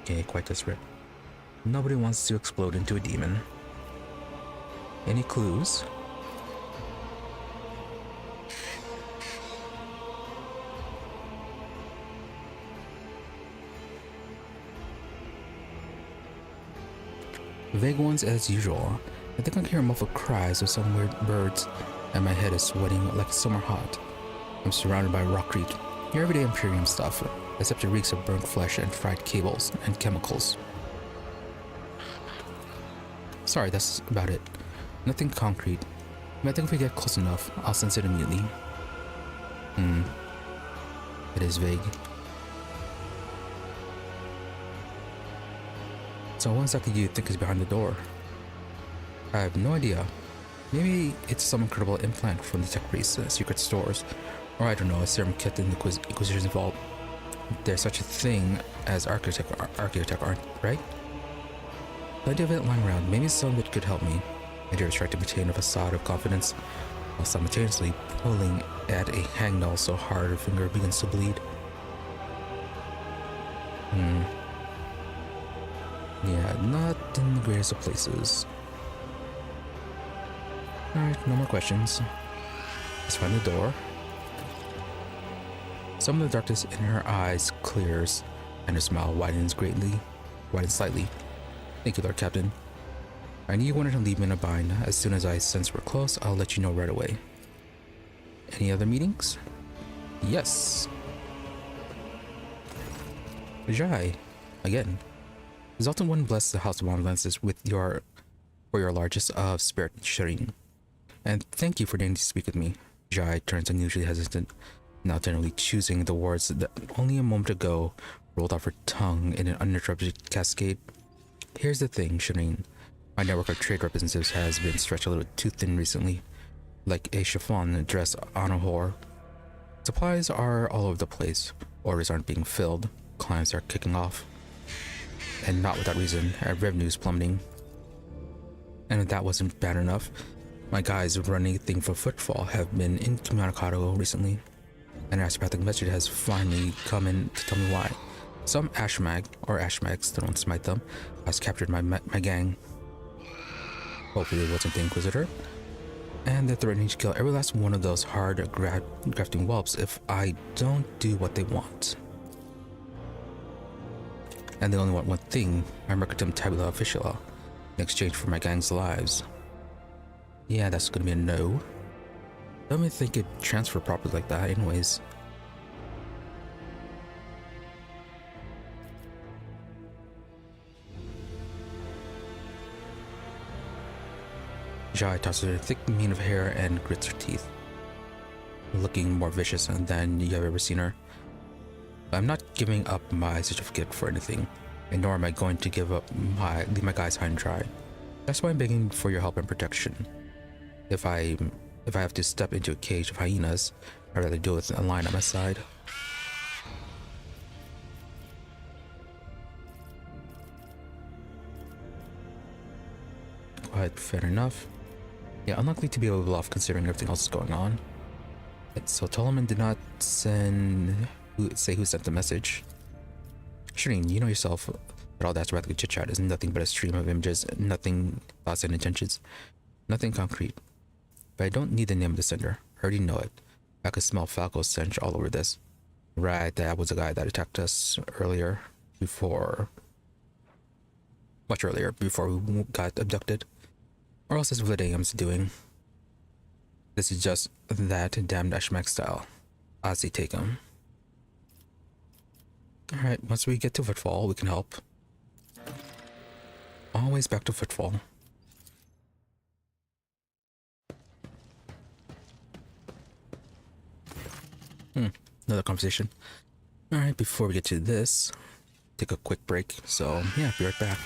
Okay, quite desperate. Nobody wants to explode into a demon. Any clues? Vague ones as usual. I think I can hear muffled cries of some weird birds, and my head is sweating like summer hot. I'm surrounded by rockcrete, your everyday Imperium stuff, except it reeks of burnt flesh and fried cables and chemicals. Sorry, that's about it. Nothing concrete. But I think if we get close enough, I'll sense it immediately. It is vague. So what exactly do you think is behind the door? I have no idea. Maybe it's some incredible implant from the tech priest's secret stores. Or I don't know, a serum kit in the Inquisition's vault. There's such a thing as architect, aren't right? Plenty of it lying around. Maybe some of it could help me. I dare try to maintain a facade of confidence, while simultaneously pulling at a hangnail so hard her finger begins to bleed. Yeah, not in the greatest of places. Alright, no more questions. Let's find the door. Some of the darkness in her eyes clears, and her smile widens slightly. Thank you, Lord Captain. I knew you wanted to leave me in a bind. As soon as I sense we're close, I'll let you know right away. Any other meetings? Yes. Jai, again. Exalted One bless the House of Ramblins with for your largest of spirit sharing. And thank you for daring to speak with me. Jai turns unusually hesitant, now generally choosing the words that only a moment ago rolled off her tongue in an uninterrupted cascade. Here's the thing, Shireen. My network of trade representatives has been stretched a little too thin recently, like a chiffon dress on a whore. Supplies are all over the place, orders aren't being filled, clients are kicking off. And not without reason, our revenue's plummeting. And if that wasn't bad enough, my guys running thing for Footfall have been incommunicado recently. An aristocratic message has finally come in to tell me why. Some Ashmag, or Ashmags, don't smite them, has captured my gang. Hopefully it wasn't the Inquisitor. And they're threatening to kill every last one of those hard grafting whelps if I don't do what they want. And they only want one thing, my Mercatum Tabula Officiala, in exchange for my gang's lives. Yeah, that's gonna be a no. Don't even think it transfer properly like that anyways. Jai tosses her thick mane of hair and grits her teeth, looking more vicious than you have ever seen her. I'm not giving up my certificate for anything, and nor am I going to leave my guys high and dry. That's why I'm begging for your help and protection. If I have to step into a cage of hyenas, I'd rather deal with a lion at my side. Quite fair enough. Yeah, unlikely to be able to pull off considering everything else is going on. So Ptolemy did not say who sent the message. Shireen, you know yourself that all that radical chit-chat is nothing but a stream of images, nothing thoughts and intentions, nothing concrete. But I don't need the name of the sender. I already know it. I could smell Falco's stench all over this. Right, that was the guy that attacked us much earlier, before we got abducted. Or else that's what AM's doing. This is just that damned Ashmak style. Ozzy take him. Alright, once we get to Footfall, we can help. Always back to Footfall. Another conversation. Alright, before we get to this, take a quick break. So, yeah, be right back.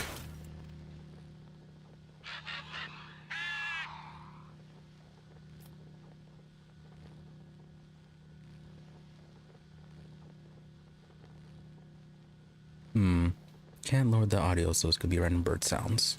Can't lower the audio, so it's gonna be random bird sounds.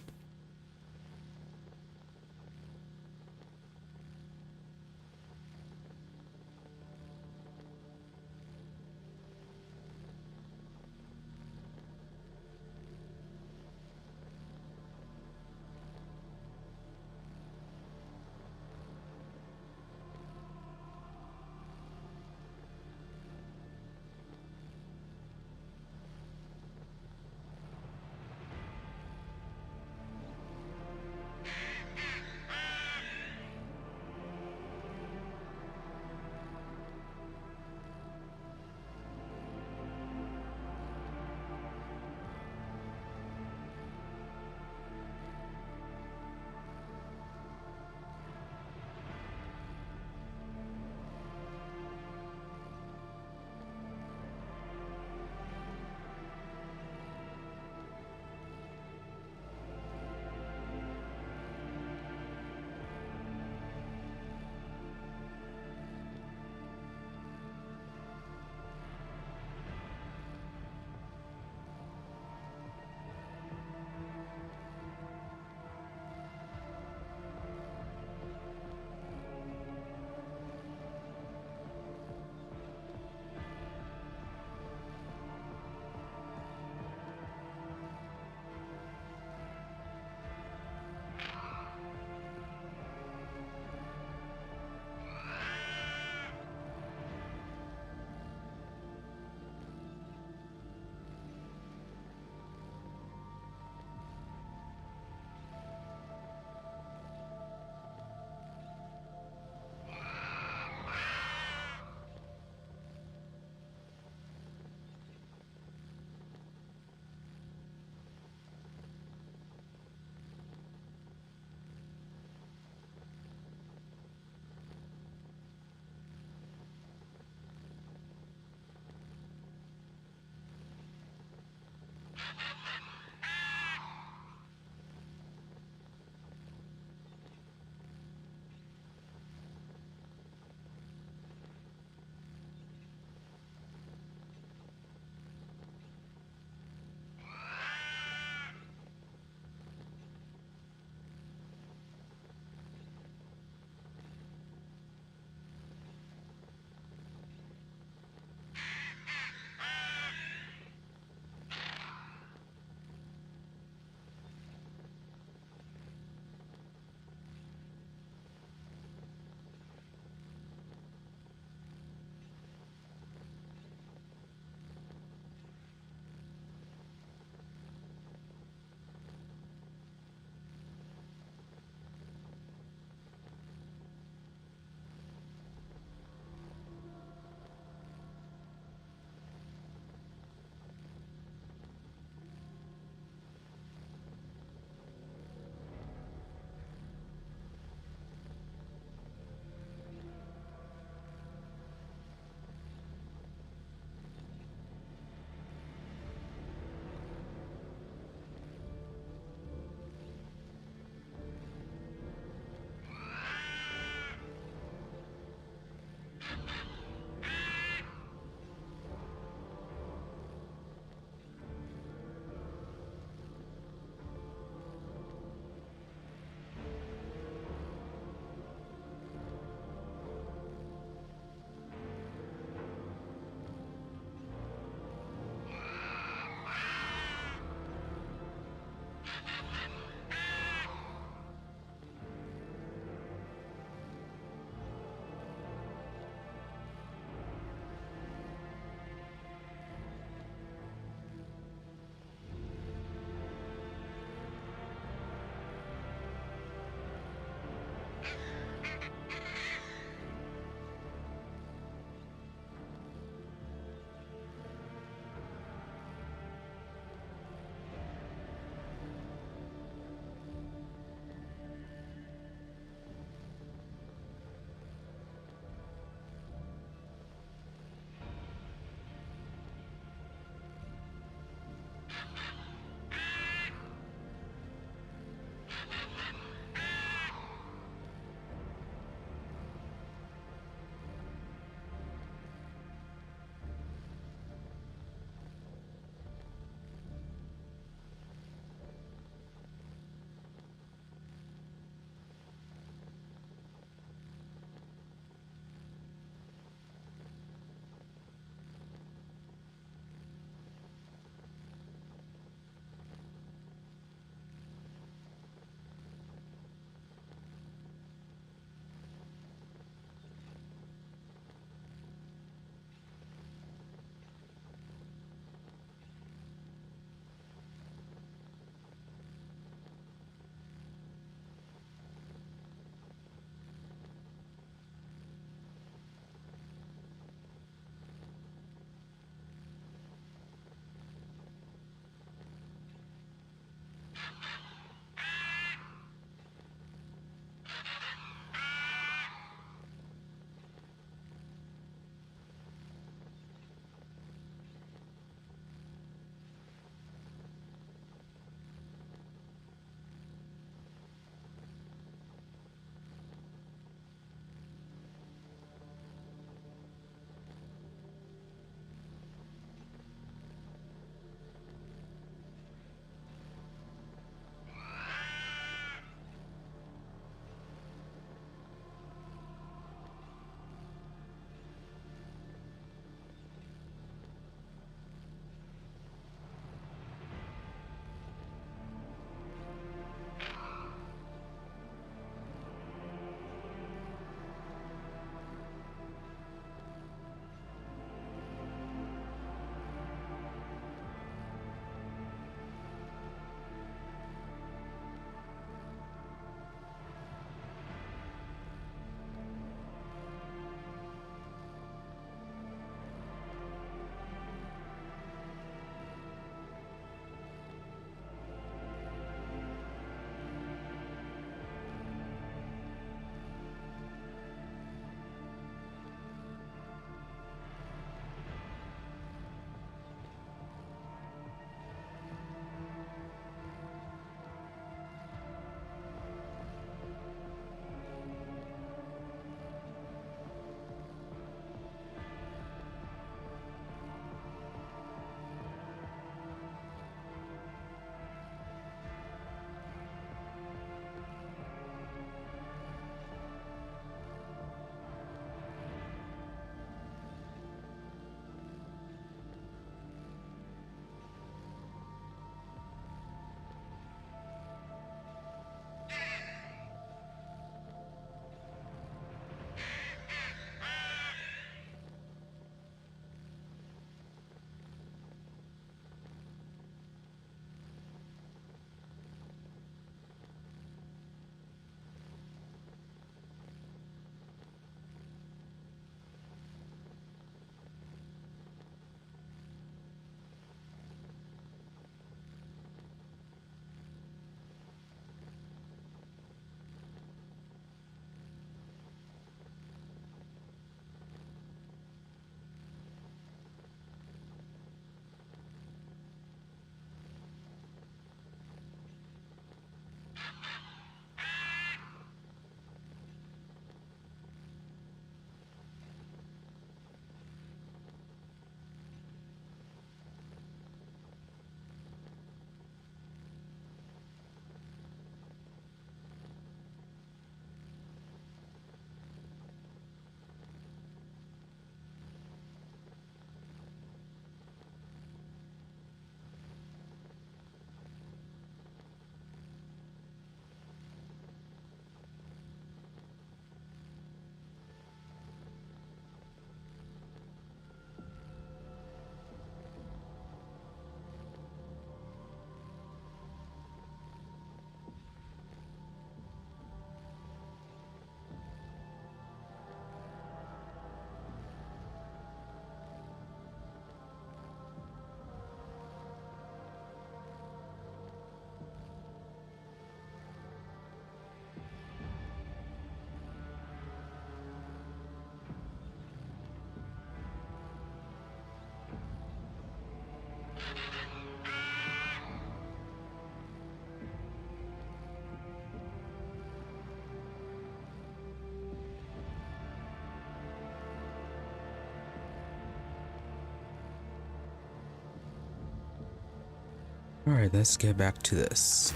Alright, let's get back to this.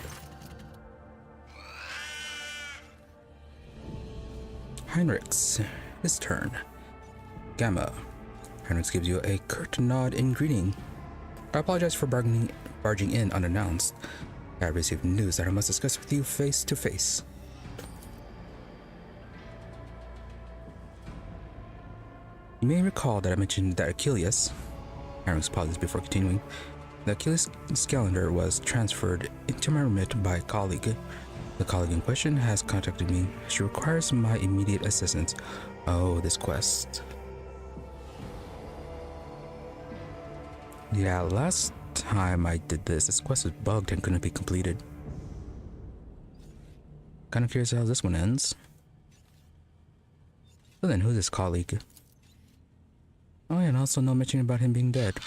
Yremeryss, his turn. Gamma. Yremeryss gives you a curt nod in greeting. I apologize for barging in unannounced. I received news that I must discuss with you face to face. You may recall that I mentioned that Achilles, Yremeryss pauses before continuing, the Achilles calendar was transferred into my remit by a colleague. The colleague in question has contacted me. She requires my immediate assistance. Oh, this quest. Yeah, last time I did this quest was bugged and couldn't be completed. Kind of curious how this one ends. So then, who's this colleague? Oh, yeah, and also no mention about him being dead.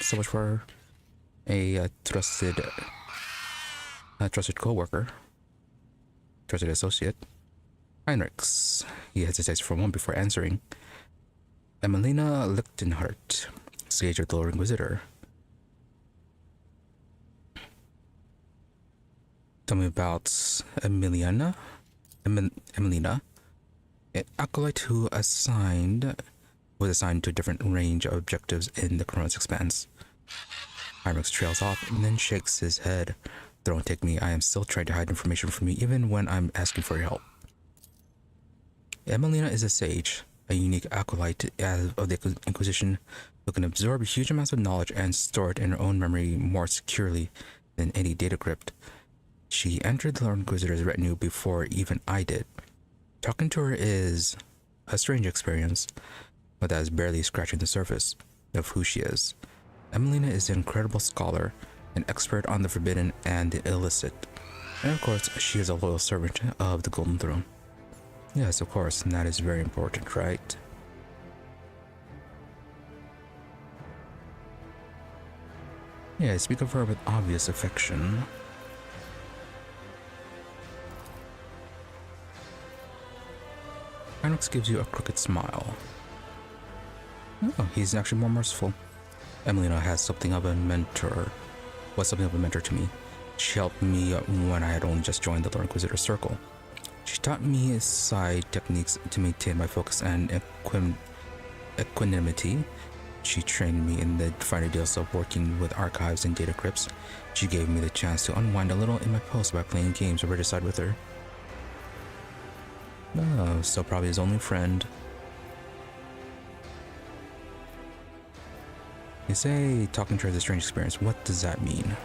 So much for a trusted co-worker, trusted associate. Yremeryss. He hesitates for a moment before answering. Emelina Lichtenhart, Sage of the Lord Inquisitor. Tell me about Emelina, an acolyte who was assigned to a different range of objectives in the Commorragh's expanse. Yremeryss trails off and then shakes his head. Don't take me, I am still trying to hide information from you even when I'm asking for your help. Emelina is a sage, a unique acolyte of the Inquisition who can absorb huge amounts of knowledge and store it in her own memory more securely than any data crypt. She entered the Lord Inquisitor's retinue before even I did. Talking to her is a strange experience, but that is barely scratching the surface of who she is. Emelina is an incredible scholar, an expert on the forbidden and the illicit. And of course, she is a loyal servant of the Golden Throne. Yes, of course, and that is very important, right? Yeah, I speak of her with obvious affection. Yremeryss gives you a crooked smile. Oh, he's actually more merciful. Emelina was something of a mentor to me. She helped me when I had only just joined the Lord Inquisitor circle. She taught me side techniques to maintain my focus and equanimity. She trained me in the finer deals of working with archives and data crypts. She gave me the chance to unwind a little in my post by playing games or regicide with her. Oh, so probably his only friend. You say talking to her is a strange experience. What does that mean?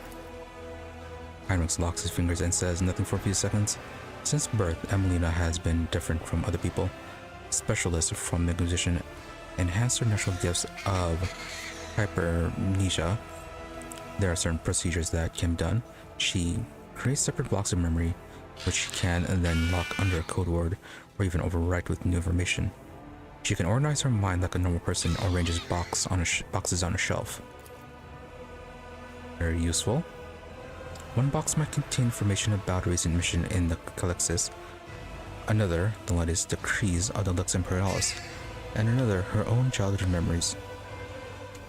Yremeryss locks his fingers and says nothing for a few seconds. Since birth, Emelina has been different from other people. Specialists from the Inquisition enhance her natural gifts of hypermnesia. There are certain procedures that can be done. She creates separate blocks of memory, which she can then lock under a code word or even overwrite with new information. She can organize her mind like a normal person or arranges boxes on a shelf. Very useful. One box might contain information about a recent mission in the Calixis, another the latest decrees of the Lux Imperialis, and another her own childhood memories.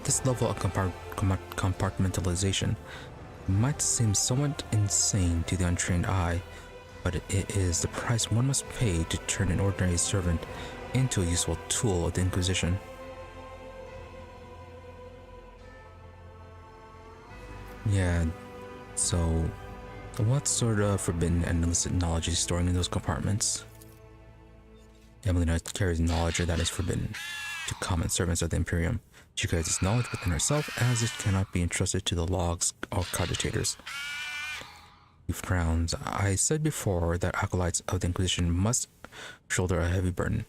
This level of compartmentalization might seem somewhat insane to the untrained eye, but it is the price one must pay to turn an ordinary servant into a useful tool of the Inquisition. Yeah, so what sort of forbidden and illicit knowledge is storing in those compartments? Emelina carries knowledge that is forbidden to common servants of the Imperium. She carries this knowledge within herself, as it cannot be entrusted to the logs or cogitators. He frowns. I said before that acolytes of the Inquisition must shoulder a heavy burden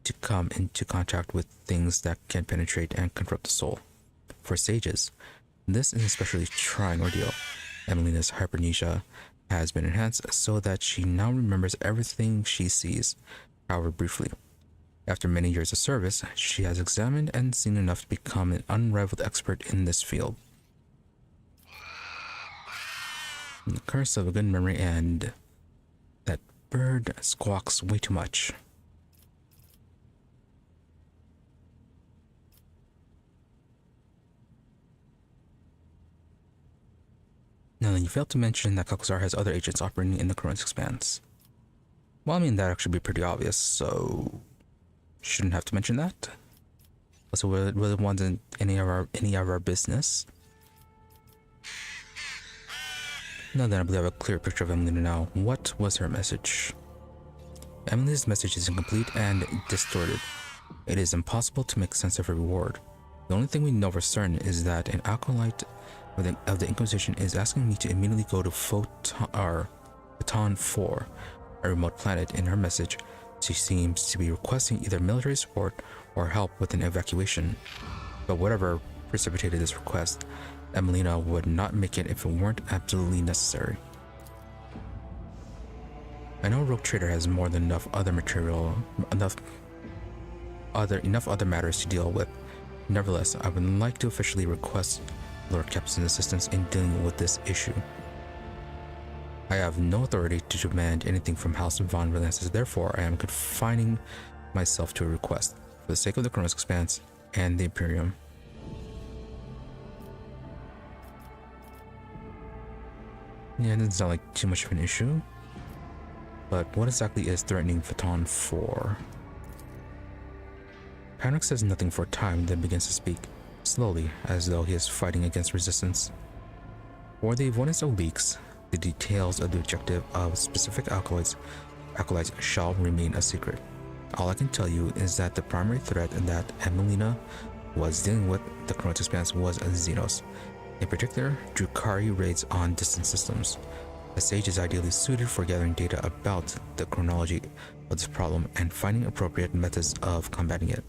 to come into contact with things that can penetrate and corrupt the soul. For sages, this is an especially trying ordeal. Emelina's hypermnesia has been enhanced so that she now remembers everything she sees, however briefly. After many years of service, she has examined and seen enough to become an unrivaled expert in this field. The curse of a good memory, and that bird squawks way too much. Now then, you failed to mention that Kalkazar has other agents operating in the Corrun's Expanse. Well, I mean, that'd actually be pretty obvious, so shouldn't have to mention that. Also, whether it wasn't any of our business. Now then, I believe I have a clear picture of Emelina now. What was her message? Emelina's message is incomplete and distorted. It is impossible to make sense of her reward. The only thing we know for certain is that an acolyte of the Inquisition is asking me to immediately go to Photon 4, a remote planet. In her message, she seems to be requesting either military support or help with an evacuation. But whatever precipitated this request, Emelina would not make it if it weren't absolutely necessary. I know Rogue Trader has more than enough other matters to deal with. Nevertheless, I would like to officially request Lord Captain's assistance in dealing with this issue. I have no authority to demand anything from House von Relances, therefore I am confining myself to a request for the sake of the Corrun's Expanse and the Imperium. Yeah, it doesn't sound like too much of an issue. But what exactly is threatening Photon 4? Panic says nothing for a time, then begins to speak, slowly, as though he is fighting against resistance. For the avoidance of leaks, the details of the objective of specific acolytes shall remain a secret. All I can tell you is that the primary threat that Emelina was dealing with the Corrun's Expanse was xenos. In particular, Drukhari raids on distant systems. A sage is ideally suited for gathering data about the chronology of this problem and finding appropriate methods of combating it.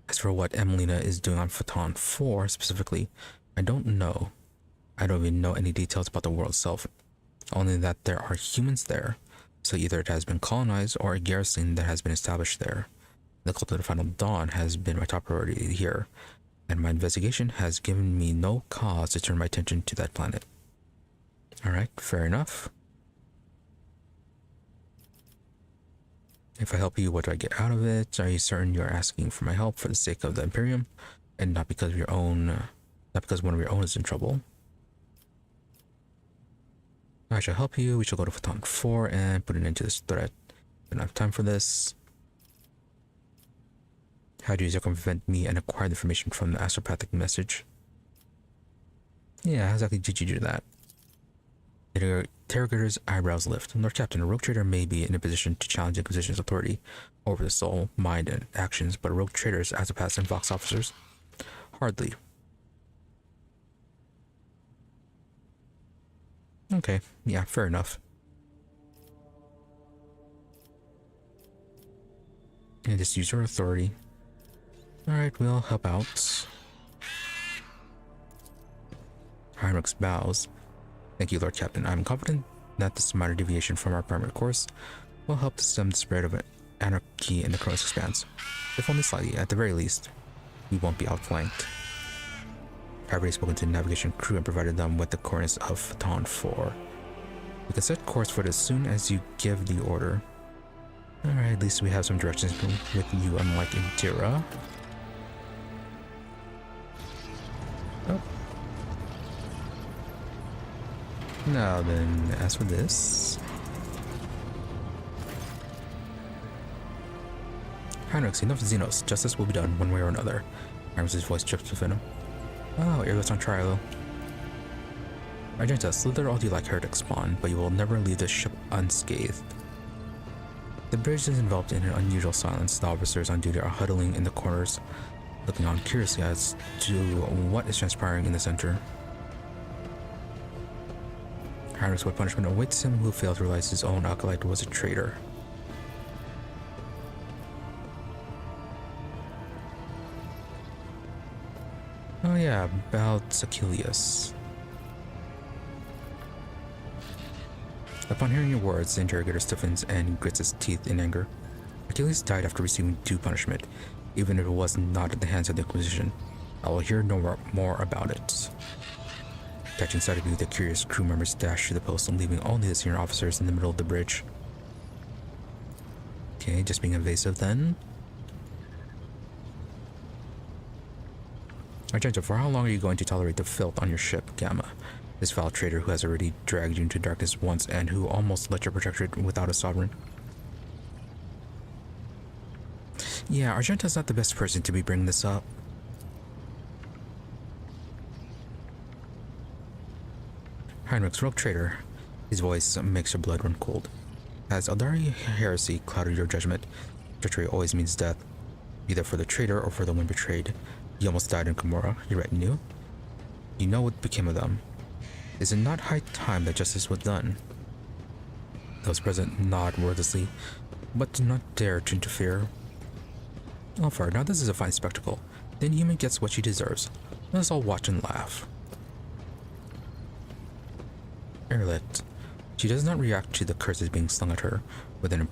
As for what Emelina is doing on Photon 4 specifically, I don't know. I don't even know any details about the world itself, only that there are humans there, so either it has been colonized or a garrison that has been established there. The cult of the Final Dawn has been my top priority here, and my investigation has given me no cause to turn my attention to that planet. Alright, fair enough. If I help you, what do I get out of it? Are you certain you're asking for my help for the sake of the Imperium, and not because of not because one of your own is in trouble? I shall help you. We shall go to Photon 4 and put an end to this threat. I don't have time for this. How do you circumvent me and acquire the information from the astropathic message? Yeah, how exactly did you do that? The interrogator's eyebrows lift. Lord Captain, a rogue trader may be in a position to challenge the Inquisition's authority over the soul, mind, and actions, but rogue traders, astropaths, and vox officers? Hardly. Okay, yeah, fair enough. And just use your authority. Alright, we'll help out. Heinrichs bows. Thank you, Lord Captain. I'm confident that this minor deviation from our primary course will help to stem the spread of anarchy in the Corrun's Expanse. If only slightly, at the very least, we won't be outflanked. I've already spoken to the navigation crew and provided them with the coordinates of Phaton 4. We can set course for it as soon as you give the order. Alright, at least we have some directions with you, unlike Indira. Oh. Now then, as for this... Heinrichs, enough xenos. Justice will be done one way or another. Yremeryss' voice drips within him. Oh, Airless on trial. Argenta, slither all you like heretic spawn, but you will never leave this ship unscathed. The bridge is enveloped in an unusual silence. The officers on duty are huddling in the corners, looking on curiously as to what is transpiring in the center. Heinrichs, what punishment awaits him who failed to realize his own acolyte was a traitor? Oh yeah, about Achilles. Upon hearing your words, the interrogator stiffens and grits his teeth in anger. Achilles died after receiving due punishment, even if it was not at the hands of the Inquisition. I will hear no more about it. Catching sight of you, the curious crew members dash to the post and leaving only the senior officers in the middle of the bridge. Okay, just being evasive then. Argenta, for how long are you going to tolerate the filth on your ship, Gamma? This foul traitor who has already dragged you into darkness once and who almost let your protectorate without a sovereign. Yeah, Argenta's not the best person to be bringing this up. Heinrichs, rogue traitor. His voice makes your blood run cold. Has Aeldari heresy clouded your judgment? Treachery always means death, either for the traitor or for the one betrayed. You almost died in Commorragh, your retinue. You know what became of them. Is it not high time that justice was done? Those present nod wordlessly, but do not dare to interfere. Alfar, now this is a fine spectacle. The inhuman gets what she deserves. Let us all watch and laugh. Erlet. She does not react to the curses being slung at her. With an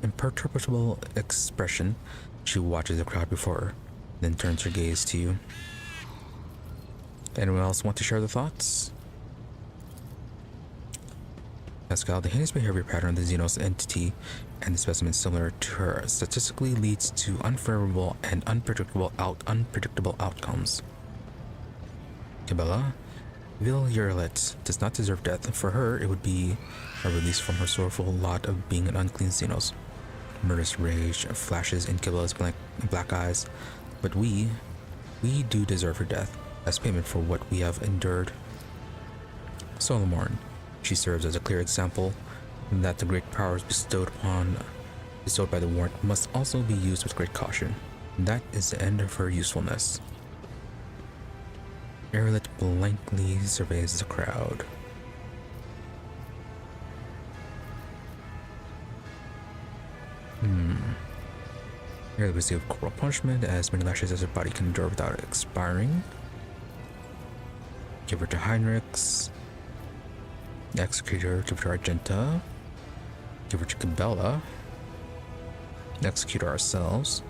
imperturbable expression, she watches the crowd before her, then turns her gaze to you. Anyone else want to share their thoughts? Pascal, the heinous behavior pattern of the xenos entity and the specimen similar to her statistically leads to unfavorable and unpredictable outcomes. Cabela, Vil Yremeryss does not deserve death. For her, it would be a release from her sorrowful lot of being an unclean xenos. Murderous rage flashes in Cabela's black eyes, but we do deserve her death as payment for what we have endured. Solomorn, she serves as a clear example that the great powers bestowed by the warrant must also be used with great caution. That is the end of her usefulness. Erlet blankly surveys the crowd. Erlet received corporal punishment as many lashes as her body can endure without expiring. Give her to Heinrichs. Execute her, give her to Argenta. Give her to Cabela. Execute her ourselves.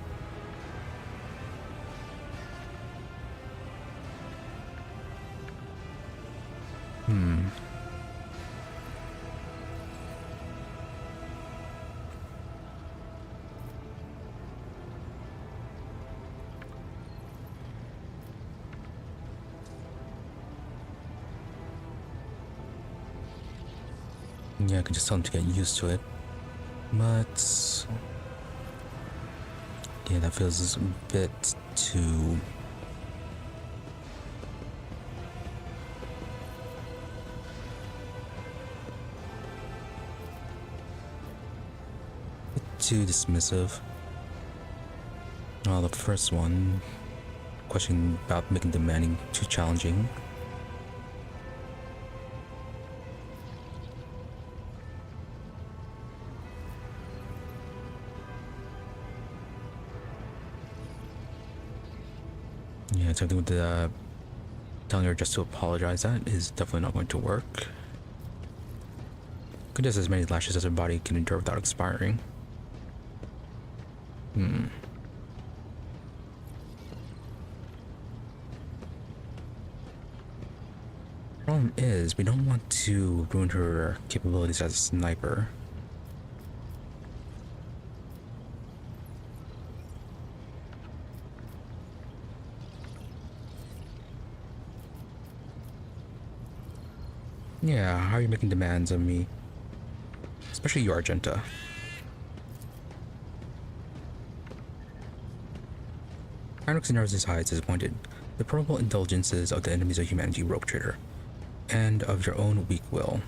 Yeah, I can just tell him to get used to it. But yeah, that feels a bit too dismissive. The first one, questioning about making demanding too challenging. Yeah, something with the telling her just to apologize, that is definitely not going to work. Could just as many lashes as her body can endure without expiring. problem is, we don't want to ruin her capabilities as a sniper. Yeah, how are you making demands of me? Especially you, Argenta. Heinrich's narrows his eyes, disappointed. The probable indulgences of the enemies of humanity, rogue trader, and of your own weak will.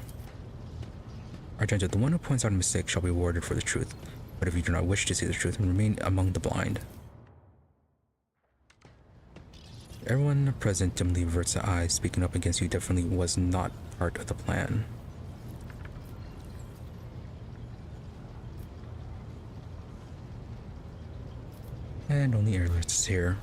Argenta, the one who points out a mistake shall be rewarded for the truth, but if you do not wish to see the truth, remain among the blind. Everyone present dimly averts their eyes. Speaking up against you definitely was not part of the plan. And only Yremeryss is here.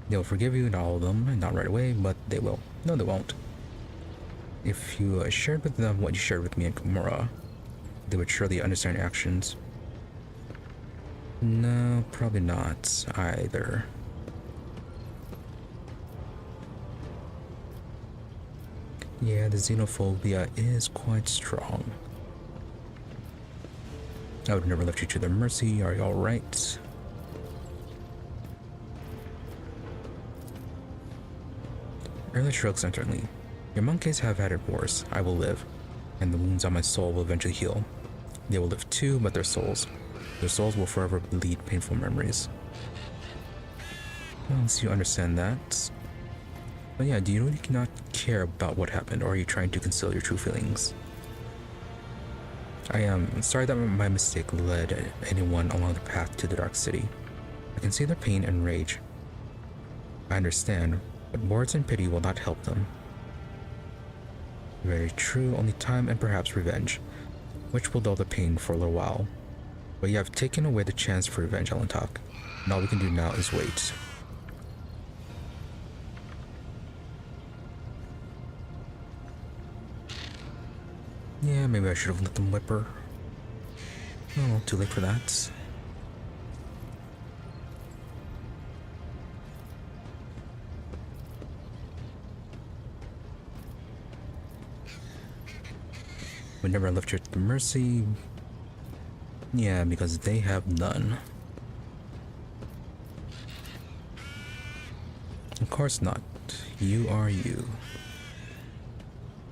They'll forgive you, not all of them, and not right away, but they will. No, they won't. If you shared with them what you shared with me in Commorragh, they would surely understand your actions. No, probably not either. Yeah, the xenophobia is quite strong. I would never left you to their mercy. Are you alright? Early shrugs internally. Your monkeys have had it worse. I will live, and the wounds on my soul will eventually heal. They will live too, but their souls will forever bleed painful memories. Once you understand that. But yeah, do you really not care about what happened, or are you trying to conceal your true feelings? I am sorry that my mistake led anyone along the path to the Dark City. I can see their pain and rage. I understand, but words and pity will not help them. Very true, only time and perhaps revenge, which will dull the pain for a little while. But you have taken away the chance for revenge, Aeldari, and all we can do now is wait. Yeah, maybe I should have let them whip her. Oh, well, too late for that. We never left you at the mercy. Yeah, because they have none. Of course not. You are you.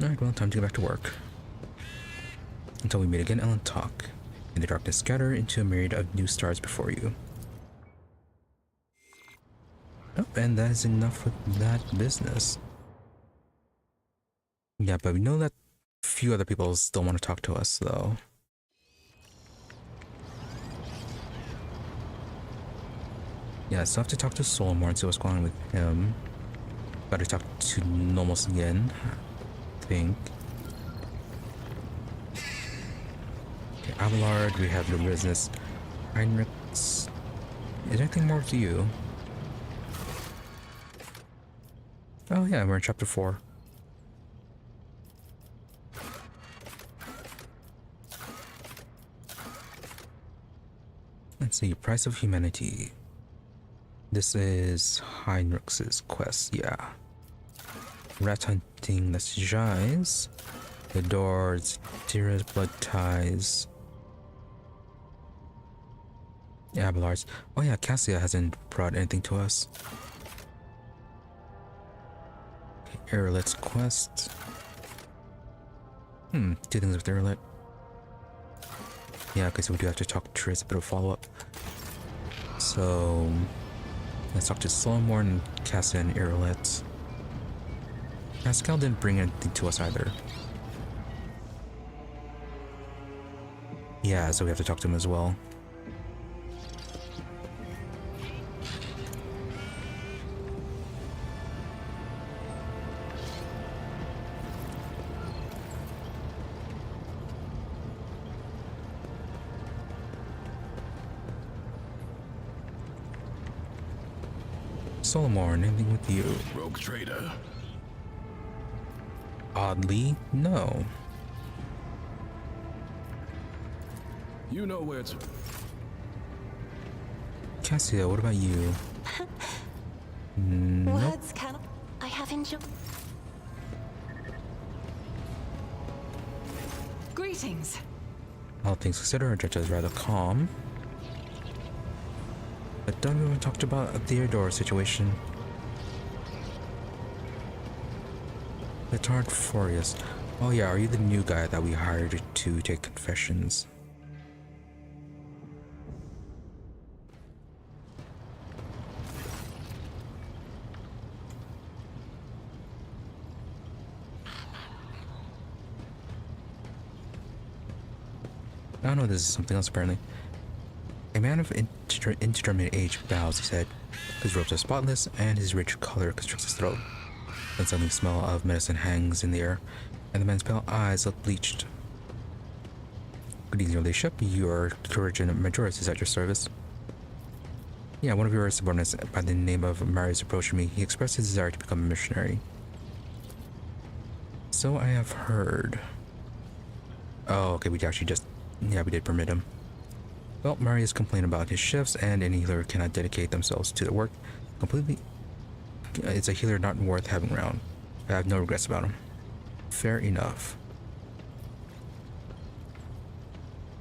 Alright, well, time to get back to work. Until we meet again, Aeldari. In the darkness, scatter into a myriad of new stars before you. Oh, and that is enough with that business. Yeah, but we know that a few other people still want to talk to us, though. Yeah, so I have to talk to Solomore and see what's going on with him. Gotta talk to Nomos again, I think. Okay, Abelard, we have your business. Heinrichs. Is there anything more to you? Oh yeah, we're in chapter 4. Let's see, Price of Humanity. This is Heinrich's quest, yeah. Rat hunting, that's Jai's. The doors, Tira's blood ties. Yeah, Abelard's. Oh yeah, Cassia hasn't brought anything to us. Okay, Erlet's quest. Two things with Erlet. Yeah, okay, so we do have to talk to Triss, a bit of follow-up. So let's talk to Solomore and Cassia and Erlet. Pascal didn't bring anything to us either. Yeah, so we have to talk to him as well. Solomore, anything with you? Rogue trader. Oddly, no. You know where to... Cassia, what about you? Nope. Words cannot. I have enjoyed. Greetings. All things considered, Judge is rather calm. But don't we want to talk about a Theodore situation? Letard Furious. Oh yeah, are you the new guy that we hired to take confessions? I don't know, this is something else apparently. A man of indeterminate age bows his head. His robes are spotless, and his rich color constricts his throat. Then suddenly the smell of medicine hangs in the air, and the man's pale eyes look bleached. Good evening, your ladyship. Your Courage Majoris is at your service. Yeah, one of your subordinates by the name of Yremeryss approached me. He expressed his desire to become a missionary. So I have heard. Oh, okay, we actually just... yeah, we did permit him. Well, Yremeryss complained about his shifts, and any healer cannot dedicate themselves to the work completely. It's a healer not worth having around. I have no regrets about him. Fair enough.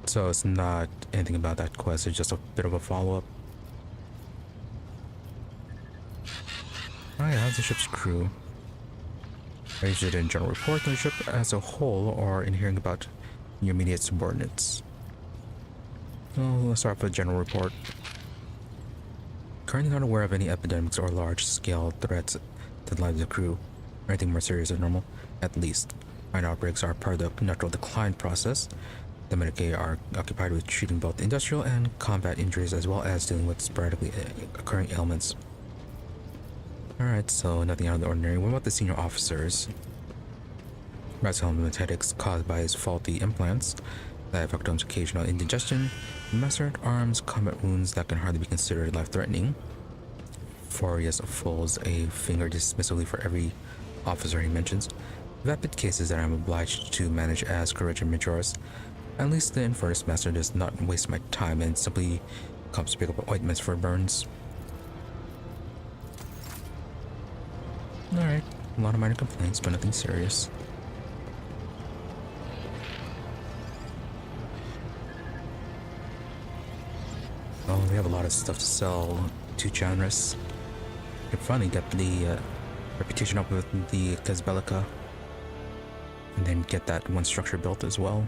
So it's not anything about that quest, it's just a bit of a follow-up. Alright, how's the ship's crew? Are you interested in general reports on the ship as a whole, or in hearing about your immediate subordinates? Well, let's start with a general report. Currently not aware of any epidemics or large-scale threats to the lives of the crew, or anything more serious than normal, at least. Minor outbreaks are part of the natural decline process. The Medicae are occupied with treating both industrial and combat injuries, as well as dealing with sporadically occurring ailments. Alright, so nothing out of the ordinary. What about the senior officers? Rat's helmet headaches caused by his faulty implants that affect his occasional indigestion, mastered arms, combat wounds that can hardly be considered life-threatening. Furious folds a finger dismissively for every officer he mentions. Vapid cases that I'm obliged to manage as Courage Majoris. At least the Infernus Master does not waste my time and simply comes to pick up ointments for burns. Alright, a lot of minor complaints, but nothing serious. Oh, we have a lot of stuff to sell to Yremeryss. We can finally get the reputation up with the Casbelica, and then get that one structure built as well.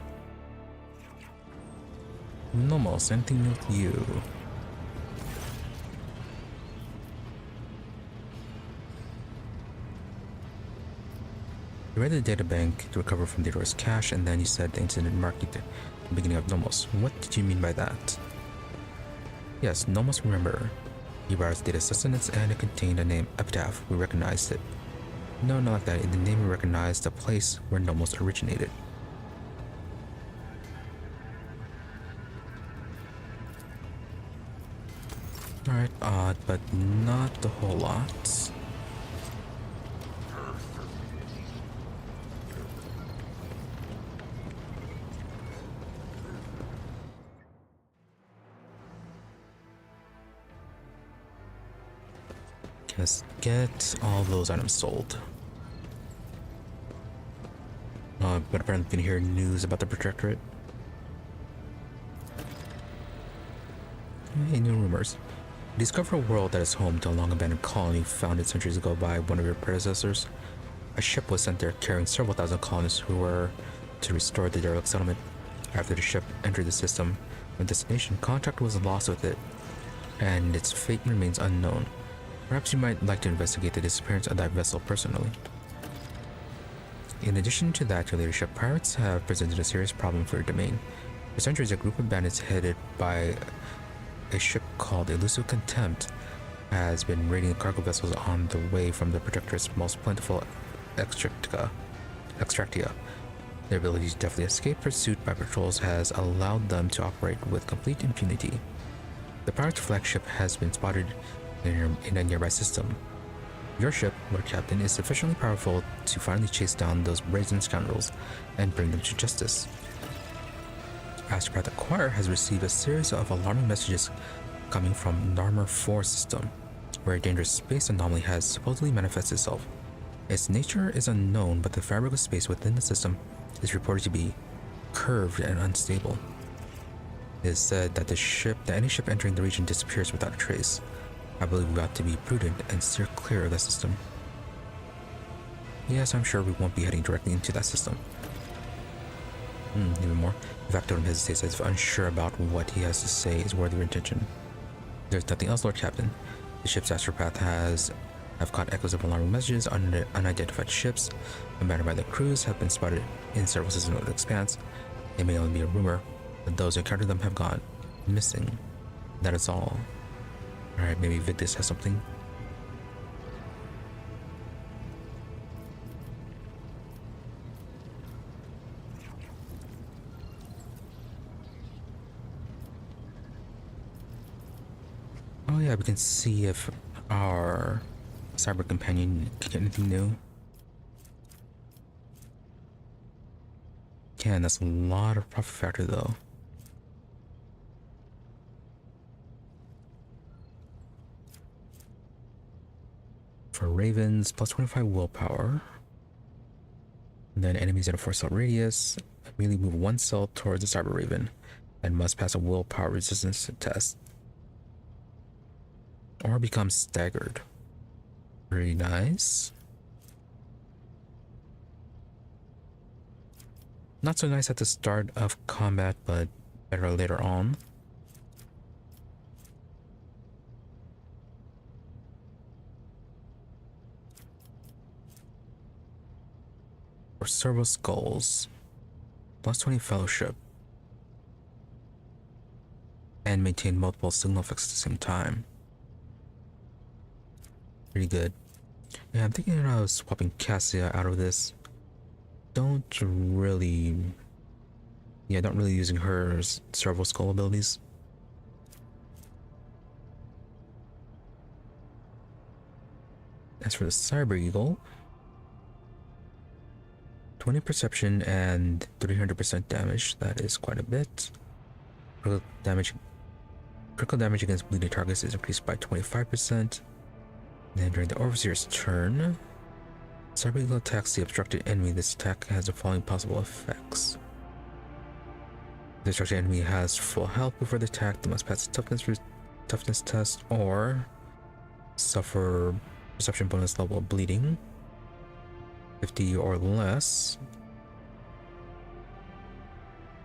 Nomos, anything new with you? You read the data bank to recover from Theodore's cache, and then you said the incident marked the beginning of Nomos. What did you mean by that? Yes, Nomos, remember. He brought us data sustenance, and it contained a name, Epitaph. We recognized it. No, not like that. In the name, we recognized the place where Nomos originated. Alright, odd, but not a whole lot. Let's get all those items sold. But apparently we can hear news about the Protectorate. Hey, new rumors. Discover a world that is home to a long-abandoned colony founded centuries ago by one of your predecessors. A ship was sent there carrying several thousand colonists who were to restore the derelict settlement. After the ship entered the system of destination, contact was lost with it, and its fate remains unknown. Perhaps you might like to investigate the disappearance of that vessel personally. In addition to that, your leadership, pirates have presented a serious problem for your domain. For centuries, a group of bandits headed by a ship called Elusive Contempt has been raiding cargo vessels on the way from the Protectorate's most plentiful extractia. Their ability to deftly escape pursuit by patrols has allowed them to operate with complete impunity. The pirate's flagship has been spotted in a nearby system. Your ship, Lord Captain, is sufficiently powerful to finally chase down those brazen scoundrels and bring them to justice. Astropad the Choir has received a series of alarming messages coming from Narmer 4 system. where a dangerous space anomaly has supposedly manifested itself. Its nature is unknown, but the fabric of space within the system is reported to be curved and unstable. It is said that any ship entering the region disappears without a trace. I believe we ought to be prudent and steer clear of the system. Yes, I'm sure we won't be heading directly into that system. Even more. The factotum hesitates as if unsure about what he has to say is worthy of attention. There's nothing else, Lord Captain. The ship's astropath have caught echoes of alarming messages. Unidentified ships abandoned by the crews have been spotted in several systems of the expanse. It may only be a rumor, but those who encountered them have gone missing. That is all. Alright, maybe Victus has something. Oh yeah, we can see if our cyber companion can get anything new. Can, that's a lot of profit factor though. For ravens, plus 25 willpower. And then enemies in a 4-cell radius immediately move 1 cell towards the cyber raven and must pass a willpower resistance test. Or become staggered. Very nice. Not so nice at the start of combat, but better later on. For servo skulls, plus 20 fellowship, and maintain multiple signal effects at the same time. Pretty good. Yeah, I'm thinking of swapping Cassia out of this. Don't really using her servo skull abilities. As for the Cyber Eagle, 20 perception and 300% damage. That is quite a bit. Critical damage against bleeding targets is increased by 25%. Then during the Overseer's turn, Cyber Eagle attacks the obstructed enemy. This attack has the following possible effects. If the obstructed enemy has full health before the attack, they must pass a toughness test or suffer perception bonus level of bleeding, 50 or less,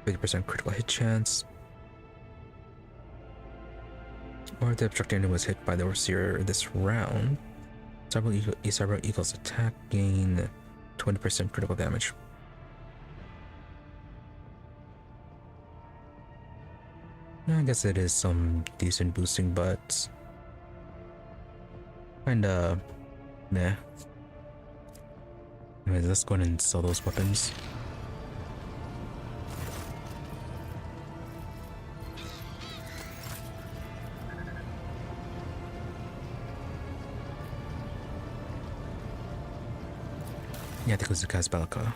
50% critical hit chance, or if the obstructed enemy was hit by the Overseer this round, Cyber Eagle's attack gain 20% critical damage. I guess it is some decent boosting, but kinda meh. Anyways, let's go ahead and sell those weapons. Yeah, I think it was the Casbelica.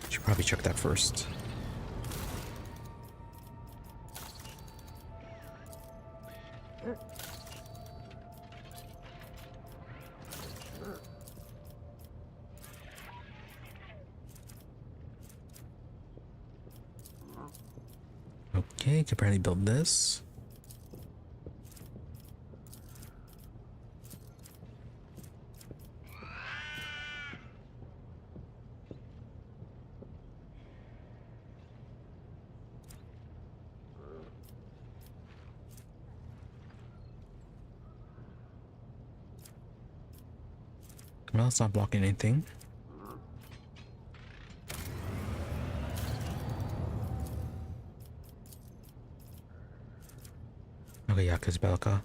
Should probably check that first. Okay, can apparently build this. Well, it's not blocking anything. Okay, yeah, Casbelica.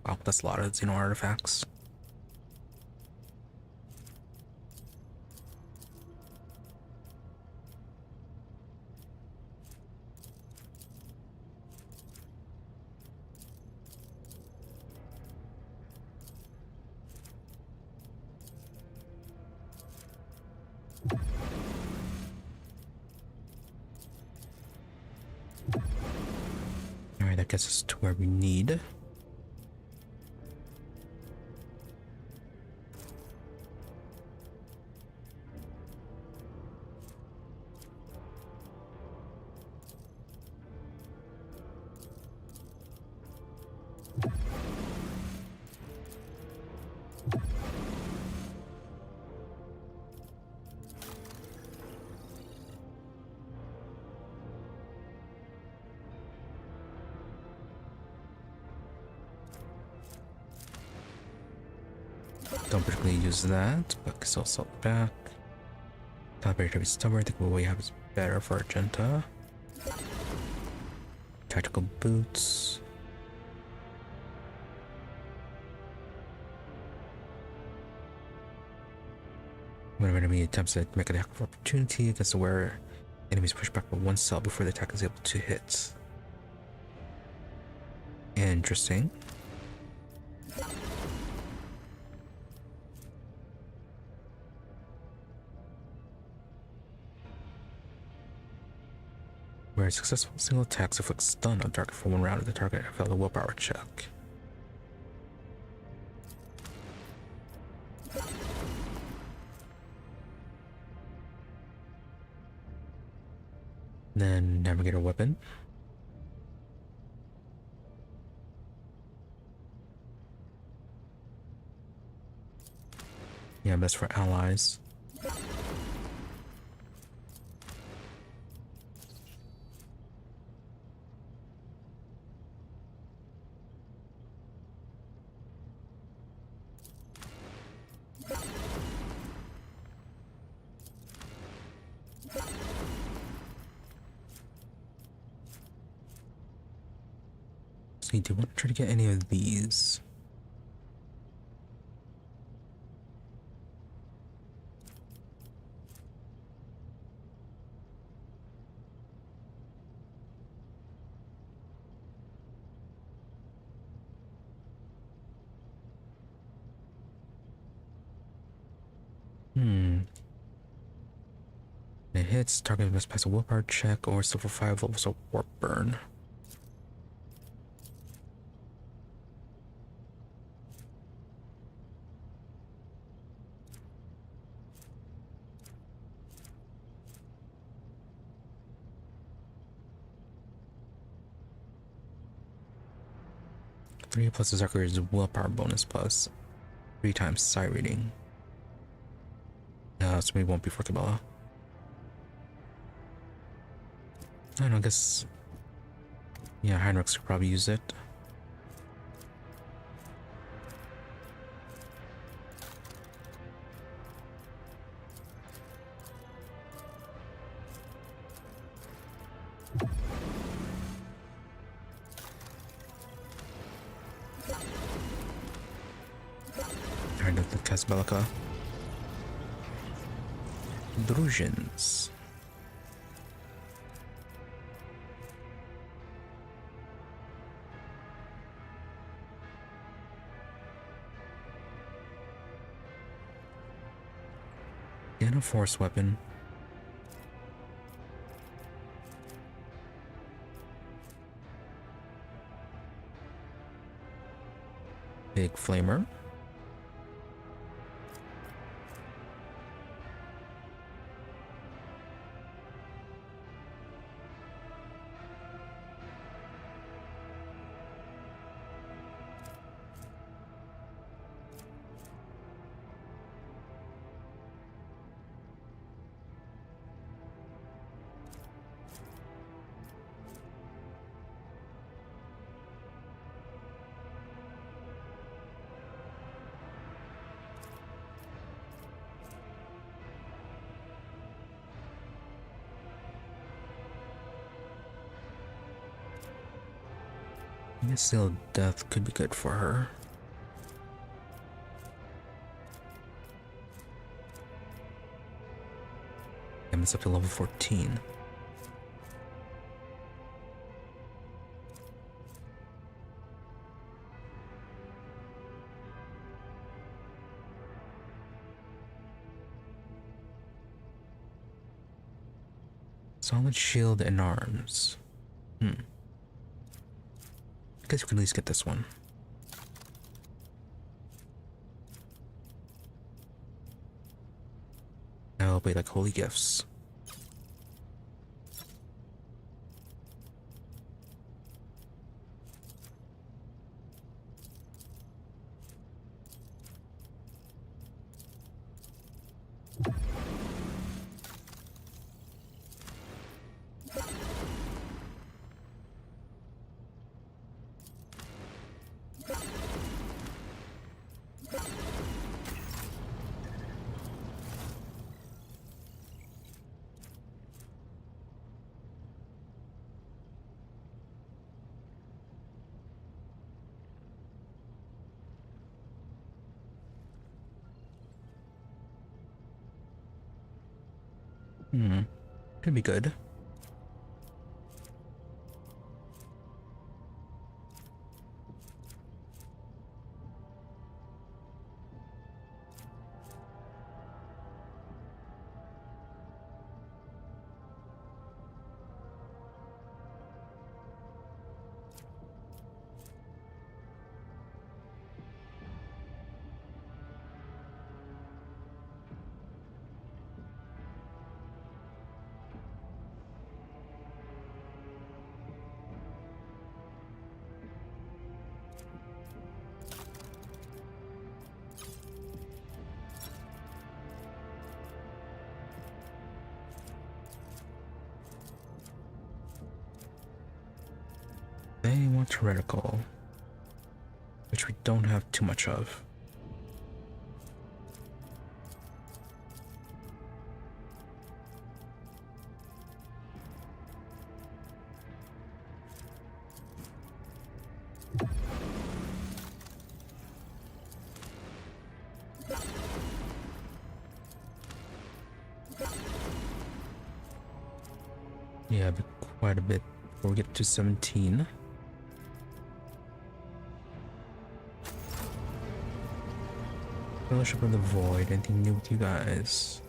Wow, that's a lot of xeno artifacts. gets us to where we need. Don't particularly use that, but can still sell back. Calibrated heavy stubber, I think what we have is better for Argenta. Tactical boots. Whenever enemy attempts to make an attack of opportunity against where enemies push back by one cell before the attack is able to hit. Interesting. Where a successful single attack inflicts stun on target for 1 round of the target failed a willpower check. Then navigator weapon. Yeah, best for allies. See, do you want to try to get any of these? It hits, target must pass a willpower check or suffer 5 levels of warp burn. Three plus the Zucker's willpower bonus plus 3 times sight reading. So maybe won't be for Cabela. I don't know, I guess. Yeah, Heinrichs could probably use it. Alright, the Casbelica. Druzhins. And a force weapon. Big flamer. I guess Sealed Death could be good for her. And it's up to level 14. Solid shield and arms. guess we can at least get this one. That'll be like holy gifts. Could be good. They want heretical, which we don't have too much of. Yeah, but quite a bit before we get to 17. Fellowship of the Void, anything new with you guys?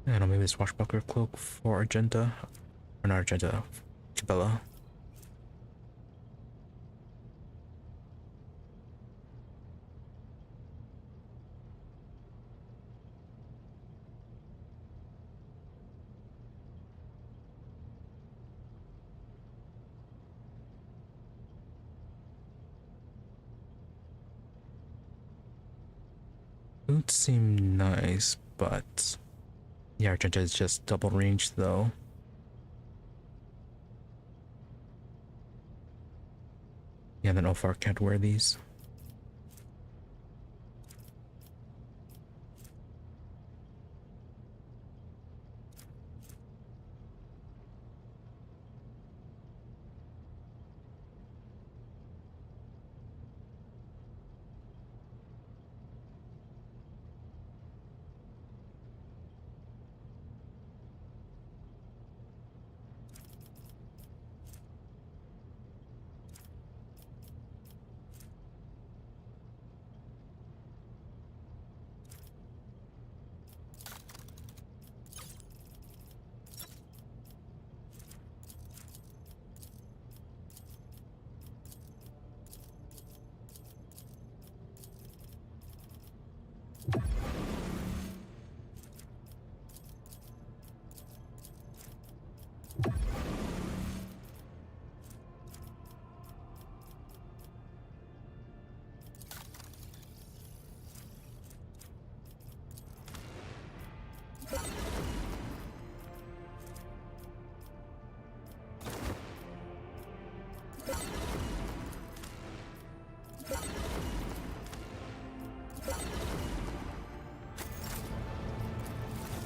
I don't know, maybe this Swashbuckler cloak for Argenta? Or not Argenta, Cabela. Boots seem nice, but yeah, Argenta is just double range though. Yeah, then Ulfar can't wear these.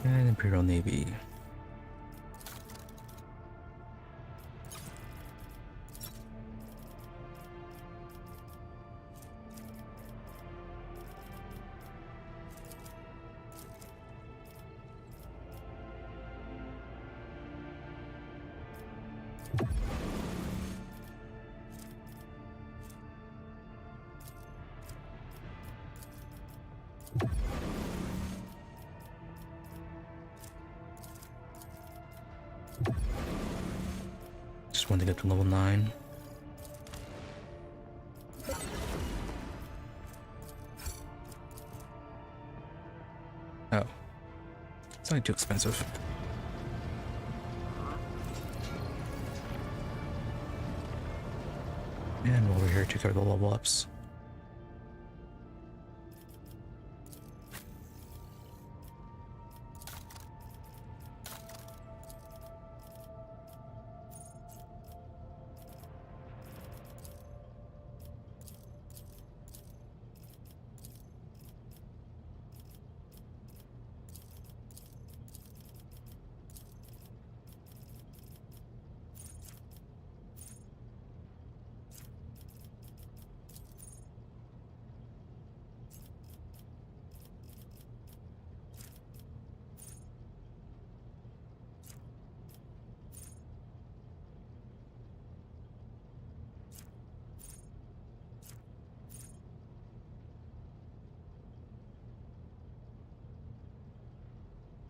And Imperial Navy. when they get to level 9. Oh. It's not too expensive. And while we're here, check out the level ups.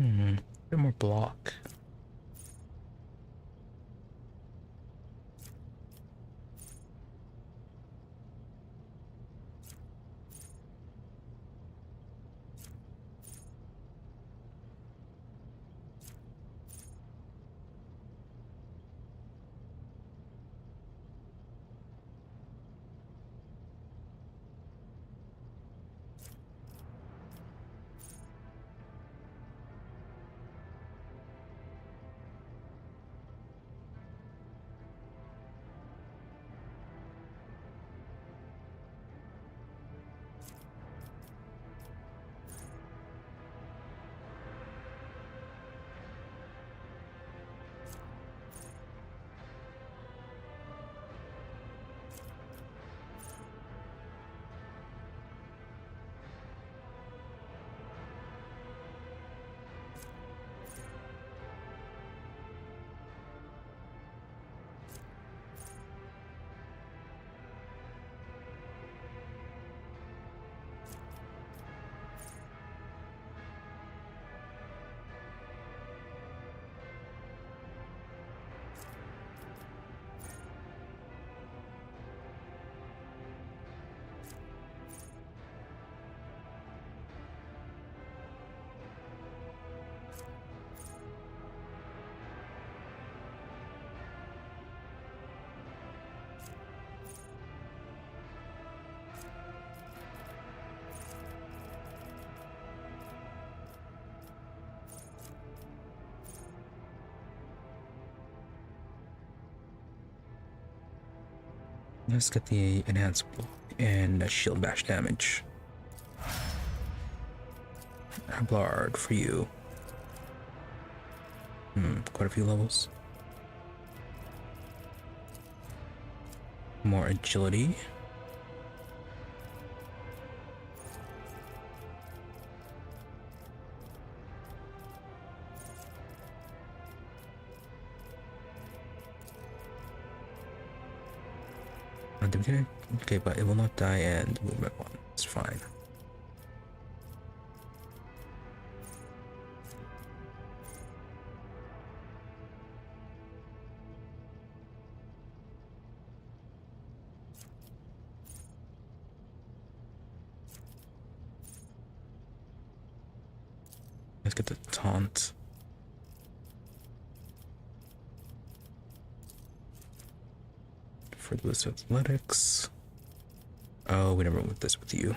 A bit more block. Let's get the enhanced block and shield bash damage. Blurb for you. Quite a few levels. More agility. Okay, but it will not die and movement 1. It's fine. Let's get the taunt. For those athletics. Oh, we never went with this with you.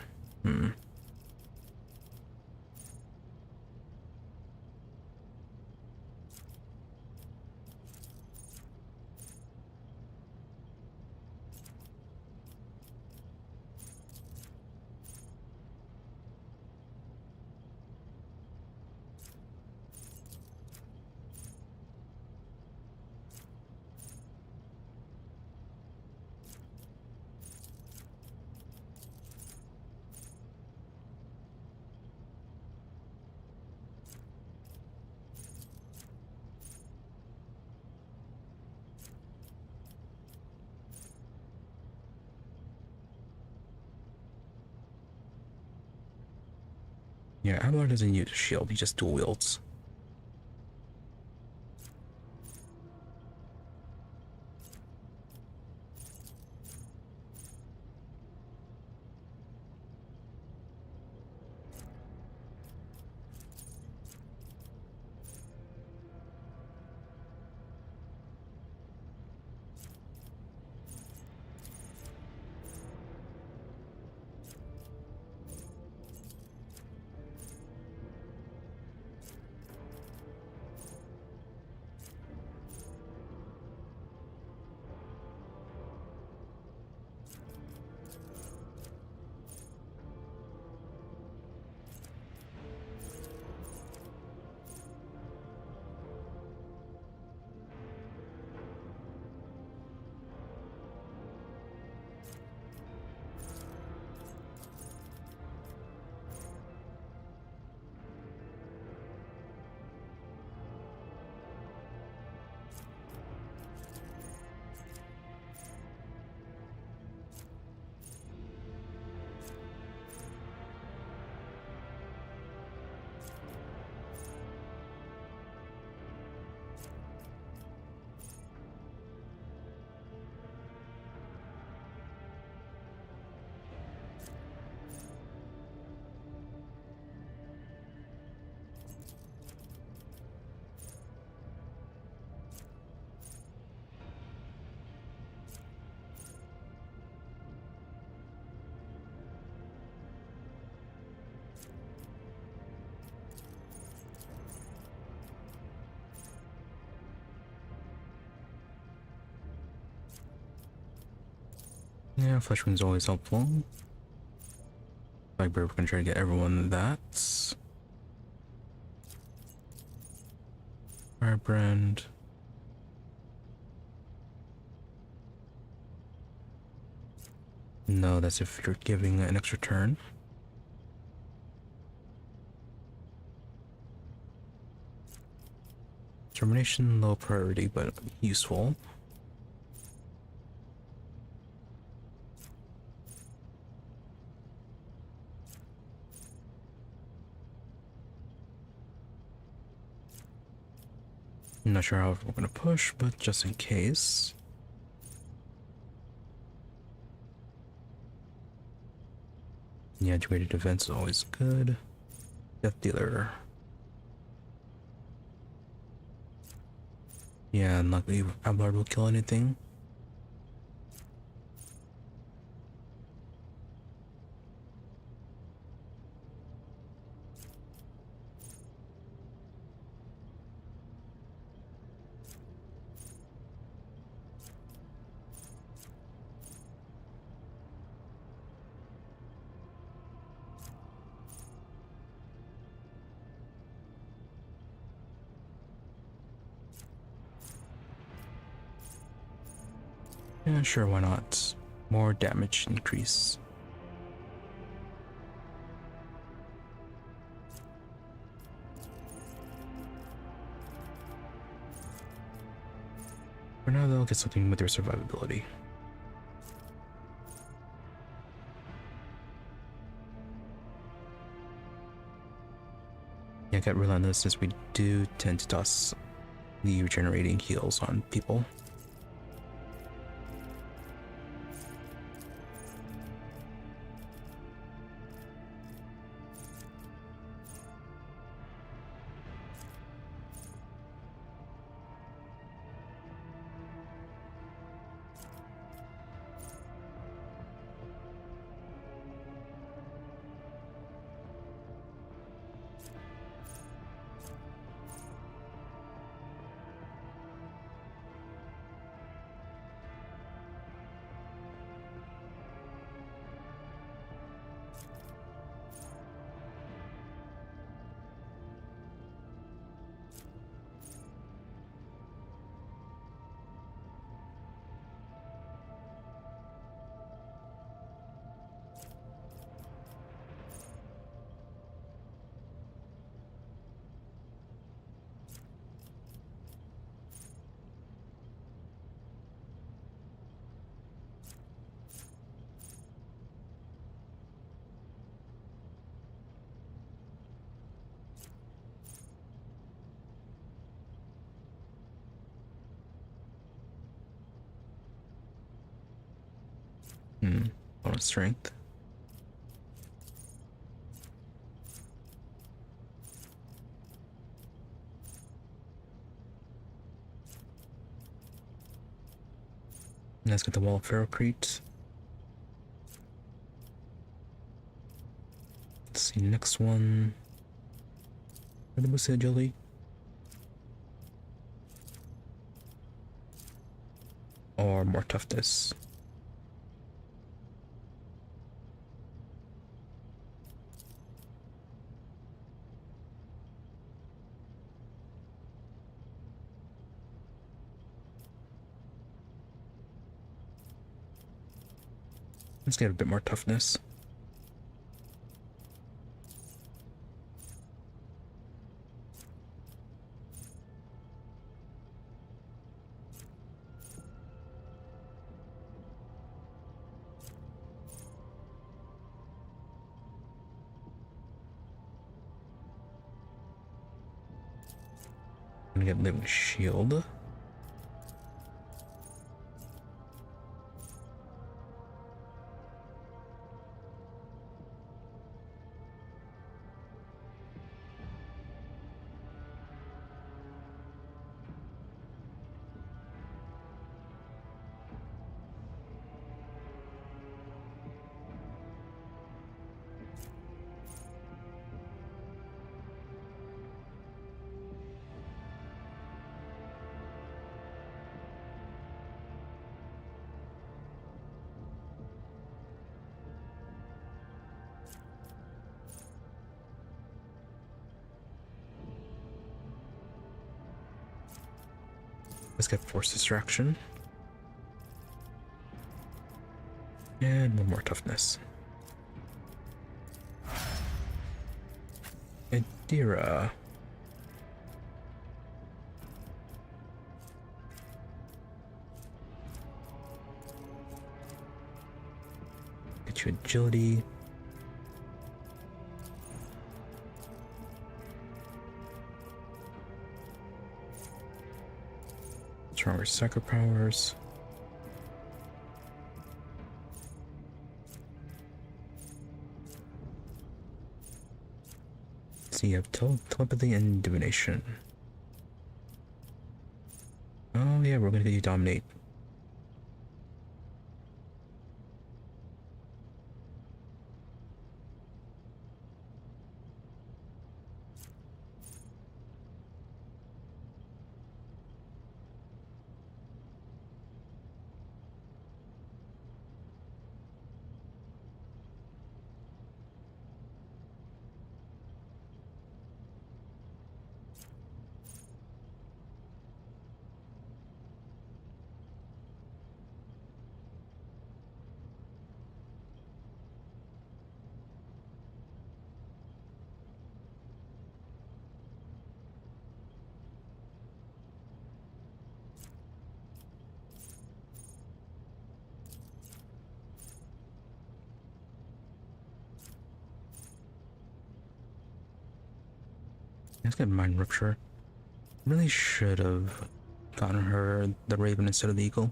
Yeah, Aeldari doesn't use a shield, he just dual wields. Yeah, flesh wound's always helpful. Like we're gonna try to get everyone that. Firebrand. No, that's if you're giving an extra turn. Termination, low priority, but useful. I'm not sure how we're gonna push, but just in case. Yeah, integrated defense is always good. Death dealer. Yeah, unluckily Aeldari will kill anything. Yeah, sure, why not? More damage increase. For now, they'll get something with their survivability. Yeah, get relentless since we do tend to toss the regenerating heals on people. A lot of strength. Let's get the wall of ferrocrete. Let's see, next one. What was it, agility? Or more toughness. Let's get a bit more toughness. I'm gonna get living shield. Let's get force distraction. And one more toughness. Adira. Get you agility. Stronger psycho powers. So you have telepathy and divination. Oh yeah, we're gonna get you dominate. Let's get mind rupture. Really should have gotten her the raven instead of the eagle.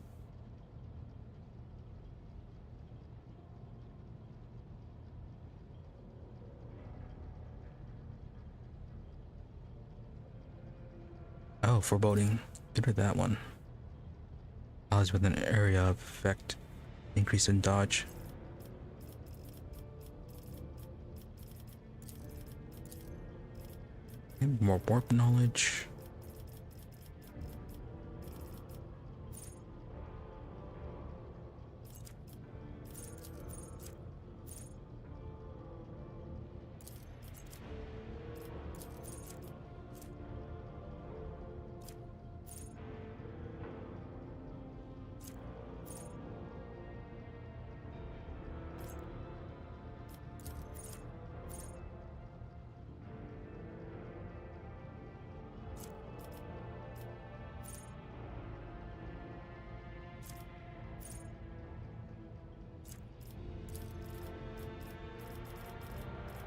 Oh, foreboding. Get rid of that one. Allies with an area of effect. Increase in dodge. And more warp knowledge.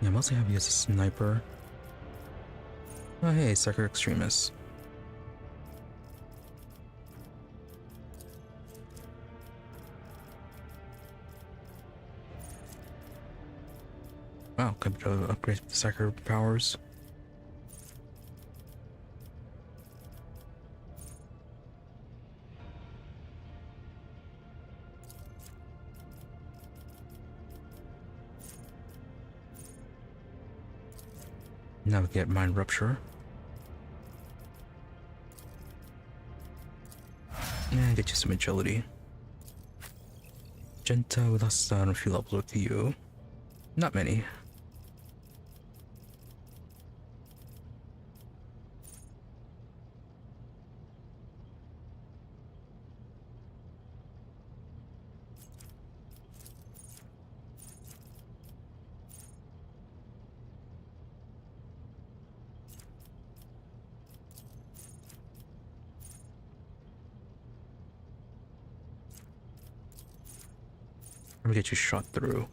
Yeah, mostly have you as a sniper. Oh hey, Sucker Extremis. Wow, could upgrade the Sucker powers. Now we get mind rupture. And get you some agility. Genta, we lost a few levels with you. Not many. Let me get you shot through.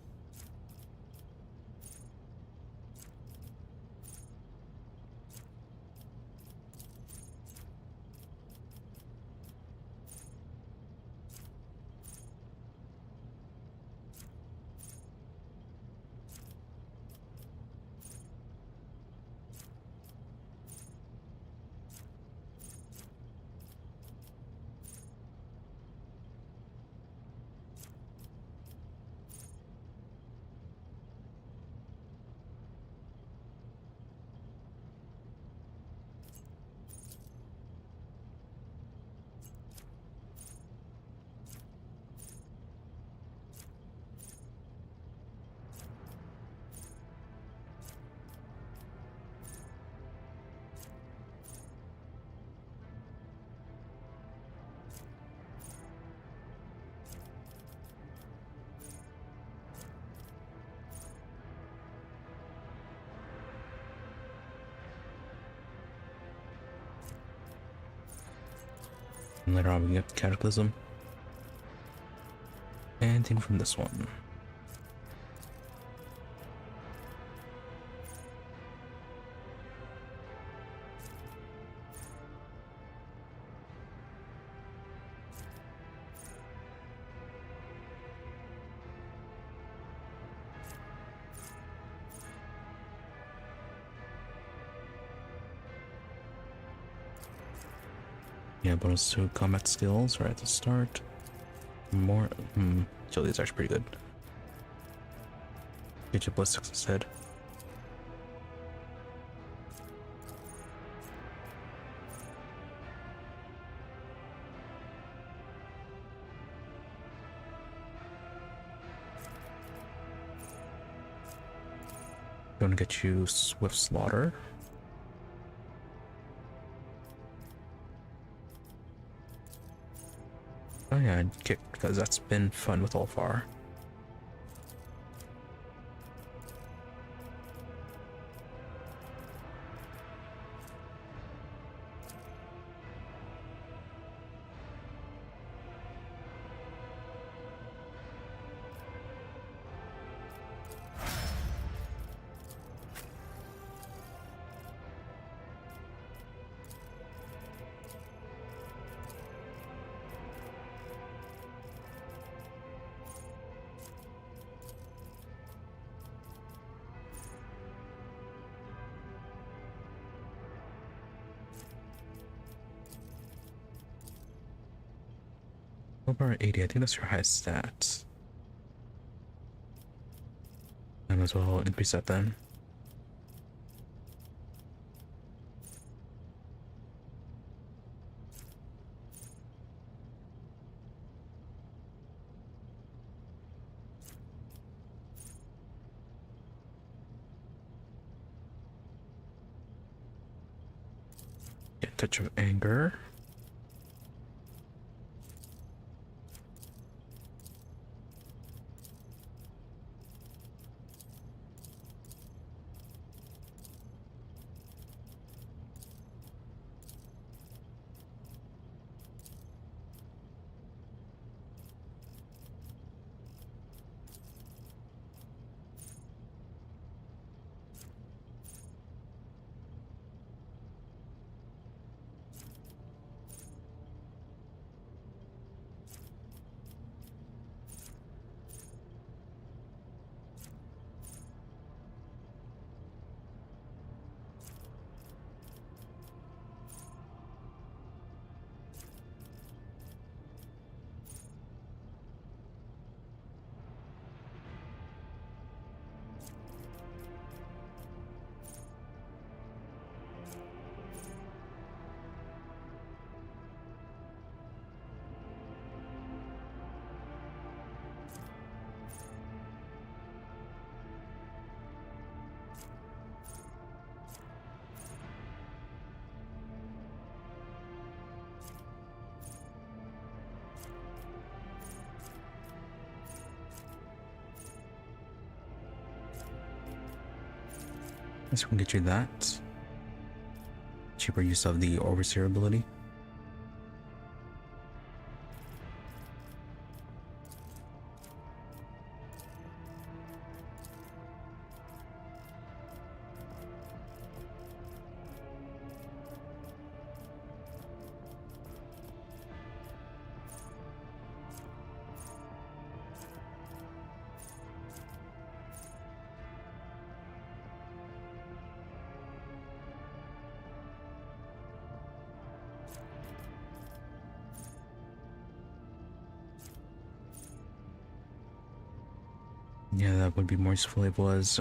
And later on we get Cataclysm. Anything from this one? Yeah, bonus to combat skills right at the start. More. Agility is actually pretty good. Get your ballistics instead. Gonna get you Swift Slaughter. Oh yeah, and kick, because that's been fun with Ulfar. Over 80, I think that's your highest stats. I might as well increase that then. Get Touch of Anger. Guess we can get you that. Cheaper use of the Overseer ability. Yeah, that would be more useful if it was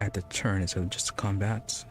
at the turn instead of just combat.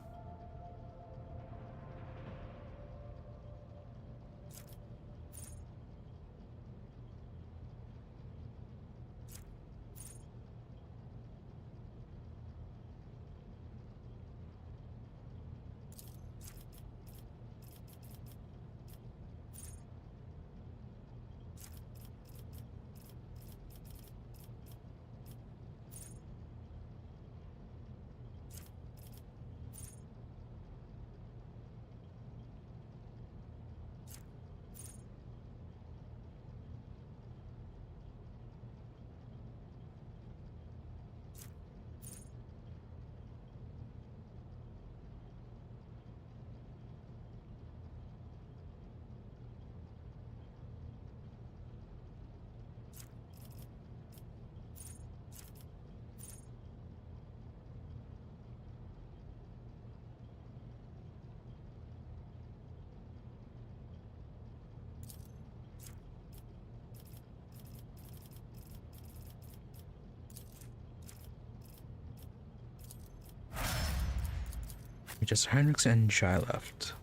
Just Heinrichs and Jai left.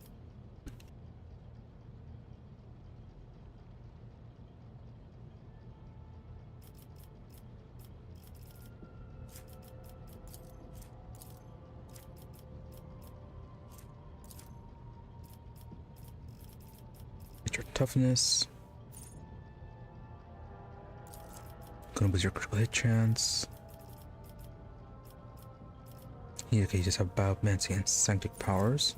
Get your toughness. Gonna boost your critical hit chance. Yeah, okay, you just have biomancy and sanctic powers.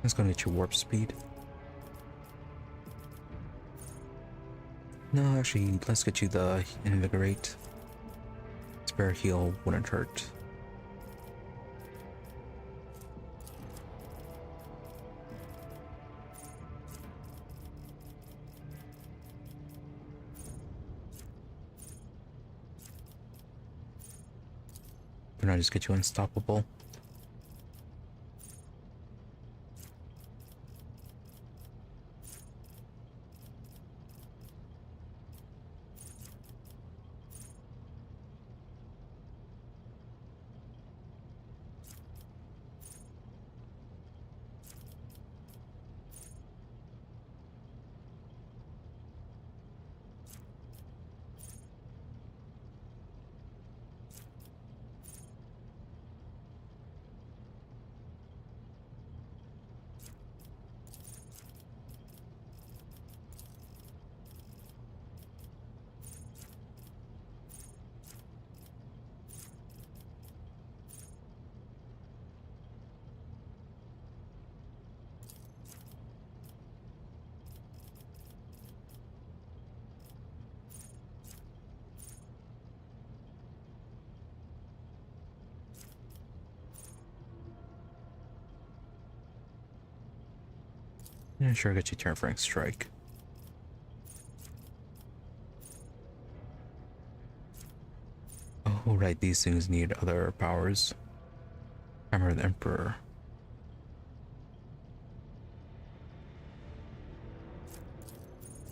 That's gonna get you warp speed. No, actually, let's get you the invigorate. Spare heal wouldn't hurt. Can I just get you unstoppable? Yeah, sure, get you turn Frank strike. Oh, right, these things need other powers. Hammer of the Emperor.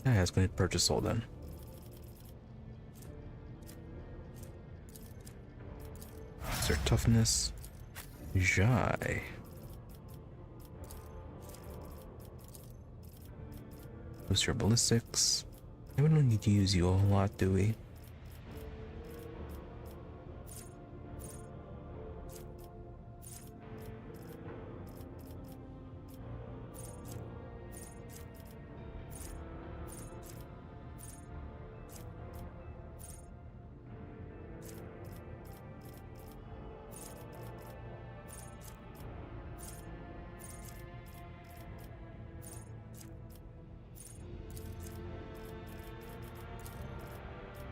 Yeah, it's going to purchase all then. Is there toughness? Jai. Boost your ballistics. We don't need to use you a whole lot, do we?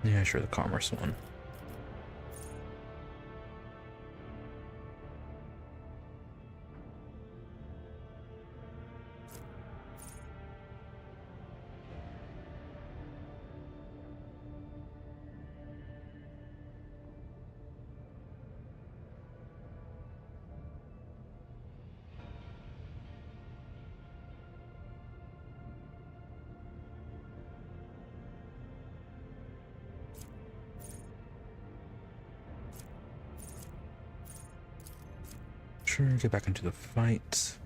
Yeah, sure, the commerce one. Sure, get back into the fight.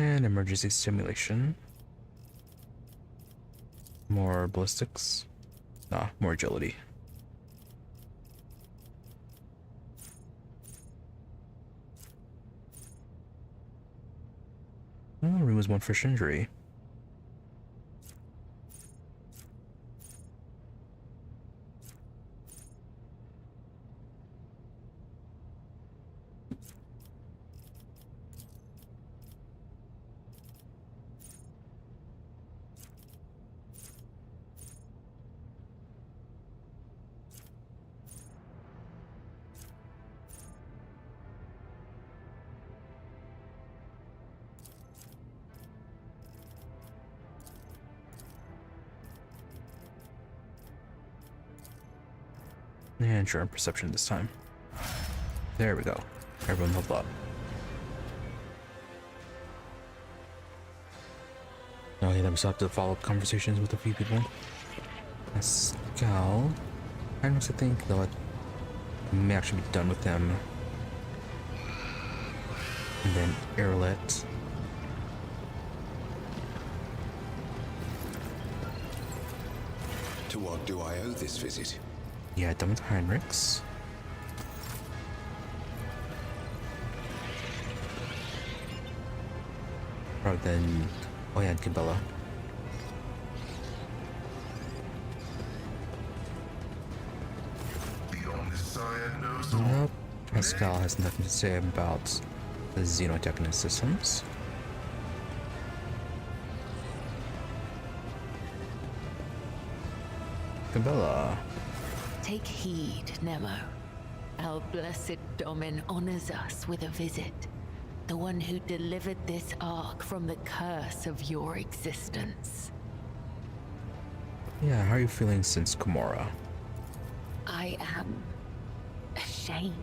And emergency stimulation. More ballistics. Nah, more agility. Oh, removes one fresh injury. And sure, perception this time. There we go. Everyone leveled up. Okay, then we still have to follow up conversations with a few people. Pascal. I think though I may actually be done with them. And then Airlet. To what do I owe this visit? Yeah, done with Heinrichs. Or then, oh yeah, and Cabela. Nope, Pascal has nothing to say about the xenotechnic systems. Cabela. Take heed, Nemo. Our blessed Domin honors us with a visit. The one who delivered this ark from the curse of your existence. Yeah, how are you feeling since Commorragh? I am ashamed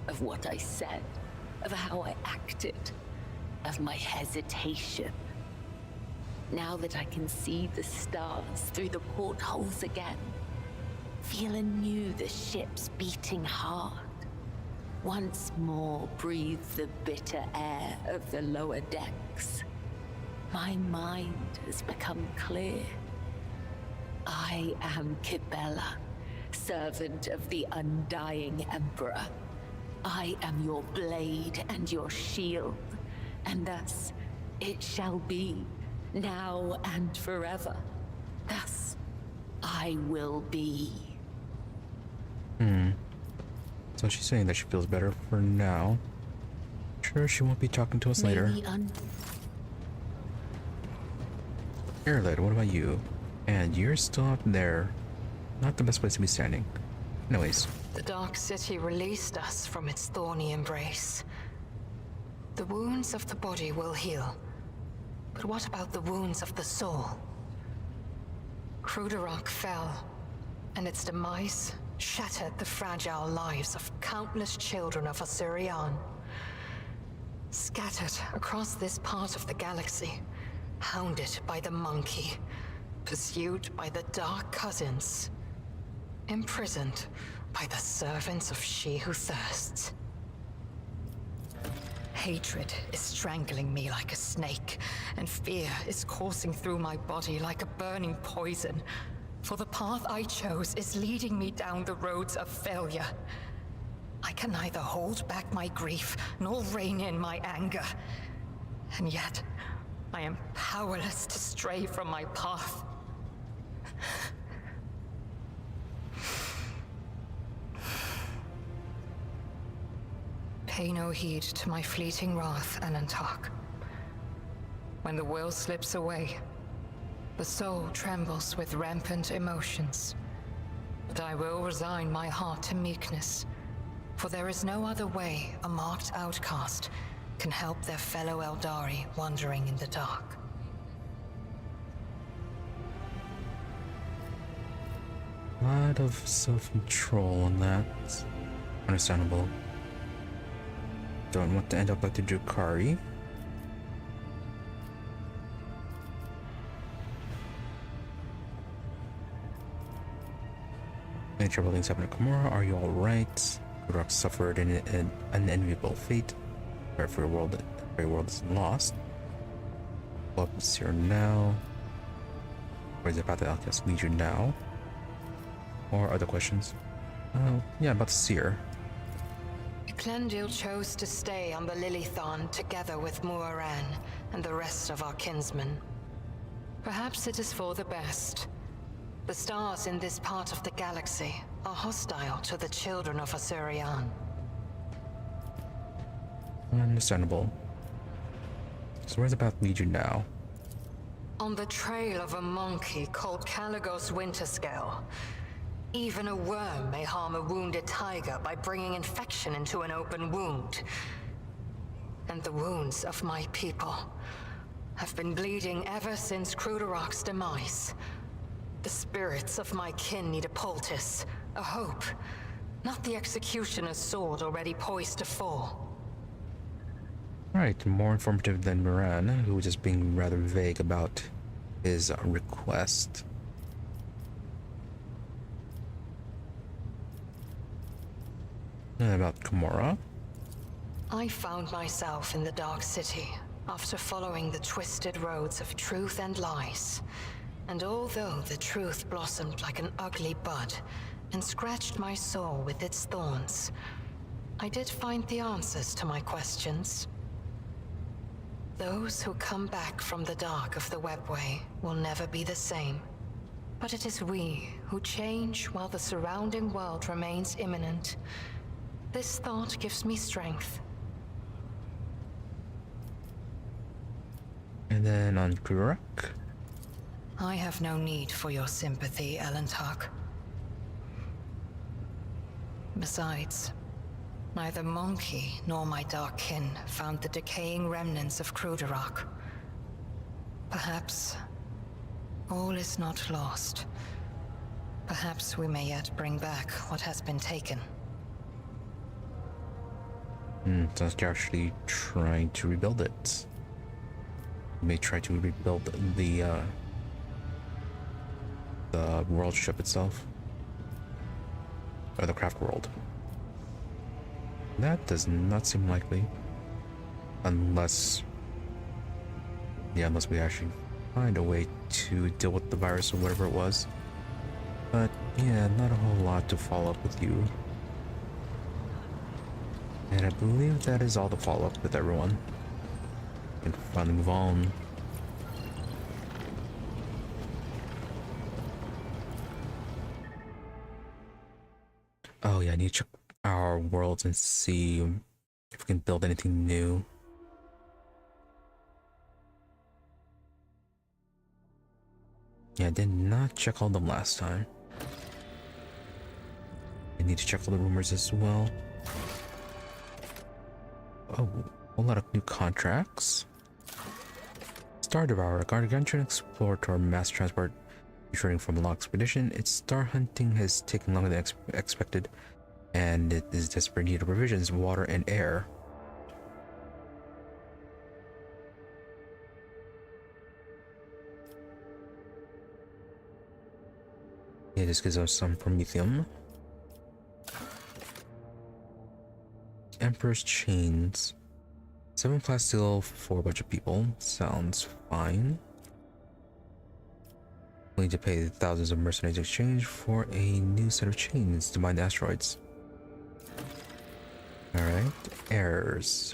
of what I said, of how I acted, of my hesitation. Now that I can see the stars through the portholes again, feel anew the ships beating hard, once more breathe the bitter air of the lower decks, my mind has become clear. I am Cabela, servant of the undying Emperor. I am your blade and your shield, and thus it shall be, now and forever. Thus I will be. So she's saying that she feels better for now. Sure, she won't be talking to us later. Airlet, what about you? And you're still up there. Not the best place to be standing. Anyways. The Dark City released us from its thorny embrace. The wounds of the body will heal. But what about the wounds of the soul? Cruderach fell, and its demise shattered the fragile lives of countless children of Assyrian. Scattered across this part of the galaxy, hounded by the monkey, pursued by the dark cousins, imprisoned by the servants of she who thirsts. Hatred is strangling me like a snake, and fear is coursing through my body like a burning poison. For the path I chose is leading me down the roads of failure. I can neither hold back my grief nor rein in my anger. And yet, I am powerless to stray from my path. Pay no heed to my fleeting wrath, Anantak. When the will slips away, the soul trembles with rampant emotions. But I will resign my heart to meekness, for there is no other way a marked outcast can help their fellow Aeldari wandering in the dark. A lot of self-control on that. Understandable. Don't want to end up like the Drukhari. Any trouble things happen to Commorragh? Are you alright? Cruderach suffered an unenviable fate. Pray for your world Great World is lost. Blurb is here now. Where is it about the Outcast Legion now? Or other questions? Yeah, about the Seer. Clendil chose to stay on the Lilithon together with Muaran and the rest of our kinsmen. Perhaps it is for the best. The stars in this part of the galaxy are hostile to the children of Asurian. Understandable. So where's about Legion now? On the trail of a monkey called Caligos Winterscale. Even a worm may harm a wounded tiger by bringing infection into an open wound. And the wounds of my people have been bleeding ever since Crudarach's demise. The spirits of my kin need a poultice, a hope, not the executioner's sword already poised to fall. Right, more informative than Moran, who was just being rather vague about his request. And about Commorragh? I found myself in the Dark City after following the twisted roads of truth and lies. And although the truth blossomed like an ugly bud and scratched my soul with its thorns, I did find the answers to my questions. Those who come back from the dark of the webway will never be the same. But it is we who change while the surrounding world remains imminent. This thought gives me strength. And then on Crudarach? I have no need for your sympathy, Elentark. Besides, neither Monkey nor my dark kin found the decaying remnants of Crudarach. Perhaps all is not lost. Perhaps we may yet bring back what has been taken. Sounds like you're actually trying to rebuild it. You may try to rebuild the world ship itself. Or the craft world. That does not seem likely. Unless we actually find a way to deal with the virus or whatever it was. But yeah, not a whole lot to follow up with you. And I believe that is all the follow-up with everyone. We can finally move on. Oh yeah, I need to check our worlds and see if we can build anything new. Yeah, I did not check all them last time. I need to check all the rumors as well. Oh, a lot of new contracts. Star Devourer, a gargantuan explorator mass transport returning from a long expedition. Its star hunting has taken longer than expected, and it is desperate need of provisions, water, and air. Yeah, this gives us some promethium. Emperor's Chains. 7 plasteel for a bunch of people. Sounds fine. We need to pay thousands of mercenaries in exchange for a new set of chains to mine the asteroids. Alright. Errors.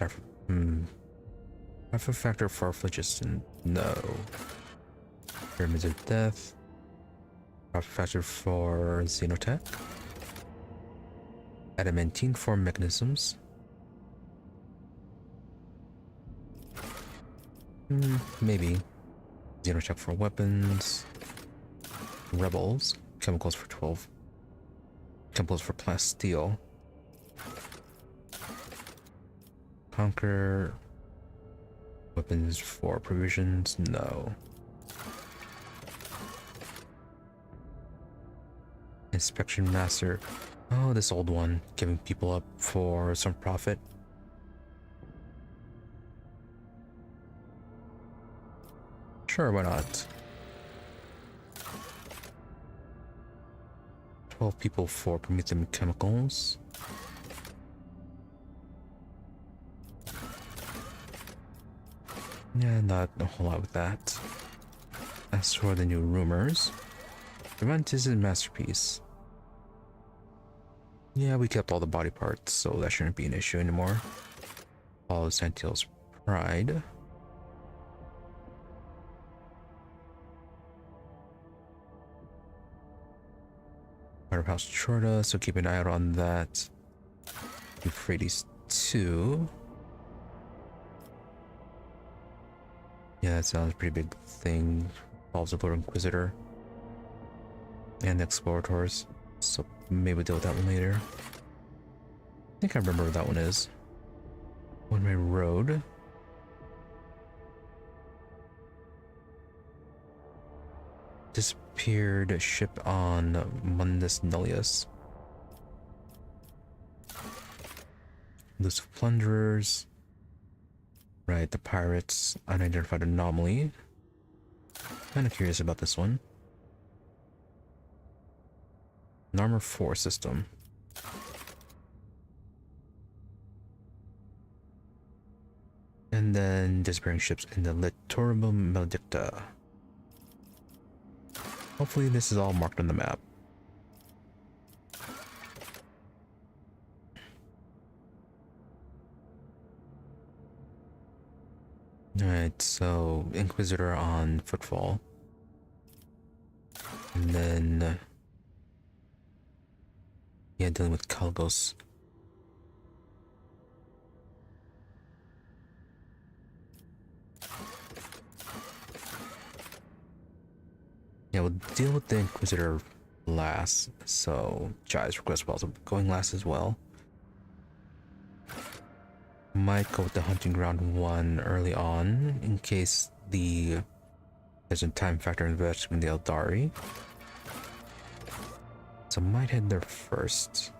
Alpha factor for phlogiston. No. Pyramids of Death. Alpha factor for xenotech. Adamantine for mechanisms. Maybe. Xenotech for weapons. Rebels. Chemicals for 12. Chemicals for plasteel. Conquer. Weapons for provisions. No. Inspection Master. Oh, this old one. Giving people up for some profit. Sure, why not? 12 people for promethium chemicals. Yeah, not a whole lot with that. As for the new rumors, Tervantius is a masterpiece. Yeah, we kept all the body parts, so that shouldn't be an issue anymore. Follow Santiel's pride. Part of House Chorda, so keep an eye out on that. Euphrates 2. Yeah, that sounds a pretty big thing. Involves the Lord Inquisitor and the Explorators. So maybe we'll deal with that one later. I think I remember what that one is. One-way road. Disappeared ship on Mundus Nullius. Loose plunderers. Right, the pirates. Unidentified anomaly. Kind of curious about this one. An armor 4 system. And then disappearing ships in the Littoral Maledicta. Hopefully this is all marked on the map. Alright, so Inquisitor on Footfall. And then yeah, dealing with Kalgos. Yeah, we'll deal with the Inquisitor last, so Jai's request was also going last as well. Might go with the hunting ground one early on, in case there's a time factor investing in the Aeldari. So might head there first.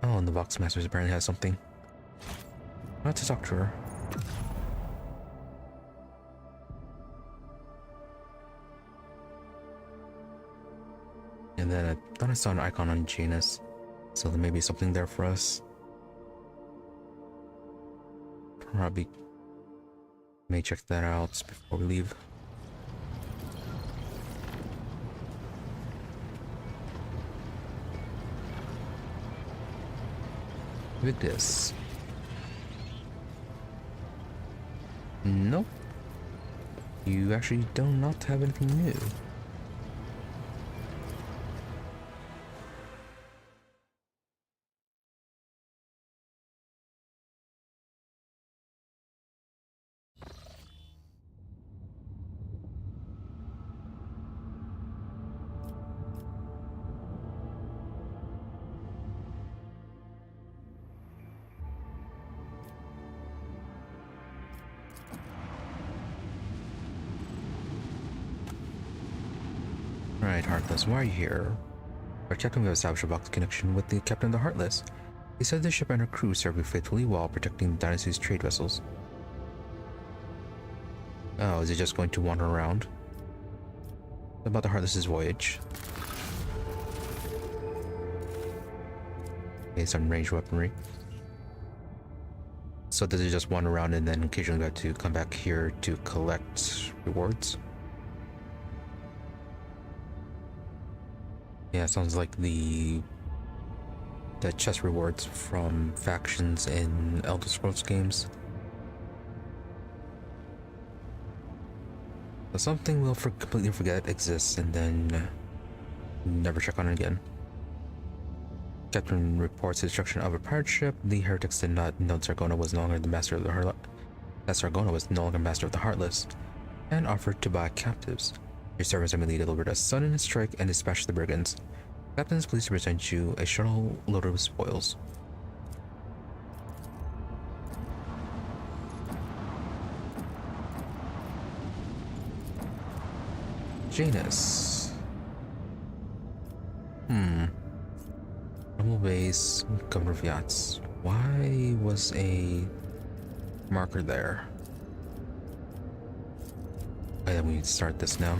Oh, and the Vox Masters apparently has something. Not to talk to her. And then I thought I saw an icon on Janus, so there may be something there for us. Probably may check that out before we leave. With this. Nope. You actually do not have anything new. Alright, Heartless, why are you here? Our captain will establish a box connection with the captain of the Heartless. He said the ship and her crew served you faithfully while protecting the dynasty's trade vessels. Oh, is he just going to wander around? About the Heartless's voyage. Okay, some ranged weaponry. So does he just wander around and then occasionally got to come back here to collect rewards? Yeah, sounds like the chest rewards from factions in Elder Scrolls games. So something we'll completely forget exists and then never check on it again. Captain reports the destruction of a pirate ship. The heretics did not know Sargona was no longer the master of the Sargona was no longer master of the Heartless, and offered to buy captives. Your servants immediately delivered a sudden strike and dispatched the brigands. Captain is pleased to present you a shuttle loaded with spoils. Janus. Rumble Base, Governor of Yachts. Why was a marker there? I think we need to start this now.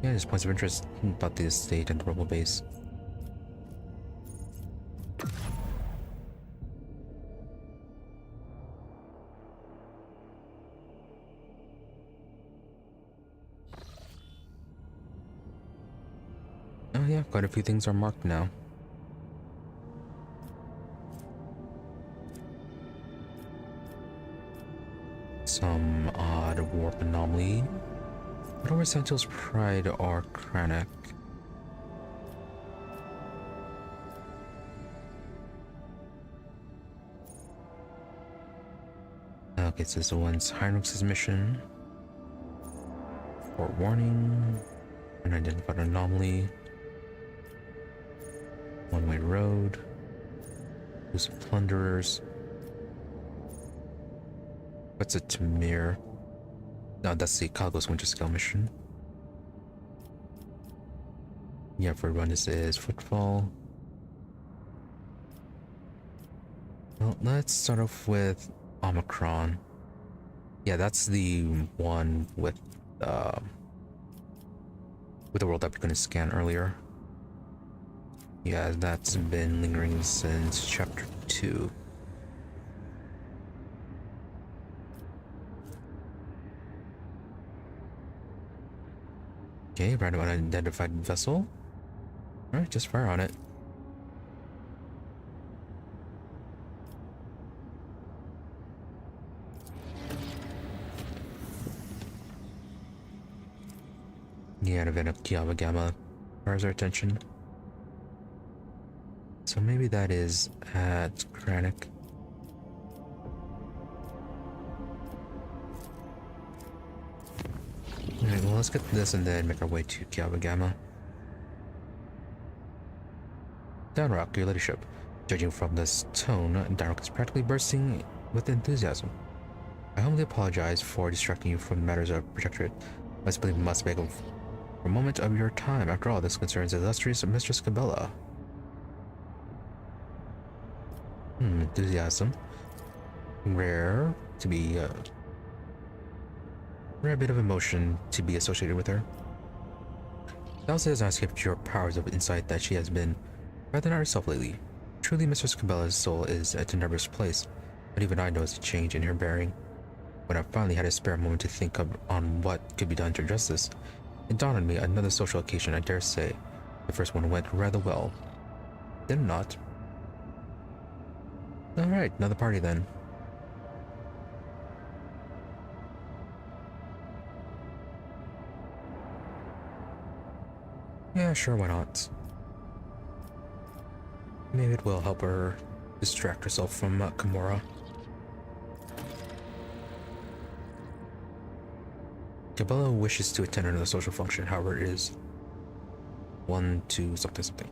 Yeah, there's points of interest about the estate and the rebel base. Oh yeah, quite a few things are marked now. Some odd warp anomaly. But over Sentinel's Pride or Kranach. Okay, so this one's Heinrich's mission. Fort warning. Unidentified anomaly. One-way road. There's plunderers. What's a Tamir? No, that's the Calgos Winter Scale mission. Yeah, for everyone, this is Footfall. Well, let's start off with Omicron. Yeah, that's the one with the world that we're going to scan earlier. Yeah, that's been lingering since chapter 2. Okay, random unidentified vessel. Alright, just fire on it. Yeah, an event of Kiava Gamma draws our attention. So maybe that is at Kranach. Alright, well, let's get this and then make our way to Kiava Gamma. Downrock, your leadership. Judging from this tone, Downrock is practically bursting with enthusiasm. I humbly apologize for distracting you from matters of Protectorate. I simply must beg for a moment of your time. After all, this concerns illustrious Mistress Cabela. Enthusiasm. Rare to be, rare bit of emotion to be associated with her. Dalsa has not skipped your powers of insight that she has been rather not herself lately. Truly, Mistress Cabela's soul is at a nervous place, but even I noticed a change in her bearing. When I finally had a spare moment to think on what could be done to address this, it dawned on me another social occasion, I dare say. The first one went rather well. Did it not? Alright, another party then. Yeah, sure, why not? Maybe it will help her distract herself from Commorragh. Cabela wishes to attend another social function, however it is 1, 2, something something.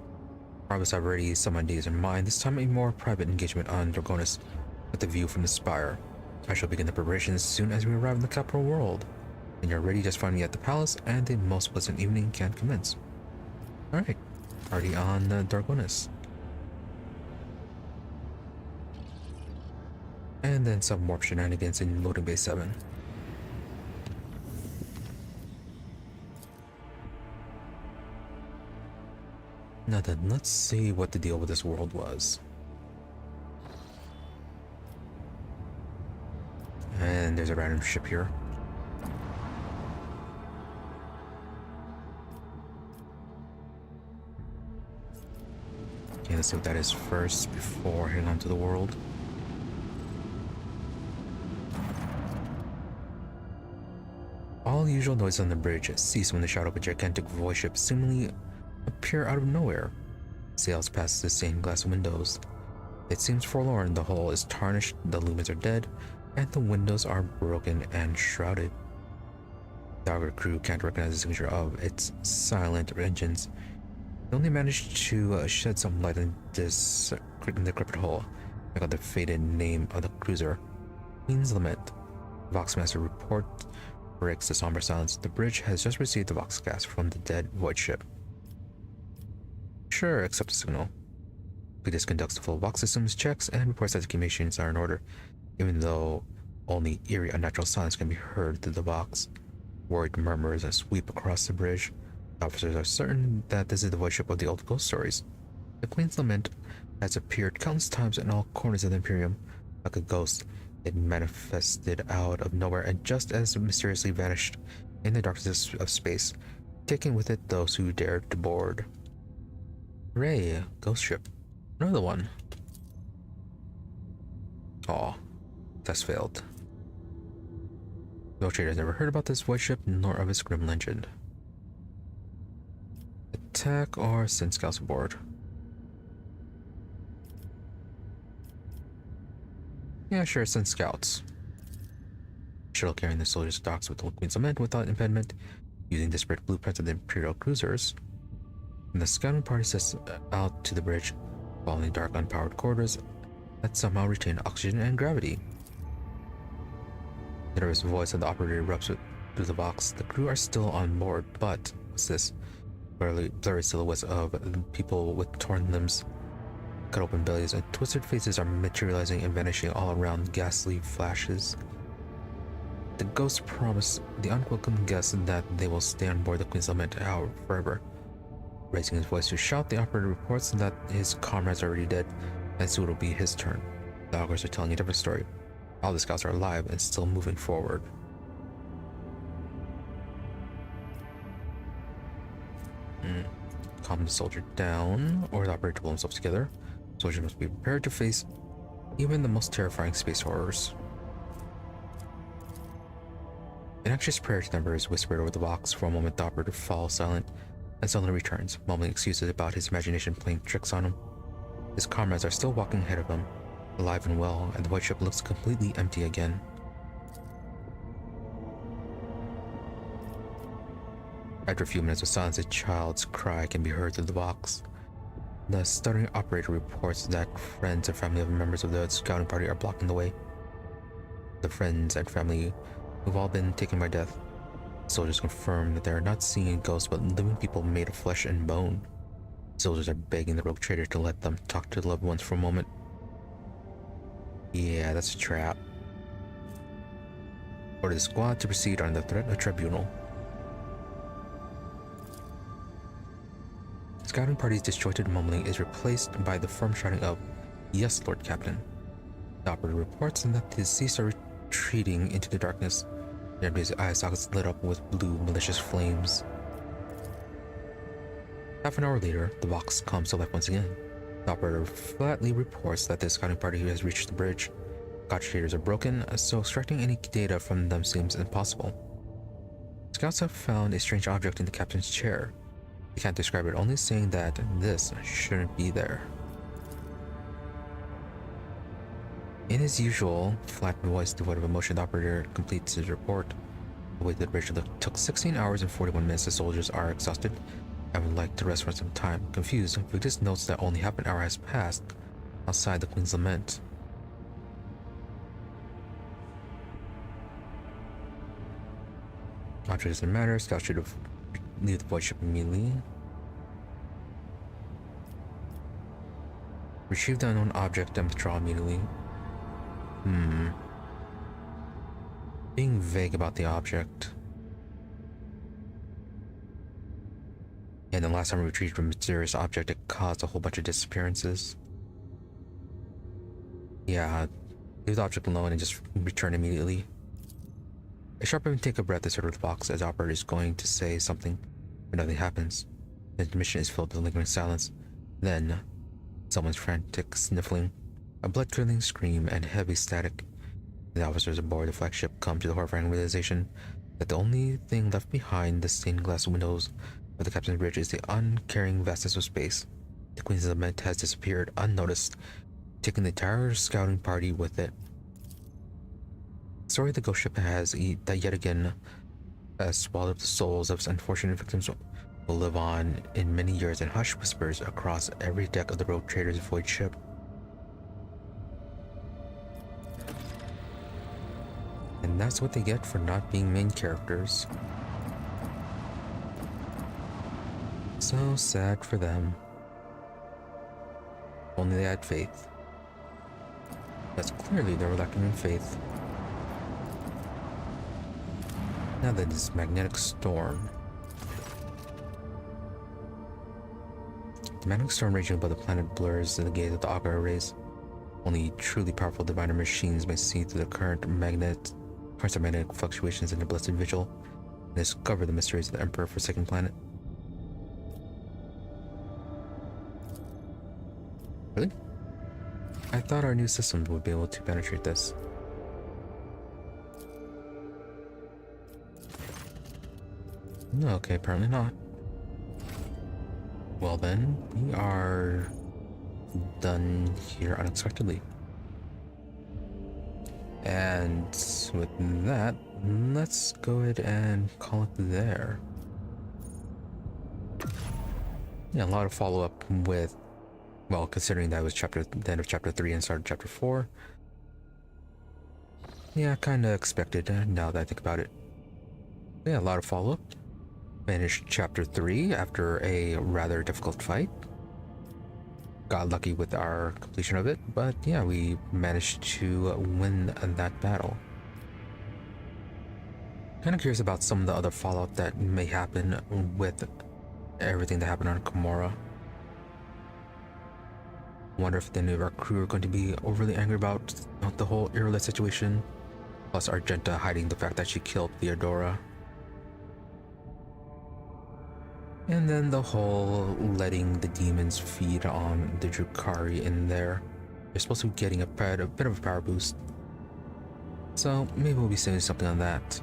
Probably I've already some ideas in mind, this time a more private engagement on Dragonis with the view from the spire. I shall begin the preparations as soon as we arrive in the capital world. When you're ready, just find me at the palace and the most pleasant evening can commence. Alright, party on Dragonis. And then some warp shenanigans in loading bay 7. Now then, let's see what the deal with this world was. And there's a random ship here. Okay, let's see what that is first before heading on to the world. All the usual noise on the bridge cease when the shadow of a gigantic void ship seemingly appear out of nowhere. Sails past the stained glass windows. It seems forlorn. The hull is tarnished, the lumens are dead, and the windows are broken and shrouded. The outer crew can't recognize the signature of its silent engines. They only managed to shed some light on this decrepit hull. I got the faded name of the cruiser, Queen's Lament. Voxmaster report breaks the somber silence. The bridge has just received the voxcast from the dead void ship. Sure, accept the signal. Cletus conducts the full Vox systems checks and reports that the communications are in order, even though only eerie unnatural silence can be heard through the Vox. Worried murmurs sweep across the bridge. The officers are certain that this is the void ship of the old ghost stories. The Queen's Lament has appeared countless times in all corners of the Imperium. Like a ghost, it manifested out of nowhere and just as mysteriously vanished in the darkness of space, taking with it those who dared to board. Hooray, ghost ship. Another one. Aw, test failed. No trader has never heard about this void ship, nor of its grim legend. Attack or send scouts aboard? Yeah, sure, send scouts. Shuttle carrying the soldiers docks with the Queen's Lament without impediment, using disparate blueprints of the Imperial cruisers. And the scouting party sets out to the bridge, following dark unpowered corridors that somehow retain oxygen and gravity. The nervous voice of the operator erupts through the box. The crew are still on board, but what's this? Blurry silhouettes of people with torn limbs, cut open bellies, and twisted faces are materializing and vanishing all around. Ghastly flashes. The ghosts promise the unwelcome guests that they will stay on board the Queen's Lament forever. Raising his voice to shout, the operator reports that his comrades are already dead, and soon it will be his turn. The augurs are telling a different story. All the scouts are alive and still moving forward. Calm the soldier down, or the operator to pull himself together. Soldiers must be prepared to face even the most terrifying space horrors. An anxious prayer to number is whispered over the box. For a moment, the operator falls silent and suddenly returns, mumbling excuses about his imagination playing tricks on him. His comrades are still walking ahead of him, alive and well, and the void ship looks completely empty again. After a few minutes of silence, a child's cry can be heard through the box. The stuttering operator reports that friends and family of members of the scouting party are blocking the way. The friends and family who've all been taken by death. Soldiers confirm that they are not seeing ghosts but living people made of flesh and bone. Soldiers are begging the rogue trader to let them talk to the loved ones for a moment. Yeah, that's a trap. Order the squad to proceed on the threat of tribunal. Scouting party's disjointed mumbling is replaced by the firm shouting of, "Yes, Lord Captain." The operator reports that his seas are retreating into the darkness. His eye sockets lit up with blue, malicious flames. Half an hour later, the box comes to life once again. The operator flatly reports that the scouting party has reached the bridge. Scouts traders are broken, so extracting any data from them seems impossible. Scouts have found a strange object in the captain's chair. They can't describe it, only saying that this shouldn't be there. In his usual flat voice devoid of emotion, the operator completes his report. The way to the bridge took 16 hours and 41 minutes. The soldiers are exhausted and would like to rest for some time. Confused, Victus notes that only half an hour has passed outside the Queen's Lament. Object doesn't matter. Scouts should have leave the void ship immediately. Retrieve the unknown object and withdraw immediately. Being vague about the object. And the last time we retrieved a mysterious object, it caused a whole bunch of disappearances. Yeah, leave the object alone and just return immediately. A sharp intake of breath is heard with the box as the operator is going to say something, but nothing happens. The intermission is filled with lingering silence. Then, someone's frantic sniffling, a blood-curdling scream, and heavy static. The officers aboard the flagship come to the horrifying realization that the only thing left behind the stained glass windows of the captain's bridge is the uncaring vastness of space. The Queen's Lament has disappeared unnoticed, taking the entire scouting party with it. The story of the ghost ship that yet again swallowed up the souls of its unfortunate victims will live on in many years in hushed whispers across every deck of the rogue trader's void ship. And that's what they get for not being main characters. So sad for them. Only they had faith. That's clearly they were lacking in faith. Now that this magnetic storm. magnetic storm raging above the planet blurs the gaze of the Augur rays. Only truly powerful diviner machines may see through the current of magnetic fluctuations in the blessed vigil and discover the mysteries of the Emperor Forsaken Planet. Really? I thought our new system would be able to penetrate this. No, okay, apparently not. Well then, we are done here unexpectedly. And with that, let's go ahead and call it there. Yeah, a lot of follow-up with, well, considering that was the end of chapter 3 and started chapter 4. Yeah, kinda expected now that I think about it. Yeah, a lot of follow-up. Finished chapter 3 after a rather difficult fight. Got lucky with our completion of it, but yeah, we managed to win that battle. Kind of curious about some of the other fallout that may happen with everything that happened on Commorragh. Wonder if any of our crew are going to be overly angry about the whole Yremeryss situation, plus Argenta hiding the fact that she killed Theodora. And then the whole letting the demons feed on the Drukhari in there. They're supposed to be getting a bit of a power boost. So maybe we'll be saying something on that.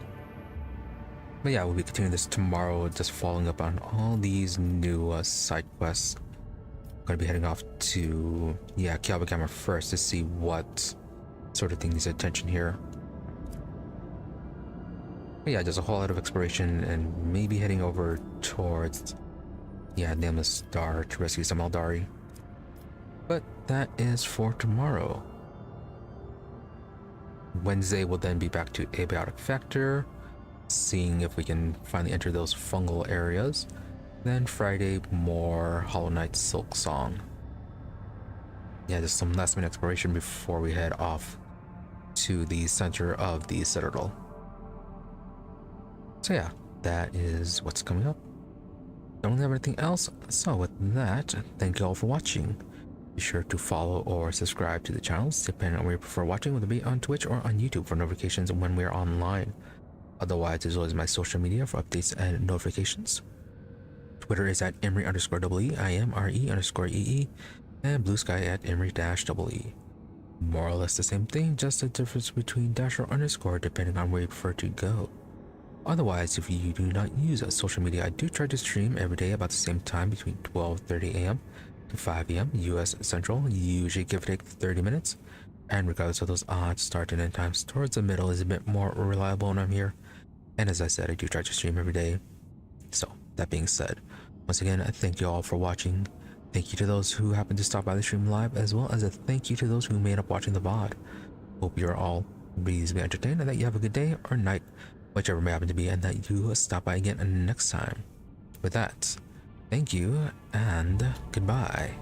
But yeah, we'll be continuing this tomorrow, just following up on all these new side quests. Gonna be heading off to, yeah, Calvacamera first to see what sort of thing needs attention here. But yeah, there's a whole lot of exploration and maybe heading over towards, yeah, Nameless Star to rescue some Aeldari. But that is for tomorrow. Wednesday we'll then be back to Abiotic Factor, seeing if we can finally enter those fungal areas. Then Friday, more Hollow Knight Silk Song. Yeah, just some last minute exploration before we head off to the center of the Citadel. So yeah, that is what's coming up. Don't have anything else, so with that, thank you all for watching. Be sure to follow or subscribe to the channels, depending on where you prefer watching, whether it be on Twitch or on YouTube for notifications when we're online. Otherwise, there's always my social media for updates and notifications. Twitter is at Emery_EE, IMRE_EE, and Blue Sky at Emery-EE. More or less the same thing, just the difference between dash or underscore depending on where you prefer to go. Otherwise, if you do not use social media, I do try to stream every day about the same time between 12:30 a.m. to 5 a.m. US Central, usually give or take 30 minutes. And regardless of those odd start and end times, towards the middle is a bit more reliable when I'm here. And as I said, I do try to stream every day. So, that being said, once again, I thank you all for watching. Thank you to those who happened to stop by the stream live, as well as a thank you to those who made up watching the VOD. Hope you're all reasonably entertained and that you have a good day or night, whichever may happen to be, and that you stop by again next time. With that, thank you and goodbye.